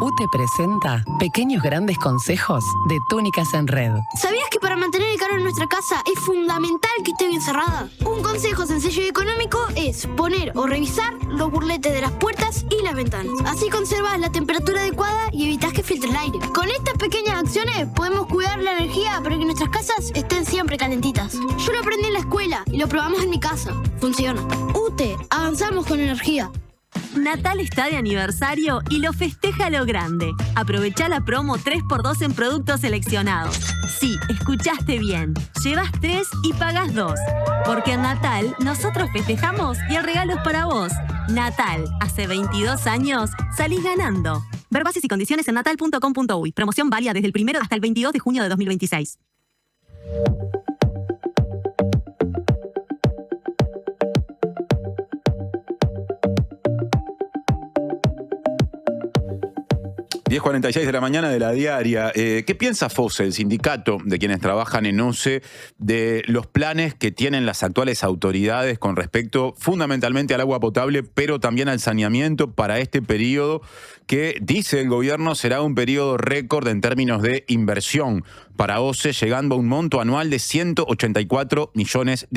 UTE presenta Pequeños Grandes Consejos de Túnicas en Red. ¿Sabías que para mantener el calor en nuestra casa es fundamental que esté bien cerrada? Un consejo sencillo y económico es poner o revisar los burletes de las puertas y las ventanas. Así conservas la temperatura adecuada y evitas que filtre el aire. Con estas pequeñas acciones podemos cuidar la energía para que nuestras casas estén siempre calentitas. Yo lo aprendí en la escuela y lo probamos en mi casa. Funciona. UTE, avanzamos con energía. Natal está de aniversario y lo festeja a lo grande. Aprovecha la promo 3x2 en productos seleccionados. Sí, escuchaste bien. Llevas 3 y pagas 2. Porque en Natal nosotros festejamos y el regalo es para vos. Natal, hace 22 años, salís ganando. Ver bases y condiciones en natal.com.uy. Promoción válida desde el 1 hasta el 22 de junio de 2026. 10:46 de la mañana de la diaria. ¿Qué piensa FOSE, el sindicato de quienes trabajan en OCE, de los planes que tienen las actuales autoridades con respecto fundamentalmente al agua potable, pero también al saneamiento para este periodo que, dice el gobierno, será un periodo récord en términos de inversión para OCE, llegando a un monto anual de $184 millones?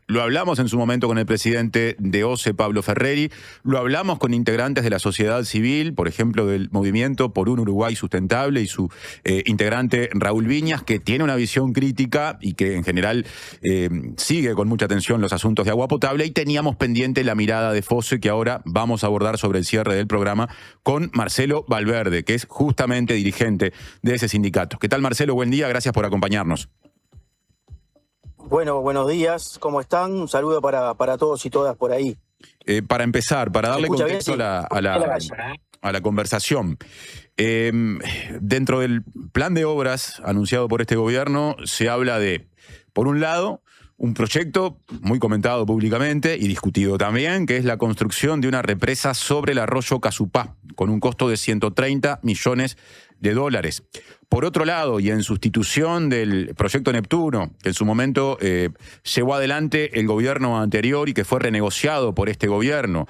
Lo hablamos en su momento con el presidente de OCE, Pablo Ferreri, lo hablamos con integrantes de la sociedad civil, por ejemplo, del Movimiento por un Uruguay Sustentable y su integrante Raúl Viñas, que tiene una visión crítica y que en general sigue con mucha atención los asuntos de agua potable, y teníamos pendiente la mirada de FOSE, que ahora vamos a abordar sobre el cierre del programa con Marcelo Valverde, que es justamente dirigente de ese sindicato. ¿Qué tal, Marcelo? Buen día, gracias por acompañarnos. Bueno, buenos días, ¿cómo están? Un saludo para todos y todas por ahí. Para empezar, para darle contexto bien, sí. a la conversación, dentro del plan de obras anunciado por este gobierno se habla de, por un lado, un proyecto muy comentado públicamente y discutido también, que es la construcción de una represa sobre el arroyo Casupá, con un costo de $130 millones. Por otro lado, y en sustitución del proyecto Neptuno, que en su momento llevó adelante el gobierno anterior y que fue renegociado por este gobierno,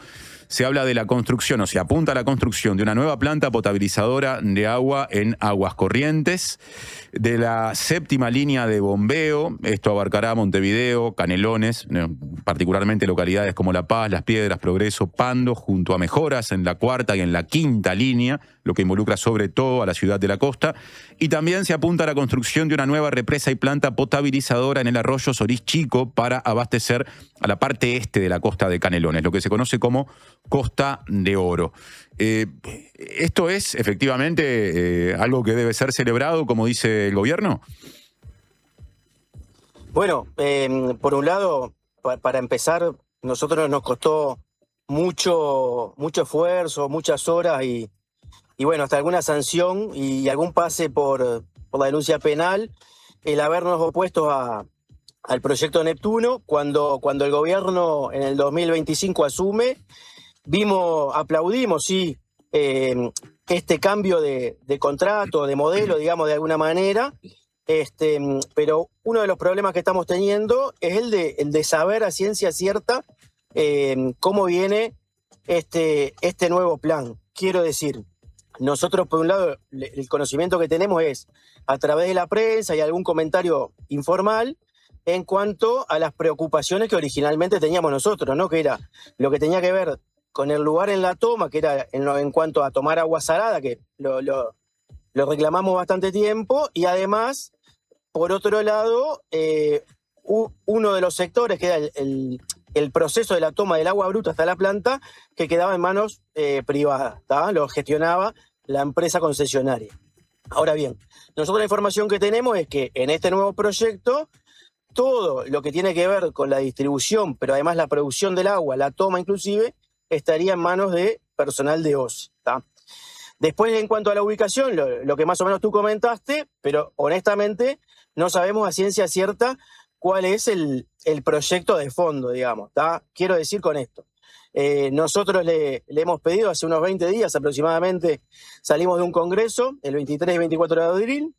se habla de la construcción, o se apunta a la construcción de una nueva planta potabilizadora de agua en Aguas Corrientes, de la 7ª línea de bombeo. Esto abarcará Montevideo, Canelones, particularmente localidades como La Paz, Las Piedras, Progreso, Pando, junto a mejoras en la 4ª y en la 5ª línea, lo que involucra sobre todo a la ciudad de la costa. Y también se apunta a la construcción de una nueva represa y planta potabilizadora en el arroyo Sorís Chico para abastecer a la parte este de la costa de Canelones, lo que se conoce como Costa de Oro. ¿Esto es efectivamente algo que debe ser celebrado, como dice el gobierno? Bueno, por un lado, para empezar, nosotros nos costó mucho esfuerzo, muchas horas y bueno, hasta alguna sanción y algún pase por la denuncia penal, el habernos opuesto al proyecto Neptuno. Cuando el gobierno en el 2025 asume, aplaudimos, sí, este cambio de contrato, de modelo, digamos, de alguna manera, pero uno de los problemas que estamos teniendo es el de saber a ciencia cierta cómo viene este nuevo plan. Quiero decir, nosotros, por un lado, el conocimiento que tenemos es a través de la prensa y algún comentario informal en cuanto a las preocupaciones que originalmente teníamos nosotros, ¿no? Que era lo que tenía que ver con el lugar en la toma, que era en cuanto a tomar agua salada, que lo reclamamos bastante tiempo, y además, por otro lado, uno de los sectores, que era el proceso de la toma del agua bruta hasta la planta, que quedaba en manos privadas, ¿tá? Lo gestionaba la empresa concesionaria. Ahora bien, nosotros la información que tenemos es que en este nuevo proyecto, todo lo que tiene que ver con la distribución, pero además la producción del agua, la toma inclusive, estaría en manos de personal de OCE, ¿tá? Después, en cuanto a la ubicación, lo que más o menos tú comentaste, pero honestamente no sabemos a ciencia cierta cuál es el proyecto de fondo, digamos, ¿tá? Quiero decir con esto, nosotros le hemos pedido hace unos 20 días aproximadamente, salimos de un congreso el 23 y 24 de abril,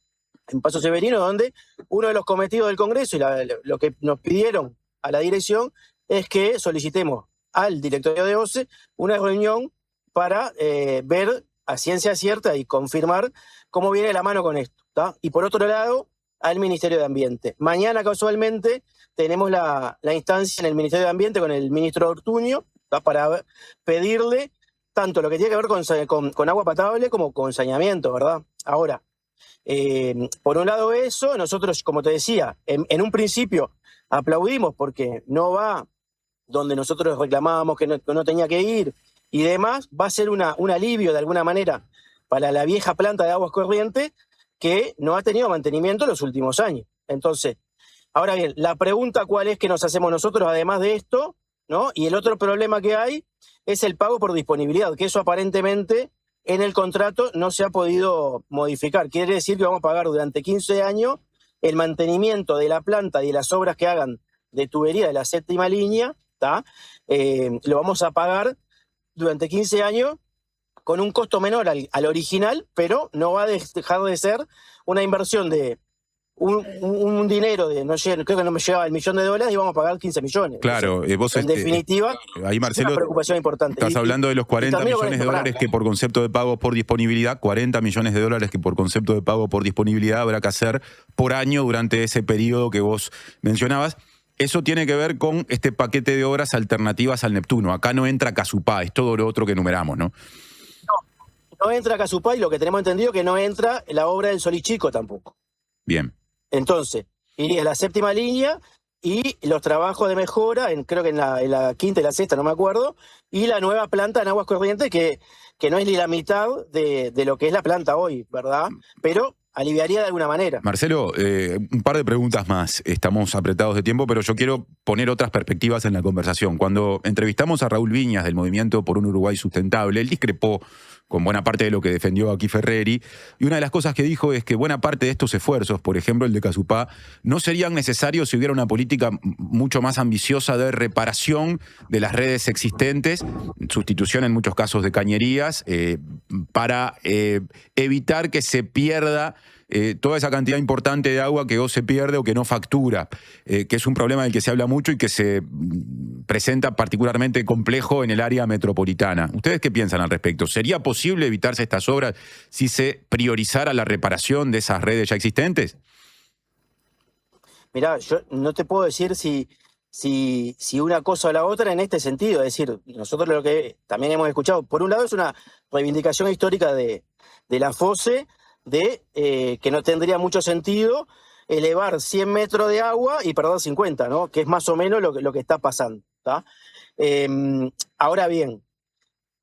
en Paso Severino, donde uno de los cometidos del congreso y lo que nos pidieron a la dirección es que solicitemos al directorio de OCE una reunión para ver a ciencia cierta y confirmar cómo viene la mano con esto, ¿tá? Y por otro lado, al Ministerio de Ambiente. Mañana, casualmente, tenemos la instancia en el Ministerio de Ambiente con el ministro Ortuño, ¿tá? Para pedirle tanto lo que tiene que ver con agua potable como con saneamiento, ¿verdad? Ahora, por un lado eso, nosotros, como te decía, en un principio aplaudimos porque no va donde nosotros reclamábamos que no tenía que ir y demás, va a ser un alivio de alguna manera para la vieja planta de Aguas Corrientes que no ha tenido mantenimiento en los últimos años. Entonces, ahora bien, la pregunta cuál es que nos hacemos nosotros además de esto, ¿no? Y el otro problema que hay es el pago por disponibilidad, que eso aparentemente en el contrato no se ha podido modificar. Quiere decir que vamos a pagar durante 15 años el mantenimiento de la planta y de las obras que hagan de tubería de la 7ª línea, ¿tá? Lo vamos a pagar durante 15 años con un costo menor al original, pero no va a dejar de ser una inversión de un dinero de, no sé, creo que no me llegaba el $1.000.000 y vamos a pagar 15 millones. Claro, vos en definitiva, ahí, Marcelo, es una preocupación importante. Estás hablando de los 40 millones de dólares que por concepto de pago por disponibilidad, 40 millones de dólares que por concepto de pago por disponibilidad habrá que hacer por año durante ese periodo que vos mencionabas. Eso tiene que ver con este paquete de obras alternativas al Neptuno. Acá no entra Casupá, es todo lo otro que enumeramos, ¿no? No entra Casupá y lo que tenemos entendido que no entra la obra del Solís Chico tampoco. Bien. Entonces, iría la séptima línea y los trabajos de mejora, creo que en la quinta y la sexta, no me acuerdo, y la nueva planta en Aguas Corrientes, que no es ni la mitad de lo que es la planta hoy, ¿verdad? Pero aliviaría de alguna manera. Marcelo, un par de preguntas más. Estamos apretados de tiempo, pero yo quiero poner otras perspectivas en la conversación. Cuando entrevistamos a Raúl Viñas del Movimiento por un Uruguay Sustentable, él discrepó con buena parte de lo que defendió aquí Ferreri, y una de las cosas que dijo es que buena parte de estos esfuerzos, por ejemplo el de Casupá, no serían necesarios si hubiera una política mucho más ambiciosa de reparación de las redes existentes, sustitución en muchos casos de cañerías, para evitar que se pierda toda esa cantidad importante de agua que o se pierde o que no factura, que es un problema del que se habla mucho y que se presenta particularmente complejo en el área metropolitana. ¿Ustedes qué piensan al respecto? ¿Sería posible evitarse estas obras si se priorizara la reparación de esas redes ya existentes? Mirá, yo no te puedo decir si una cosa o la otra en este sentido. Es decir, nosotros lo que también hemos escuchado, por un lado es una reivindicación histórica de la FOSE, de que no tendría mucho sentido elevar 100 metros de agua y perder 50, ¿no? Que es más o menos lo que está pasando, ¿tá? Ahora bien,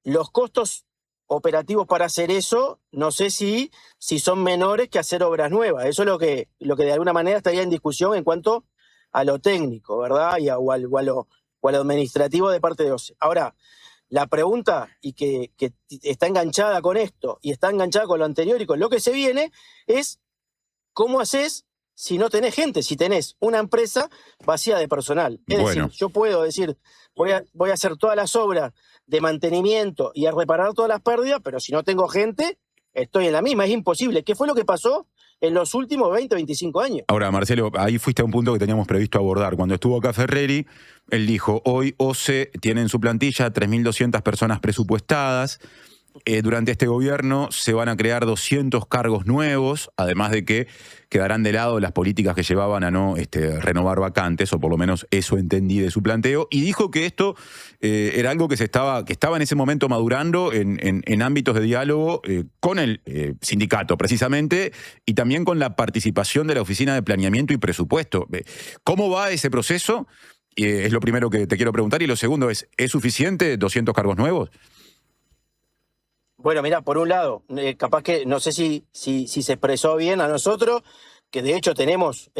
los costos operativos para hacer eso, no sé si son menores que hacer obras nuevas. Eso es lo que de alguna manera estaría en discusión en cuanto a lo técnico, ¿verdad? O a lo administrativo de parte de OCE. Ahora, la pregunta, y que está enganchada con esto, y está enganchada con lo anterior y con lo que se viene, es ¿cómo haces si no tenés gente? Si tenés una empresa vacía de personal. Es decir, yo puedo decir, voy a hacer todas las obras de mantenimiento y a reparar todas las pérdidas, pero si no tengo gente, estoy en la misma, es imposible. ¿Qué fue lo que pasó en los últimos 20, 25 años? Ahora, Marcelo, ahí fuiste a un punto que teníamos previsto abordar. Cuando estuvo acá Ferreri, él dijo, hoy OCE tiene en su plantilla 3.200 personas presupuestadas. Durante este gobierno se van a crear 200 cargos nuevos, además de que quedarán de lado las políticas que llevaban a no renovar vacantes, o por lo menos eso entendí de su planteo, y dijo que esto era algo que estaba en ese momento madurando en ámbitos de diálogo con el sindicato, precisamente, y también con la participación de la Oficina de Planeamiento y Presupuesto. ¿Cómo va ese proceso? Es lo primero que te quiero preguntar, y lo segundo ¿es suficiente 200 cargos nuevos? Bueno, mirá, por un lado, capaz que no sé si se expresó bien a nosotros, que de hecho tenemos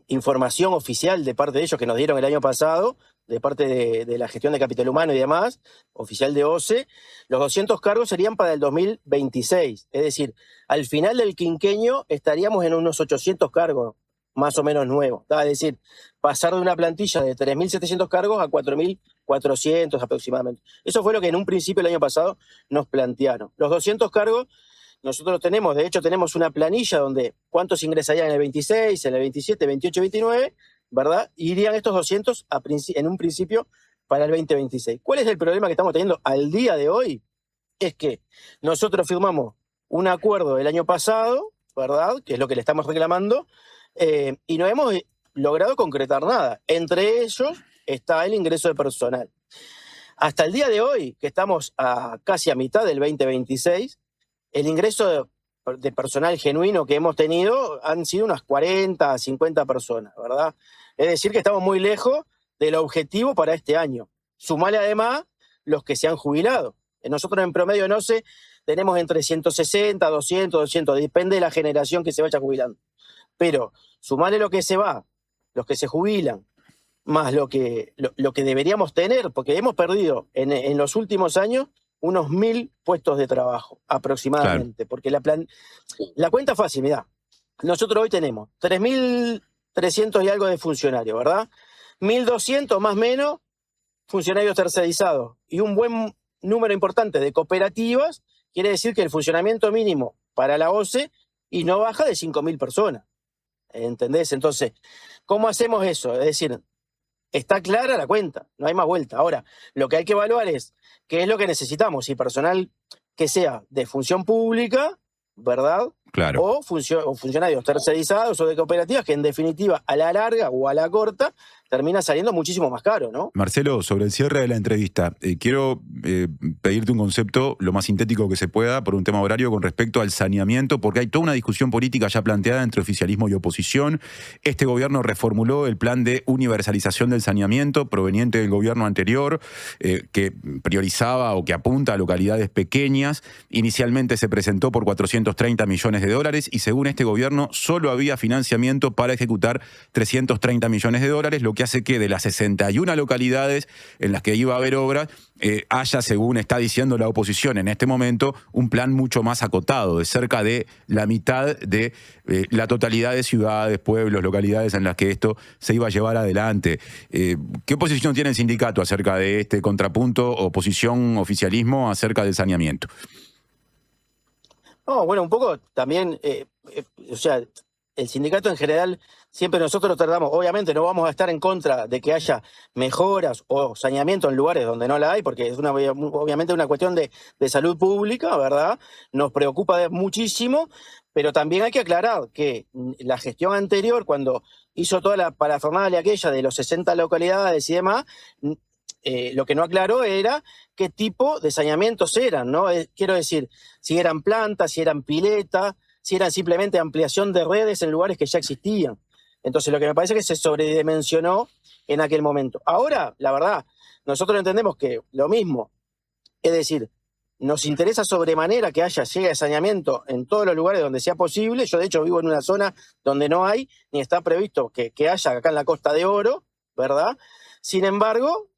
información oficial de parte de ellos que nos dieron el año pasado, de parte de la gestión de capital humano y demás, oficial de OCE. Los 200 cargos serían para el 2026, es decir, al final del quinquenio estaríamos en unos 800 cargos más o menos nuevos. Es decir, pasar de una plantilla de 3.700 cargos a 4.400 aproximadamente. Eso fue lo que en un principio el año pasado nos plantearon. Los 200 cargos nosotros tenemos, de hecho tenemos una planilla donde cuántos ingresarían en el 26, en el 27, 28, 29, ¿verdad? Irían estos 200 en un principio para el 2026. ¿Cuál es el problema que estamos teniendo al día de hoy? Es que nosotros firmamos un acuerdo el año pasado, ¿verdad? Que es lo que le estamos reclamando, y no hemos logrado concretar nada. Entre ellos está el ingreso de personal. Hasta el día de hoy, que estamos casi a mitad del 2026, el ingreso de personal genuino que hemos tenido han sido unas 40, 50 personas, ¿verdad? Es decir, que estamos muy lejos del objetivo para este año. Sumale además los que se han jubilado. Nosotros en promedio en OCE tenemos entre 160, 200, depende de la generación que se vaya jubilando. Pero sumale lo que se va, los que se jubilan, más lo que deberíamos tener, porque hemos perdido en los últimos años unos 1.000 puestos de trabajo aproximadamente. Claro. Porque la cuenta fácil, mirá, nosotros hoy tenemos 3.300 y algo de funcionarios, ¿verdad? 1.200 más o menos funcionarios tercerizados y un buen número importante de cooperativas, quiere decir que el funcionamiento mínimo para la OCE y no baja de 5.000 personas. ¿Entendés? Entonces, ¿cómo hacemos eso? Es decir, está clara la cuenta, no hay más vuelta. Ahora, lo que hay que evaluar es qué es lo que necesitamos, si personal que sea de función pública, ¿verdad? Claro. O funcionarios tercerizados o de cooperativas, que en definitiva, a la larga o a la corta, termina saliendo muchísimo más caro, ¿no? Marcelo, sobre el cierre de la entrevista, quiero pedirte un concepto lo más sintético que se pueda por un tema horario con respecto al saneamiento, porque hay toda una discusión política ya planteada entre oficialismo y oposición. Este gobierno reformuló el plan de universalización del saneamiento proveniente del gobierno anterior, que priorizaba o que apunta a localidades pequeñas. Inicialmente se presentó por 430 millones de dólares y según este gobierno solo había financiamiento para ejecutar 330 millones de dólares, lo que hace que de las 61 localidades en las que iba a haber obras, haya, según está diciendo la oposición en este momento, un plan mucho más acotado, de cerca de la mitad de la totalidad de ciudades, pueblos, localidades en las que esto se iba a llevar adelante. ¿Qué posición tiene el sindicato acerca de este contrapunto oposición-oficialismo acerca del saneamiento? No, bueno, un poco también, o sea, el sindicato en general, siempre nosotros tratamos, obviamente no vamos a estar en contra de que haya mejoras o saneamiento en lugares donde no la hay, porque es obviamente una cuestión de salud pública, ¿verdad? Nos preocupa muchísimo, pero también hay que aclarar que la gestión anterior, cuando hizo toda la parafernalia aquella de los 60 localidades y demás, lo que no aclaró era qué tipo de saneamientos eran, ¿no? Quiero decir, si eran plantas, si eran piletas, si eran simplemente ampliación de redes en lugares que ya existían. Entonces, lo que me parece que se sobredimensionó en aquel momento. Ahora, la verdad, nosotros entendemos que lo mismo, es decir, nos interesa sobremanera que llegue saneamiento en todos los lugares donde sea posible. Yo, de hecho, vivo en una zona donde no hay, ni está previsto que haya acá en la Costa de Oro, ¿verdad? Sin embargo,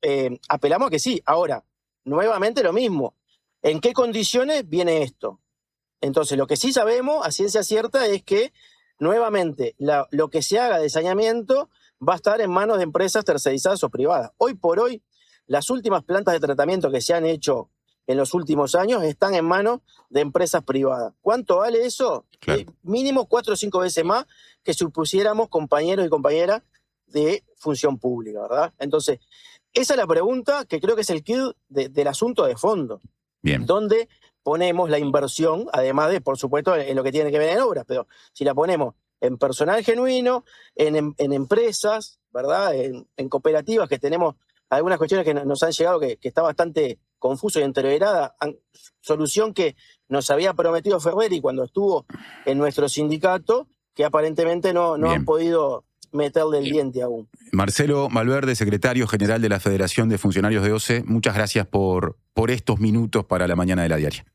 apelamos a que sí. Ahora, nuevamente lo mismo. ¿En qué condiciones viene esto? Entonces, lo que sí sabemos a ciencia cierta es que, nuevamente, lo que se haga de saneamiento va a estar en manos de empresas tercerizadas o privadas. Hoy por hoy, las últimas plantas de tratamiento que se han hecho en los últimos años están en manos de empresas privadas. ¿Cuánto vale eso? Claro. Mínimo 4 o 5 veces más que si pusiéramos compañeros y compañeras de función pública, ¿verdad? Entonces, esa es la pregunta que creo que es el kit del asunto de fondo. Bien. Donde ponemos la inversión, además de, por supuesto, en lo que tiene que ver en obras, pero si la ponemos en personal genuino, en empresas, ¿verdad? En cooperativas, que tenemos algunas cuestiones que nos han llegado que está bastante confuso y entreverada, solución que nos había prometido Ferreri cuando estuvo en nuestro sindicato, que aparentemente no han podido meterle el diente aún. Marcelo Malverde, secretario general de la Federación de Funcionarios de OCE, muchas gracias por estos minutos para la mañana de la diaria.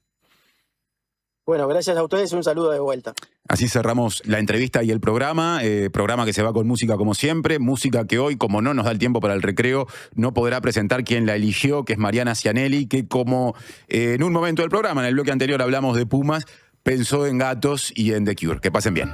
Bueno, gracias a ustedes y un saludo de vuelta. Así cerramos la entrevista y el programa que se va con música como siempre, música que hoy, como no nos da el tiempo para el recreo, no podrá presentar quien la eligió, que es Mariana Cianelli, que como en un momento del programa, en el bloque anterior hablamos de Pumas, pensó en Gatos y en The Cure. Que pasen bien.